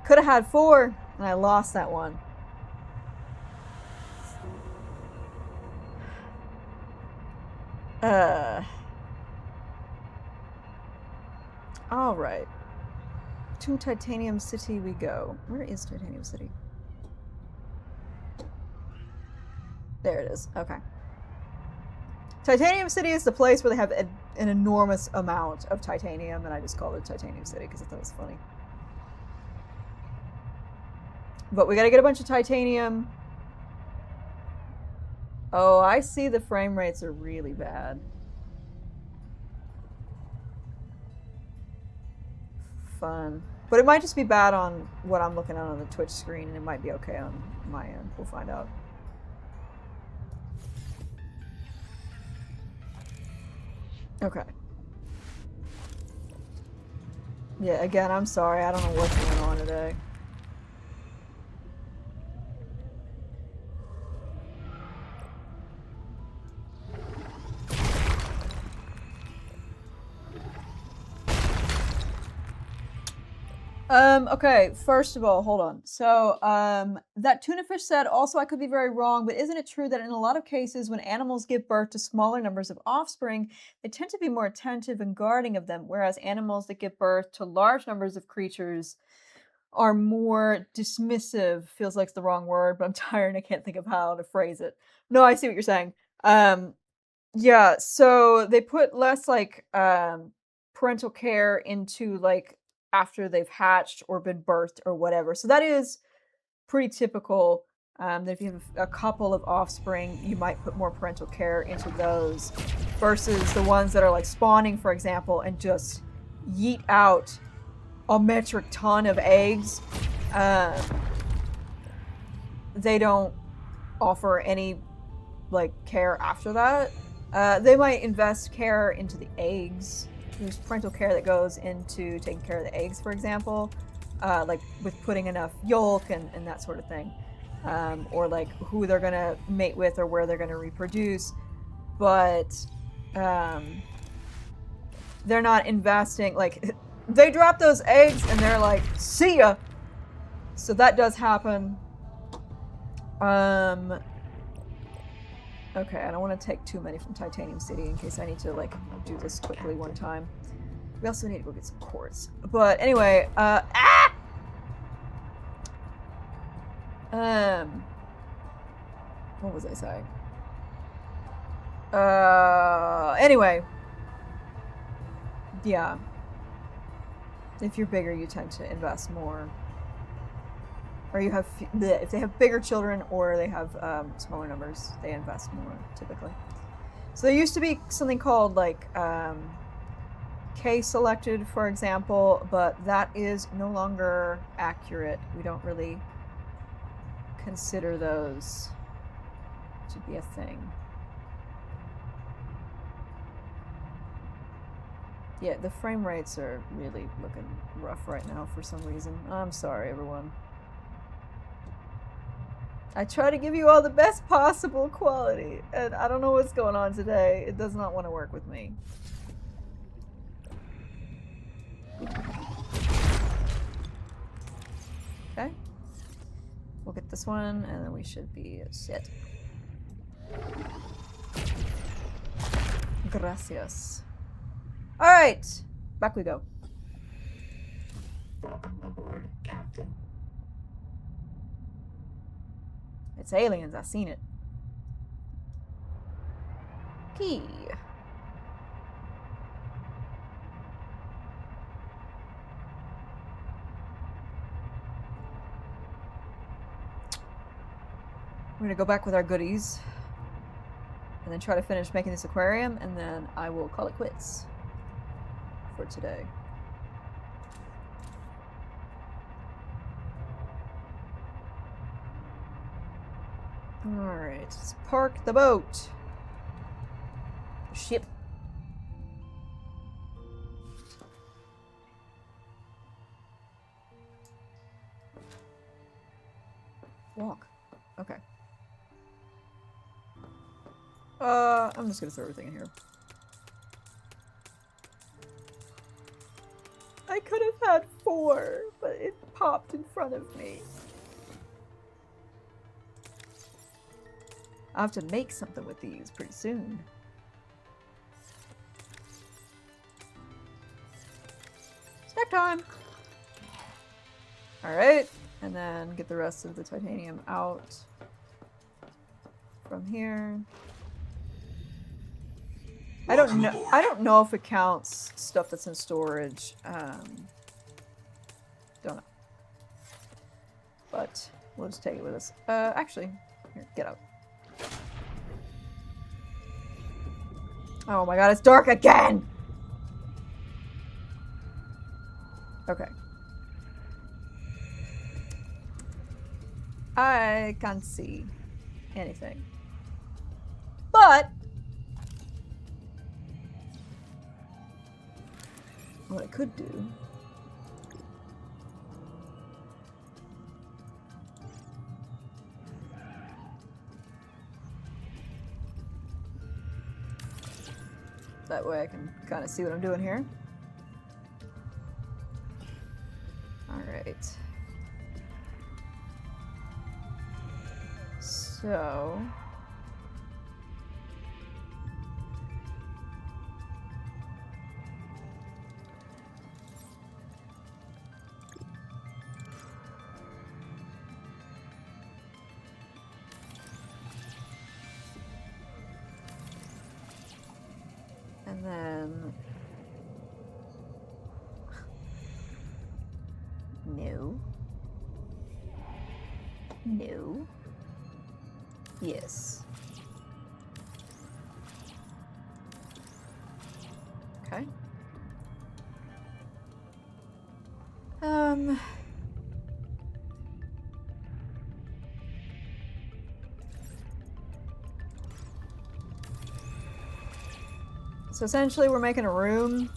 Could have had 4, and I lost that one. All right. To Titanium City we go. Where is Titanium City? There it is. Okay. Titanium City is the place where they have an enormous amount of titanium, and I just called it Titanium City because I thought it was funny. But we gotta get a bunch of titanium. Oh, I see the frame rates are really bad. Fun. But it might just be bad on what I'm looking at on the Twitch screen, and it might be okay on my end. We'll find out. Okay. Yeah, again, I'm sorry. I don't know what's going on today. Okay, first of all, hold on. So, that tuna fish said, also, I could be very wrong, but isn't it true that in a lot of cases when animals give birth to smaller numbers of offspring, they tend to be more attentive and guarding of them, whereas animals that give birth to large numbers of creatures are more dismissive? Feels like it's the wrong word, but I'm tired and I can't think of how to phrase it. No, I see what you're saying. Yeah, so they put less, like, parental care into, like, after they've hatched or been birthed or whatever. So that is pretty typical. That if you have a couple of offspring, you might put more parental care into those versus the ones that are like spawning, for example, and just yeet out a metric ton of eggs. They don't offer any like care after that. They might invest care into the eggs. There's parental care that goes into taking care of the eggs, for example, like with putting enough yolk and that sort of thing, or like who they're gonna mate with or where they're gonna reproduce. But they're not investing, like they drop those eggs and they're like, see ya. So that does happen. Okay, I don't want to take too many from Titanium City in case I need to, like, do this quickly one time. We also need to go get some quartz. But anyway, what was I saying? Anyway. Yeah. If you're bigger, you tend to invest more. Or you have, if they have bigger children or they have smaller numbers, they invest more, typically. So there used to be something called, like, K-selected, for example, but that is no longer accurate. We don't really consider those to be a thing. Yeah, the frame rates are really looking rough right now for some reason. I'm sorry, everyone. I try to give you all the best possible quality, and I don't know what's going on today. It does not want to work with me. Okay. We'll get this one, and then we should be set. Gracias. Alright, back we go. Welcome aboard, Captain. It's aliens, I've seen it. Key. We're gonna go back with our goodies and then try to finish making this aquarium, and then I will call it quits for today. Alright, let's park the boat. Ship. Walk. Okay. I'm just gonna throw everything in here. I could have had 4, but it popped in front of me. I'll have to make something with these pretty soon. Snack time! Alright, and then get the rest of the titanium out from here. I don't know if it counts stuff that's in storage. Don't know. But we'll just take it with us. Actually, here, get out. Oh my god, it's dark again! Okay. I can't see anything. But what I could do that way I can kind of see what I'm doing here. Alright. So and then no. No. Yes. Okay. So essentially we're making a room,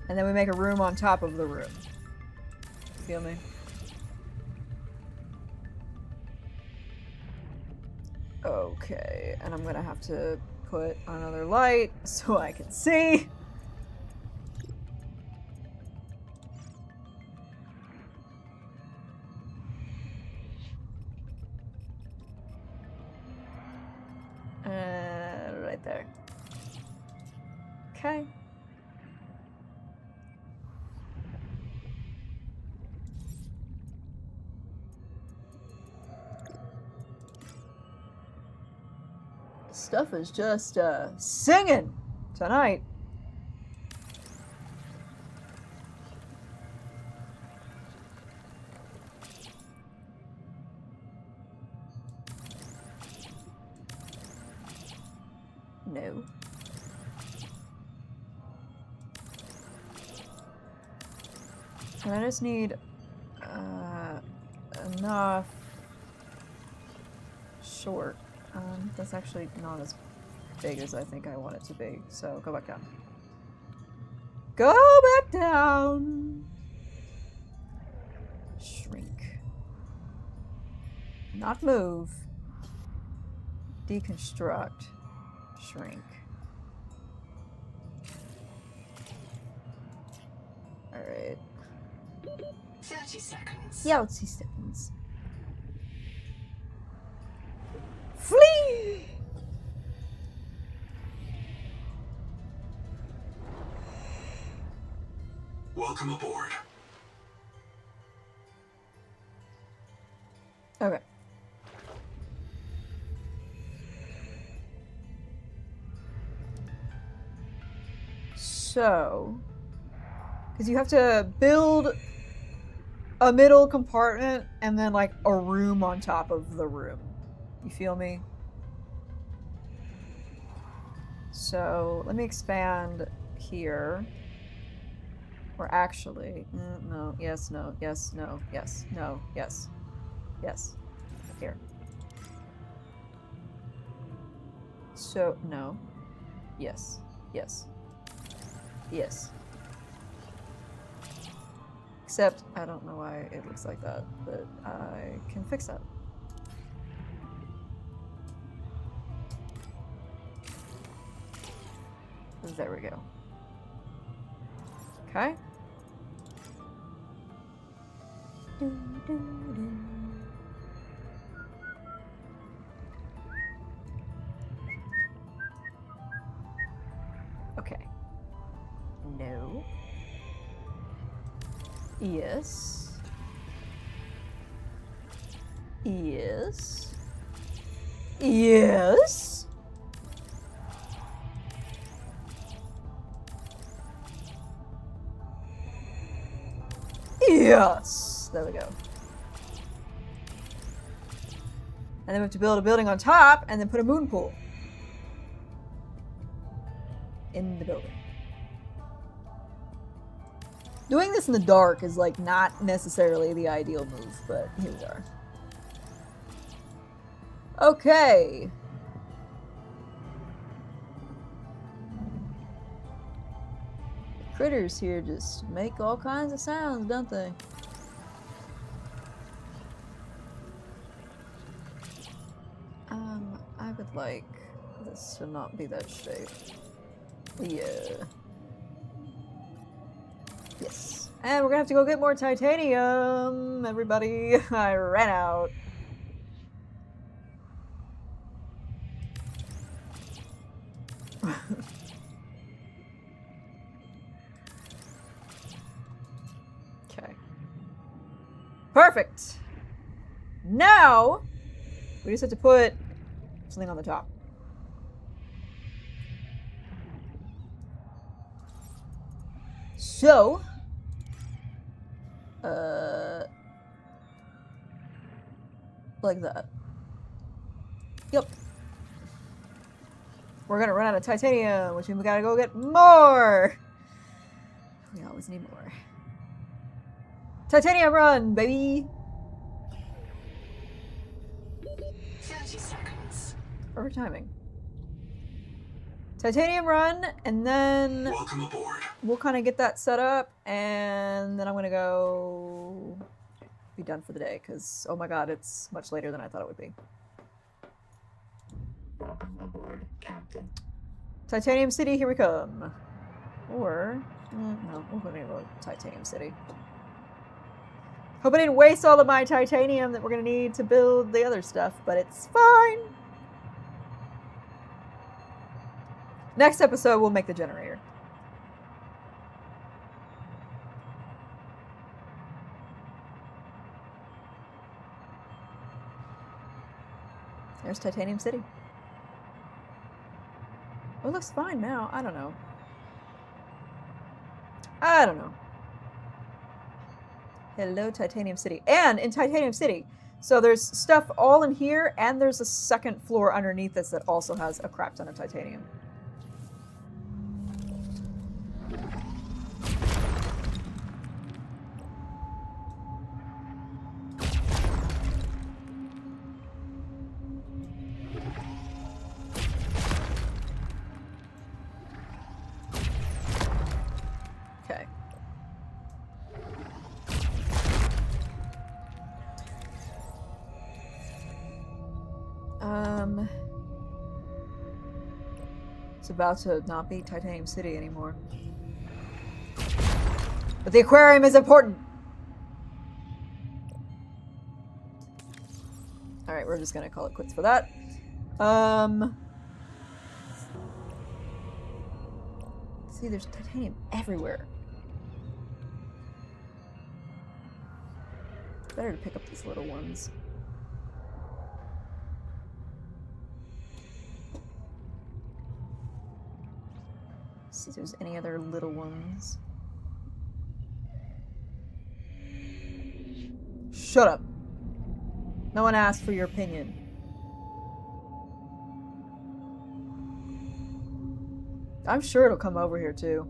and then we make a room on top of the room. Feel me? Okay, and I'm gonna have to put another light so I can see. Right there. Okay. Stuff is just singing tonight. No. And I just need enough short. That's actually not as big as I think I want it to be. So go back down. Go back down. Shrink. Not move. Deconstruct. Shrink. Alright. 30 seconds. Yeah, 30 seconds. Flee! Welcome aboard. Okay. So, because you have to build a middle compartment and then like a room on top of the room. You feel me? So let me expand here. Or actually, no, yes, no, yes, no, yes, no, yes, yes, Here. So, no. Yes. Yes. Yes. Except, I don't know why it looks like that, but I can fix that. There we go. Okay. Okay. No. Yes. Yes. Yes. Yes. There we go. And then we have to build a building on top and then put a moon pool in the building. Doing this in the dark is like not necessarily the ideal move, but here we are. Okay. Critters here just make all kinds of sounds, don't they? I would like this to not be that shape. Yeah. Yes. And we're gonna have to go get more titanium, everybody. I ran out. Okay. Perfect. Now, we just have to put something on the top. So, like that. Yep. We're gonna run out of titanium, which means we gotta go get more. We always need more. Titanium run, baby! 30 seconds. Perfect timing. Titanium run, and then Welcome aboard. we'll kind of get that set up, and then I'm gonna go be done for the day, because, oh my god, it's much later than I thought it would be. Welcome aboard, Captain. Titanium City, here we come. Or, no, we're gonna go to Titanium City. Hope I didn't waste all of my titanium that we're gonna need to build the other stuff, but it's fine. Next episode, we'll make the generator. There's Titanium City. Oh, it looks fine now. I don't know. I don't know. Hello, Titanium City. And in Titanium City, so there's stuff all in here, and there's a second floor underneath this that also has a crap ton of titanium. Okay. It's about to not be Titanium City anymore. But the aquarium is important! Alright, we're just gonna call it quits for that. See, there's titanium everywhere. Better to pick up these little ones. See if there's any other little ones. Shut up. No one asked for your opinion. I'm sure it'll come over here too.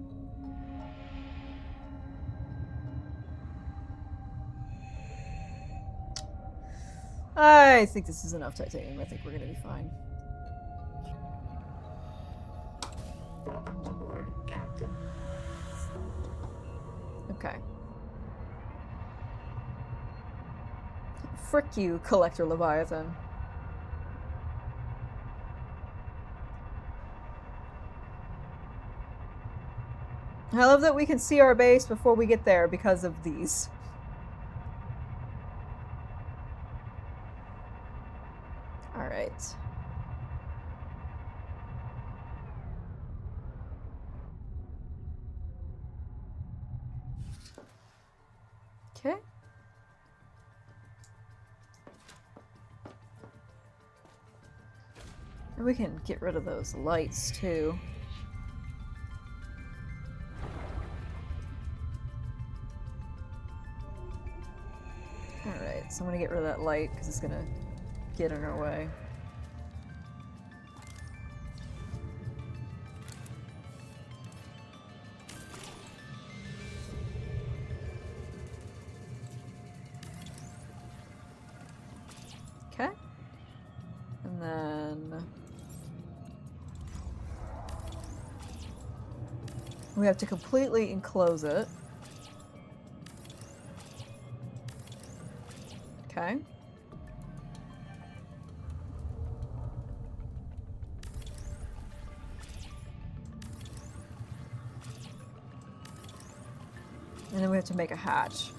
I think this is enough titanium. I think we're gonna be fine. Okay. Frick you, Collector Leviathan. I love that we can see our base before we get there because of these. Alright. Okay. And we can get rid of those lights too. Alright, so I'm gonna get rid of that light because it's gonna get in our way. Okay. And then we have to completely enclose it. Okay. And then we have to make a hatch.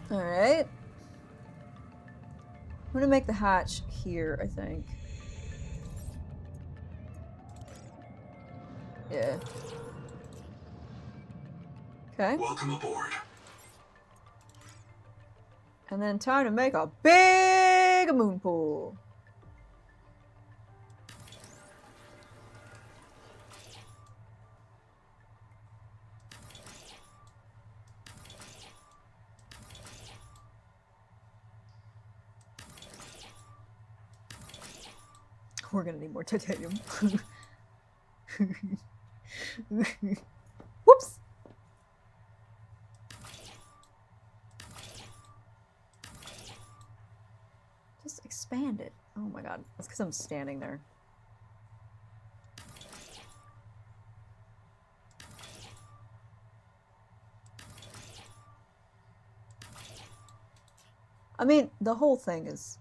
Alright. I'm gonna make the hatch here, I think. Yeah. Okay. Welcome aboard. And then time to make a big moon pool. We're gonna need more titanium. Whoops! Just expand it. Oh my god. That's because I'm standing there. I mean, the whole thing is...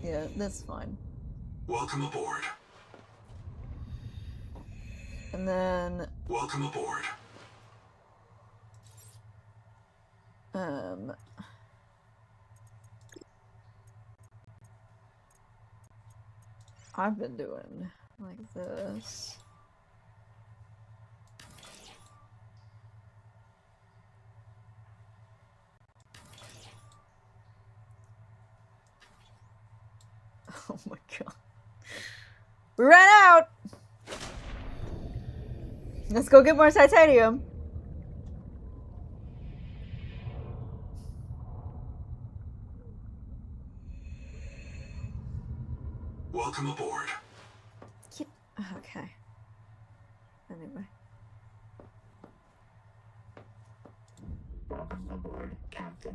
yeah, that's fine. Welcome aboard. And then... Welcome aboard. I've been doing like this. Oh my god. We ran out! Let's go get more titanium. Welcome aboard. Okay. Anyway. Welcome aboard, Captain.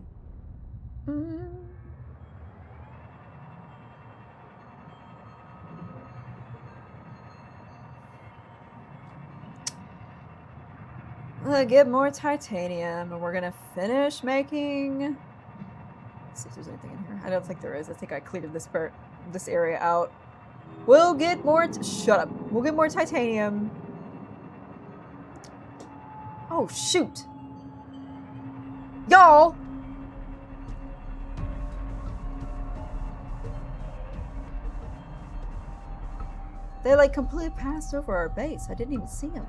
Get more titanium, and we're gonna finish making... Let's see if there's anything in here. I don't think there is. I think I cleared this area out. We'll get more... Shut up. We'll get more titanium. Oh, shoot. Y'all! They, like, completely passed over our base. I didn't even see them.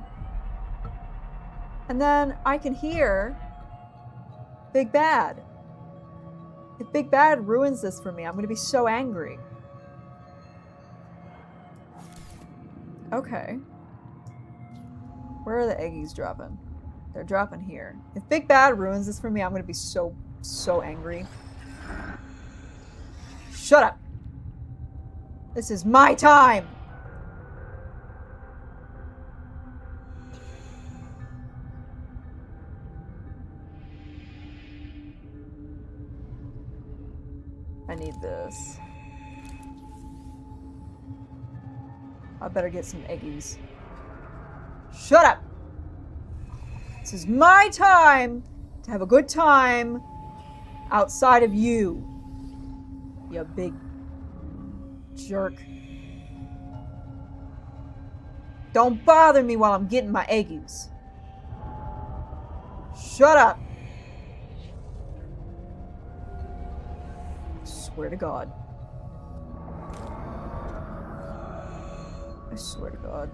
And then I can hear Big Bad. If Big Bad ruins this for me, I'm going to be so angry. Okay. Where are the eggies dropping? They're dropping here. If Big Bad ruins this for me, I'm going to be so angry. Shut up! This is my time! I need this. I better get some eggies. Shut up! This is my time to have a good time outside of you. You big jerk. Don't bother me while I'm getting my eggies. Shut up! I swear to God. I swear to God.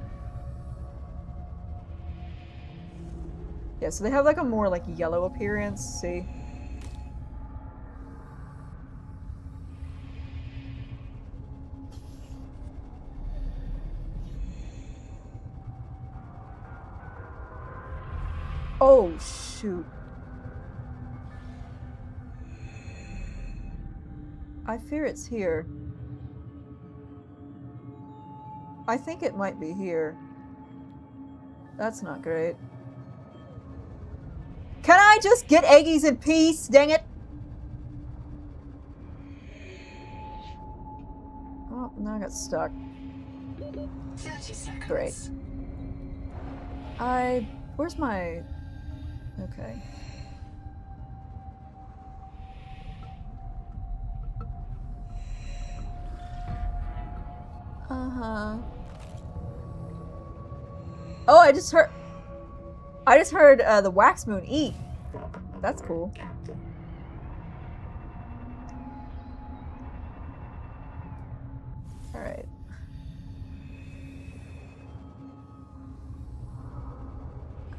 Yeah, so they have like a more like yellow appearance, see? Oh, shoot. I fear it's here. I think it might be here. That's not great. Can I just get eggies in peace? Dang it! Oh, now I got stuck. 30 seconds. Great. Where's my... Okay. Uh-huh. Oh, I just heard the wax moon eat. That's cool. All right.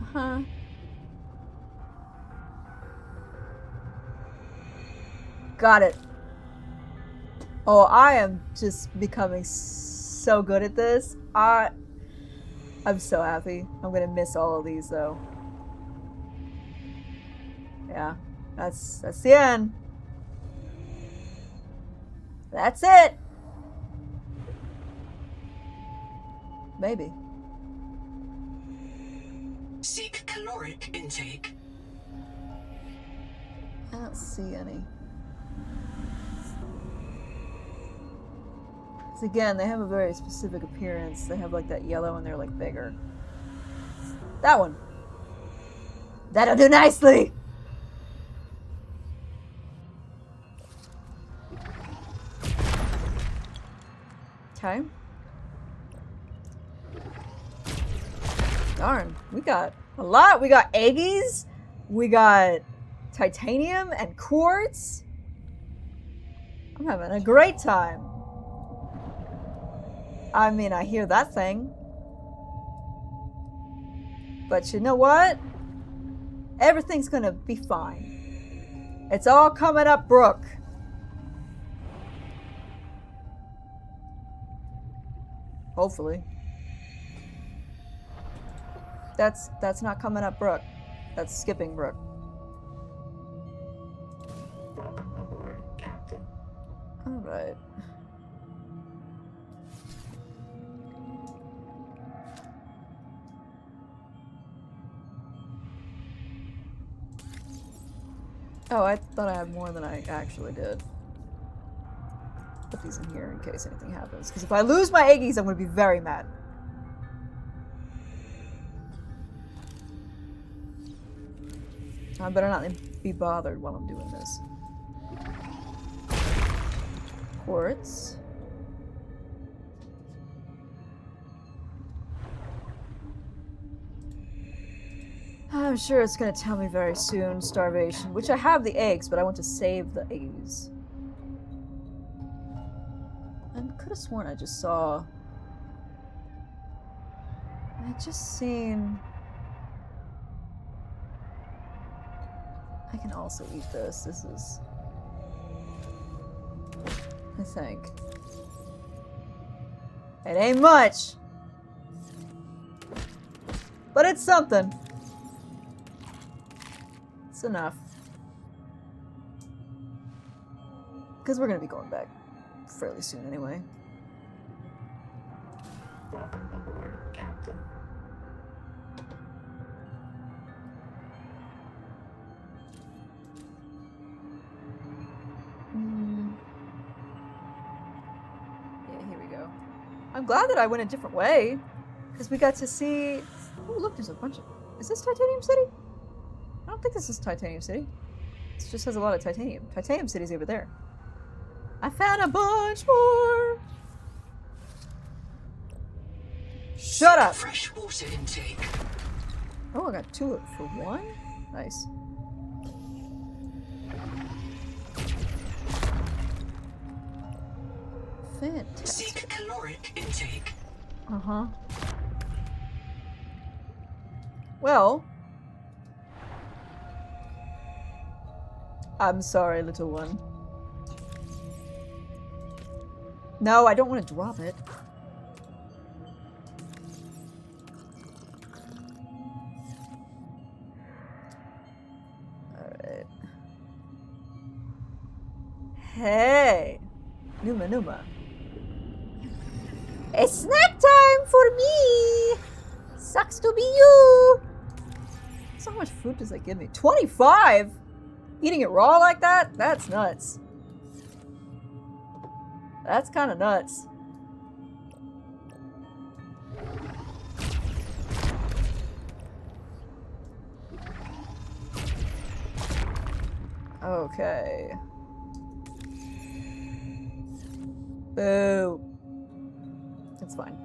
Uh-huh. Got it. Oh, I am just becoming so good at this. I'm so happy. I'm gonna miss all of these though. Yeah, that's the end. That's it. Maybe. Seek caloric intake. I don't see any. 'Cause again, they have a very specific appearance. They have like that yellow and they're like bigger. That one. That'll do nicely. Okay. Darn, we got a lot. We got eggies. We got titanium and quartz. I'm having a great time. I mean, I hear that thing. But you know what? Everything's gonna be fine. It's all coming up, Brooke. Hopefully. That's not coming up, Brooke. That's skipping Brooke. All right. Oh, I thought I had more than I actually did. Put these in here in case anything happens. Because if I lose my eggies, I'm going to be very mad. I better not be bothered while I'm doing this. Quartz. I'm sure it's going to tell me very soon. Starvation. Which I have the eggs, but I want to save the eggs. I could have sworn I just saw... I just seen... I can also eat this. This is... I think. It ain't much. But it's something. It's enough. Because we're going to be going back fairly soon anyway. I'm glad that I went a different way. Because we got to see... Oh, look, there's a bunch of... Is this Titanium City? I don't think this is Titanium City. It just has a lot of titanium. Titanium City's over there. I found a bunch more! Shut up! Fresh water intake. Oh, I got 2 for 1? Nice. Fantastic. Seek caloric intake. Uh-huh. Well... I'm sorry, little one. No, I don't want to drop it. Alright. Hey! Numa Numa. It's snack time for me! Sucks to be you! So how much food does that give me? 25?! Eating it raw like that? That's nuts. That's kind of nuts. Okay. Boo. It's fine.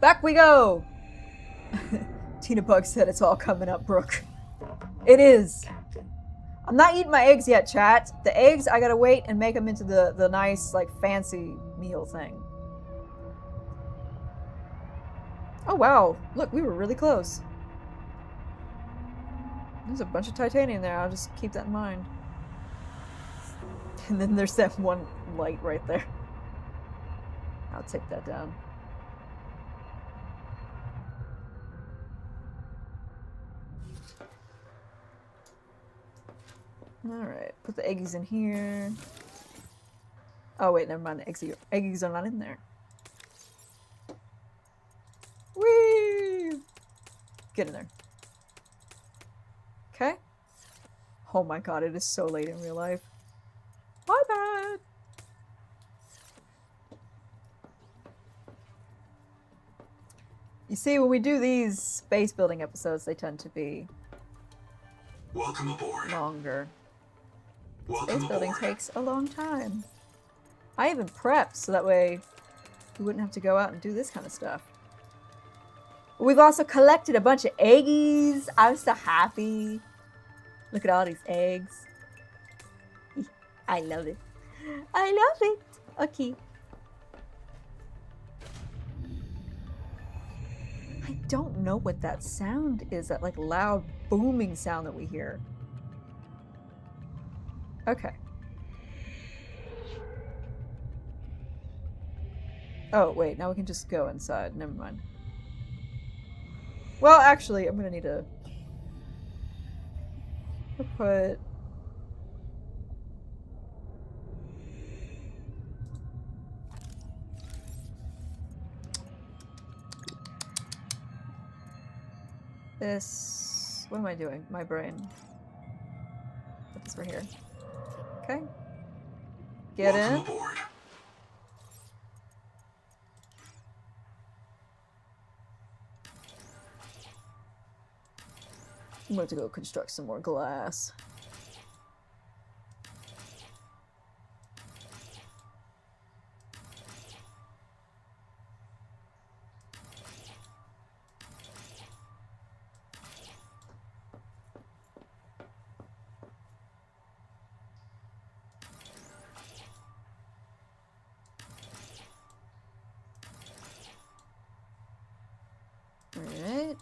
Back we go! Tina Bug said it's all coming up, Brooke. It is. I'm not eating my eggs yet, chat. The eggs, I gotta wait and make them into the nice, like, fancy meal thing. Oh, wow. Look, we were really close. There's a bunch of titanium there. I'll just keep that in mind. And then there's that one light right there. I'll take that down. Alright, put the eggies in here. Oh wait, never mind, the eggies are not in there. Whee! Get in there. Okay. Oh my god, it is so late in real life. My bad! You see, when we do these space building episodes, they tend to be Welcome aboard. longer. Welcome Space building aboard. takes a long time. I even prepped so that way we wouldn't have to go out and do this kind of stuff. We've also collected a bunch of eggies. I'm so happy. Look at all these eggs. I love it. I love it. Okay. I don't know what that sound is, that like loud booming sound that we hear. Okay. Oh, wait, now we can just go inside. Never mind. Well, actually, I'm gonna need to put... this... What am I doing? My brain. Put this right here. Okay. Get Welcome in. aboard. I'm going to go construct some more glass. Alright.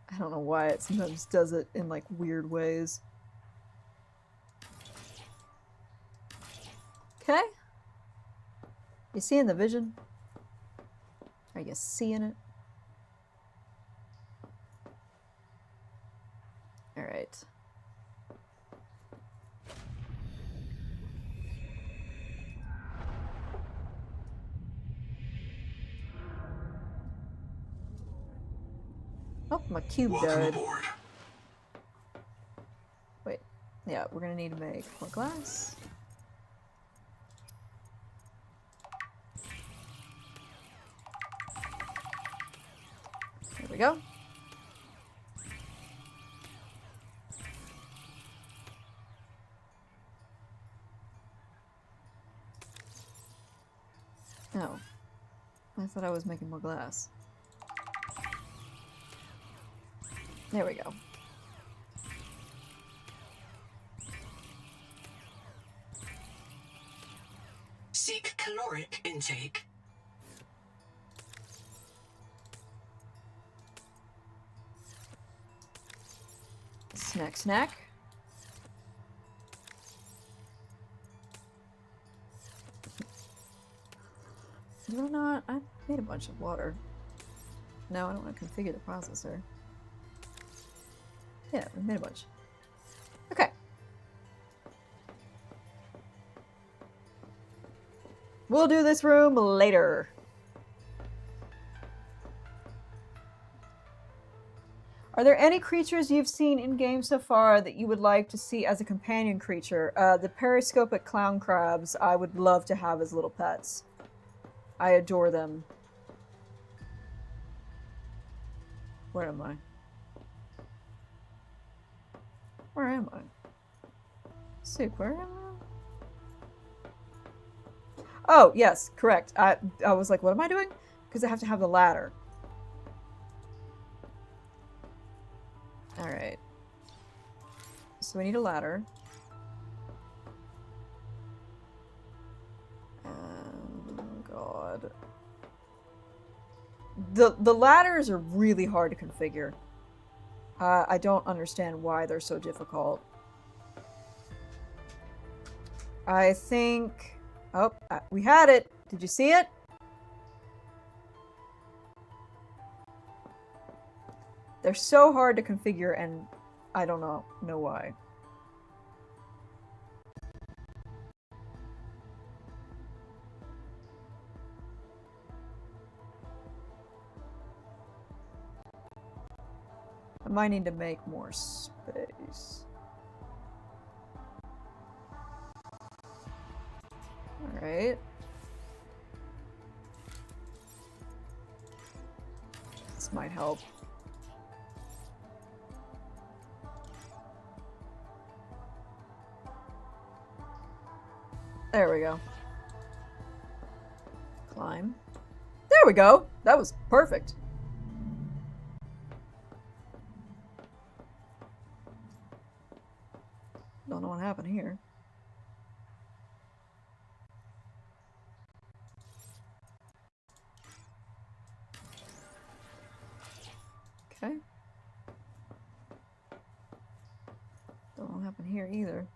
I don't know why it sometimes does it in like weird ways. Okay. You seeing the vision? Are you seeing it? Alright. My cube Welcome died. aboard. Wait. Yeah, we're gonna need to make more glass. There we go. Oh. I thought I was making more glass. There we go. Seek caloric intake. Snack, snack. Do I not? I made a bunch of water. No, I don't want to configure the processor. Yeah, we made a bunch. Okay. We'll do this room later. Are there any creatures you've seen in-game so far that you would like to see as a companion creature? The periscopic clown crabs I would love to have as little pets. I adore them. Where am I? Where am I? Sick, where am I? Oh, yes, correct. I was like, what am I doing? Because I have to have the ladder. Alright. So we need a ladder. God. The ladders are really hard to configure. I don't understand why they're so difficult. I think... Oh, we had it! Did you see it? They're so hard to configure, and I don't know why. I might need to make more space. Alright. This might help. There we go. Climb. There we go! That was perfect. Don't know what happened here. Okay. Don't know what happened here either.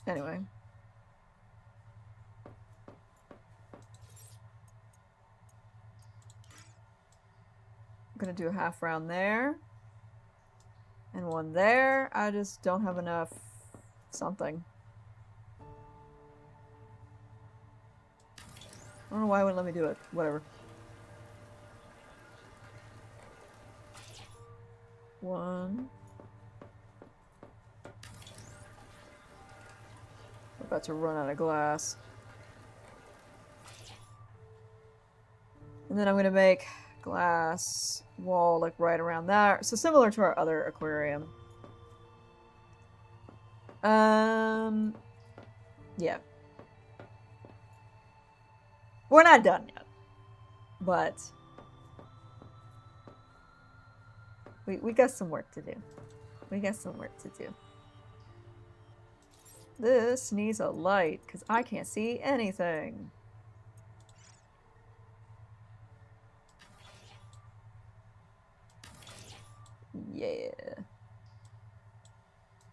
Anyway. I'm gonna do a half round there. And one there. I just don't have enough something. I don't know why it wouldn't let me do it. Whatever. One. We're about to run out of glass. And then I'm gonna make glass wall like right around there. So similar to our other aquarium. Yeah. We're not done yet. But we got some work to do. We got some work to do. This needs a light because I can't see anything. Yeah.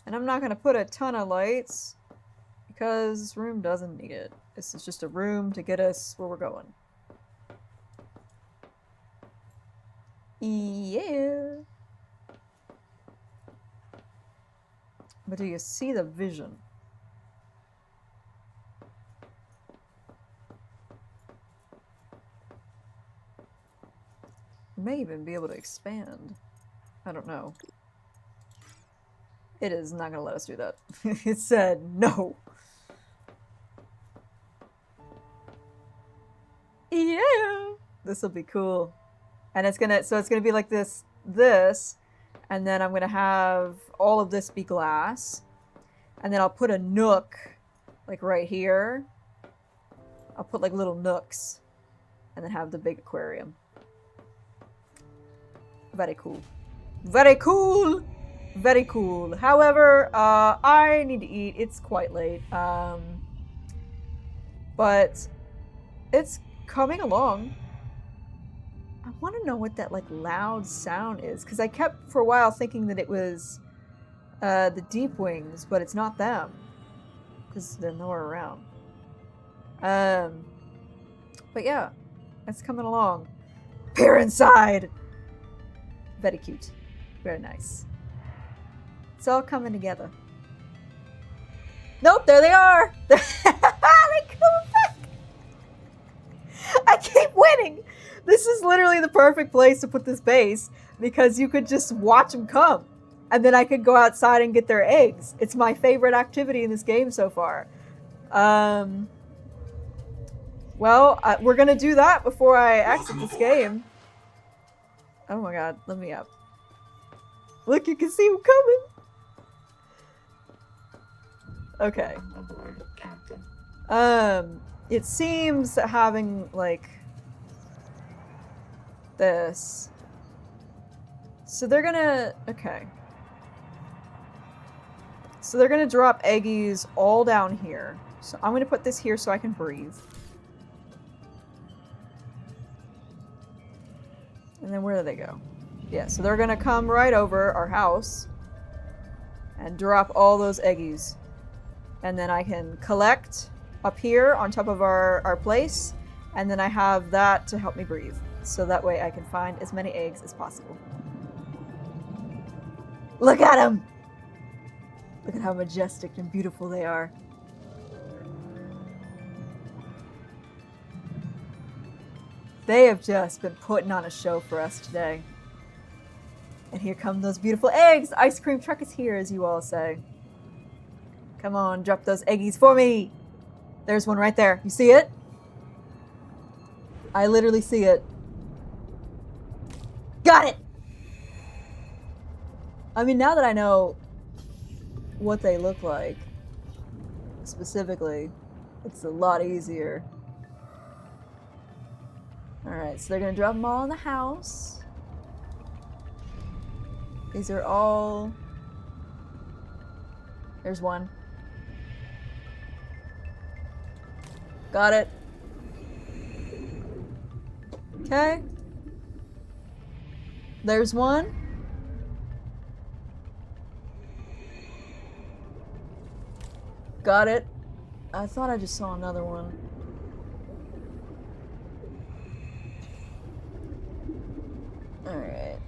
And I'm not going to put a ton of lights because this room doesn't need it. This is just a room to get us where we're going. Yeah. But do you see the vision? may even be able to expand. I don't know. It is not gonna let us do that. It said no. Yeah, this will be cool. And it's gonna be like this, and then I'm gonna have all of this be glass, and then I'll put a nook, like right here. I'll put like little nooks, and then have the big aquarium. Very cool. Very cool! Very cool. However, I need to eat. It's quite late. But it's coming along. I want to know what that like loud sound is, because I kept for a while thinking that it was the Deepwings, but it's not them, because they're nowhere around. But yeah, it's coming along. Peer inside. Very cute. Very nice. It's all coming together. Nope, there they are. They come back. I keep winning. This is literally the perfect place to put this base, because you could just watch them come, and then I could go outside and get their eggs. It's my favorite activity in this game so far. Well, we're gonna do that before I exit this game. Oh my god, let me up. Look, you can see them coming. Okay. It seems that having, like, this. So they're gonna, okay. So they're gonna drop eggies all down here. So I'm gonna put this here so I can breathe. And then where do they go? Yeah, so they're gonna come right over our house and drop all those eggies. And then I can collect up here on top of our place, and then I have that to help me breathe. So that way I can find as many eggs as possible. Look at them! Look at how majestic and beautiful they are. They have just been putting on a show for us today. And here come those beautiful eggs! The ice cream truck is here, as you all say. Come on, drop those eggies for me! There's one right there. You see it? I literally see it. Got it! I mean, now that I know what they look like, specifically, it's a lot easier. Alright, so they're gonna drop them all in the house. These are all... There's one. Got it. Okay. There's one. Got it. I thought I just saw another one. Alright.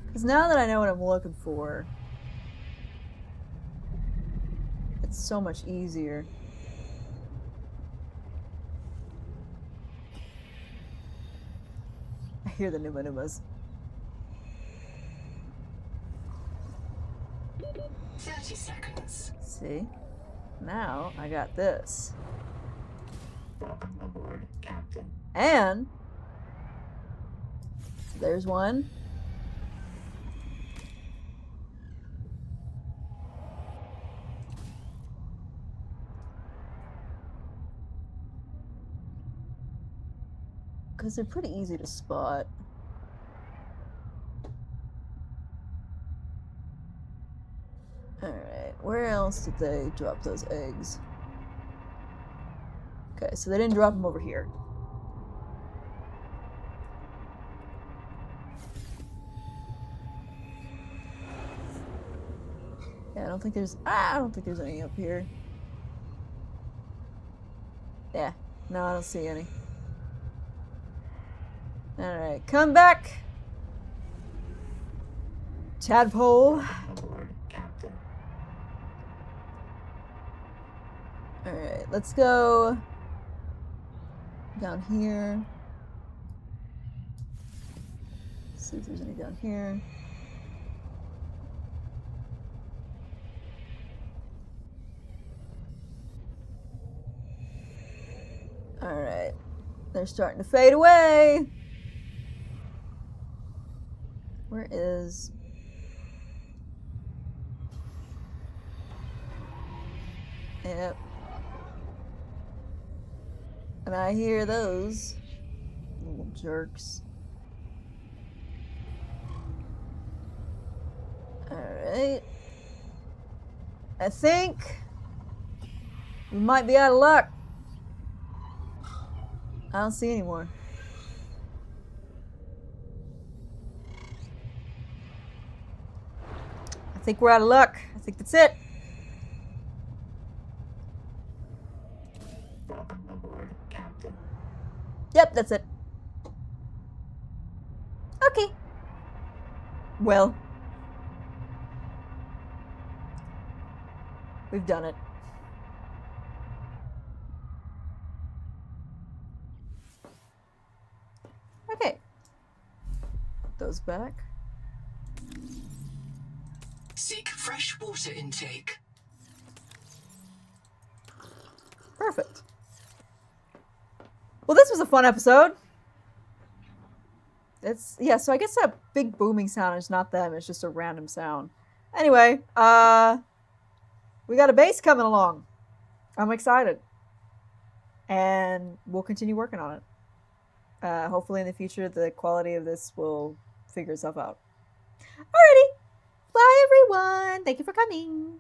Because now that I know what I'm looking for, it's so much easier. I hear the Numa-Numas. 30 seconds. See? Now I got this. And there's one. Because they're pretty easy to spot. Alright, where else did they drop those eggs? Okay, so they didn't drop them over here. Yeah, I don't think there's any up here. Yeah, no, I don't see any. Alright, come back! Tadpole. Alright, let's go down here. See if there's any down here. Alright. They're starting to fade away. Where is... Yep. And I hear those little jerks. Alright. I think we might be out of luck. I don't see any more. I think we're out of luck. I think that's it. Yep, that's it. Okay. Well. We've done it. Okay. Put those back. Seek fresh water intake. Perfect. Well, this was a fun episode. Yeah, so I guess that big booming sound is not them, it's just a random sound. Anyway, we got a base coming along. I'm excited. And we'll continue working on it. Hopefully in the future the quality of this will figure itself out. Alrighty. Bye everyone. Thank you for coming.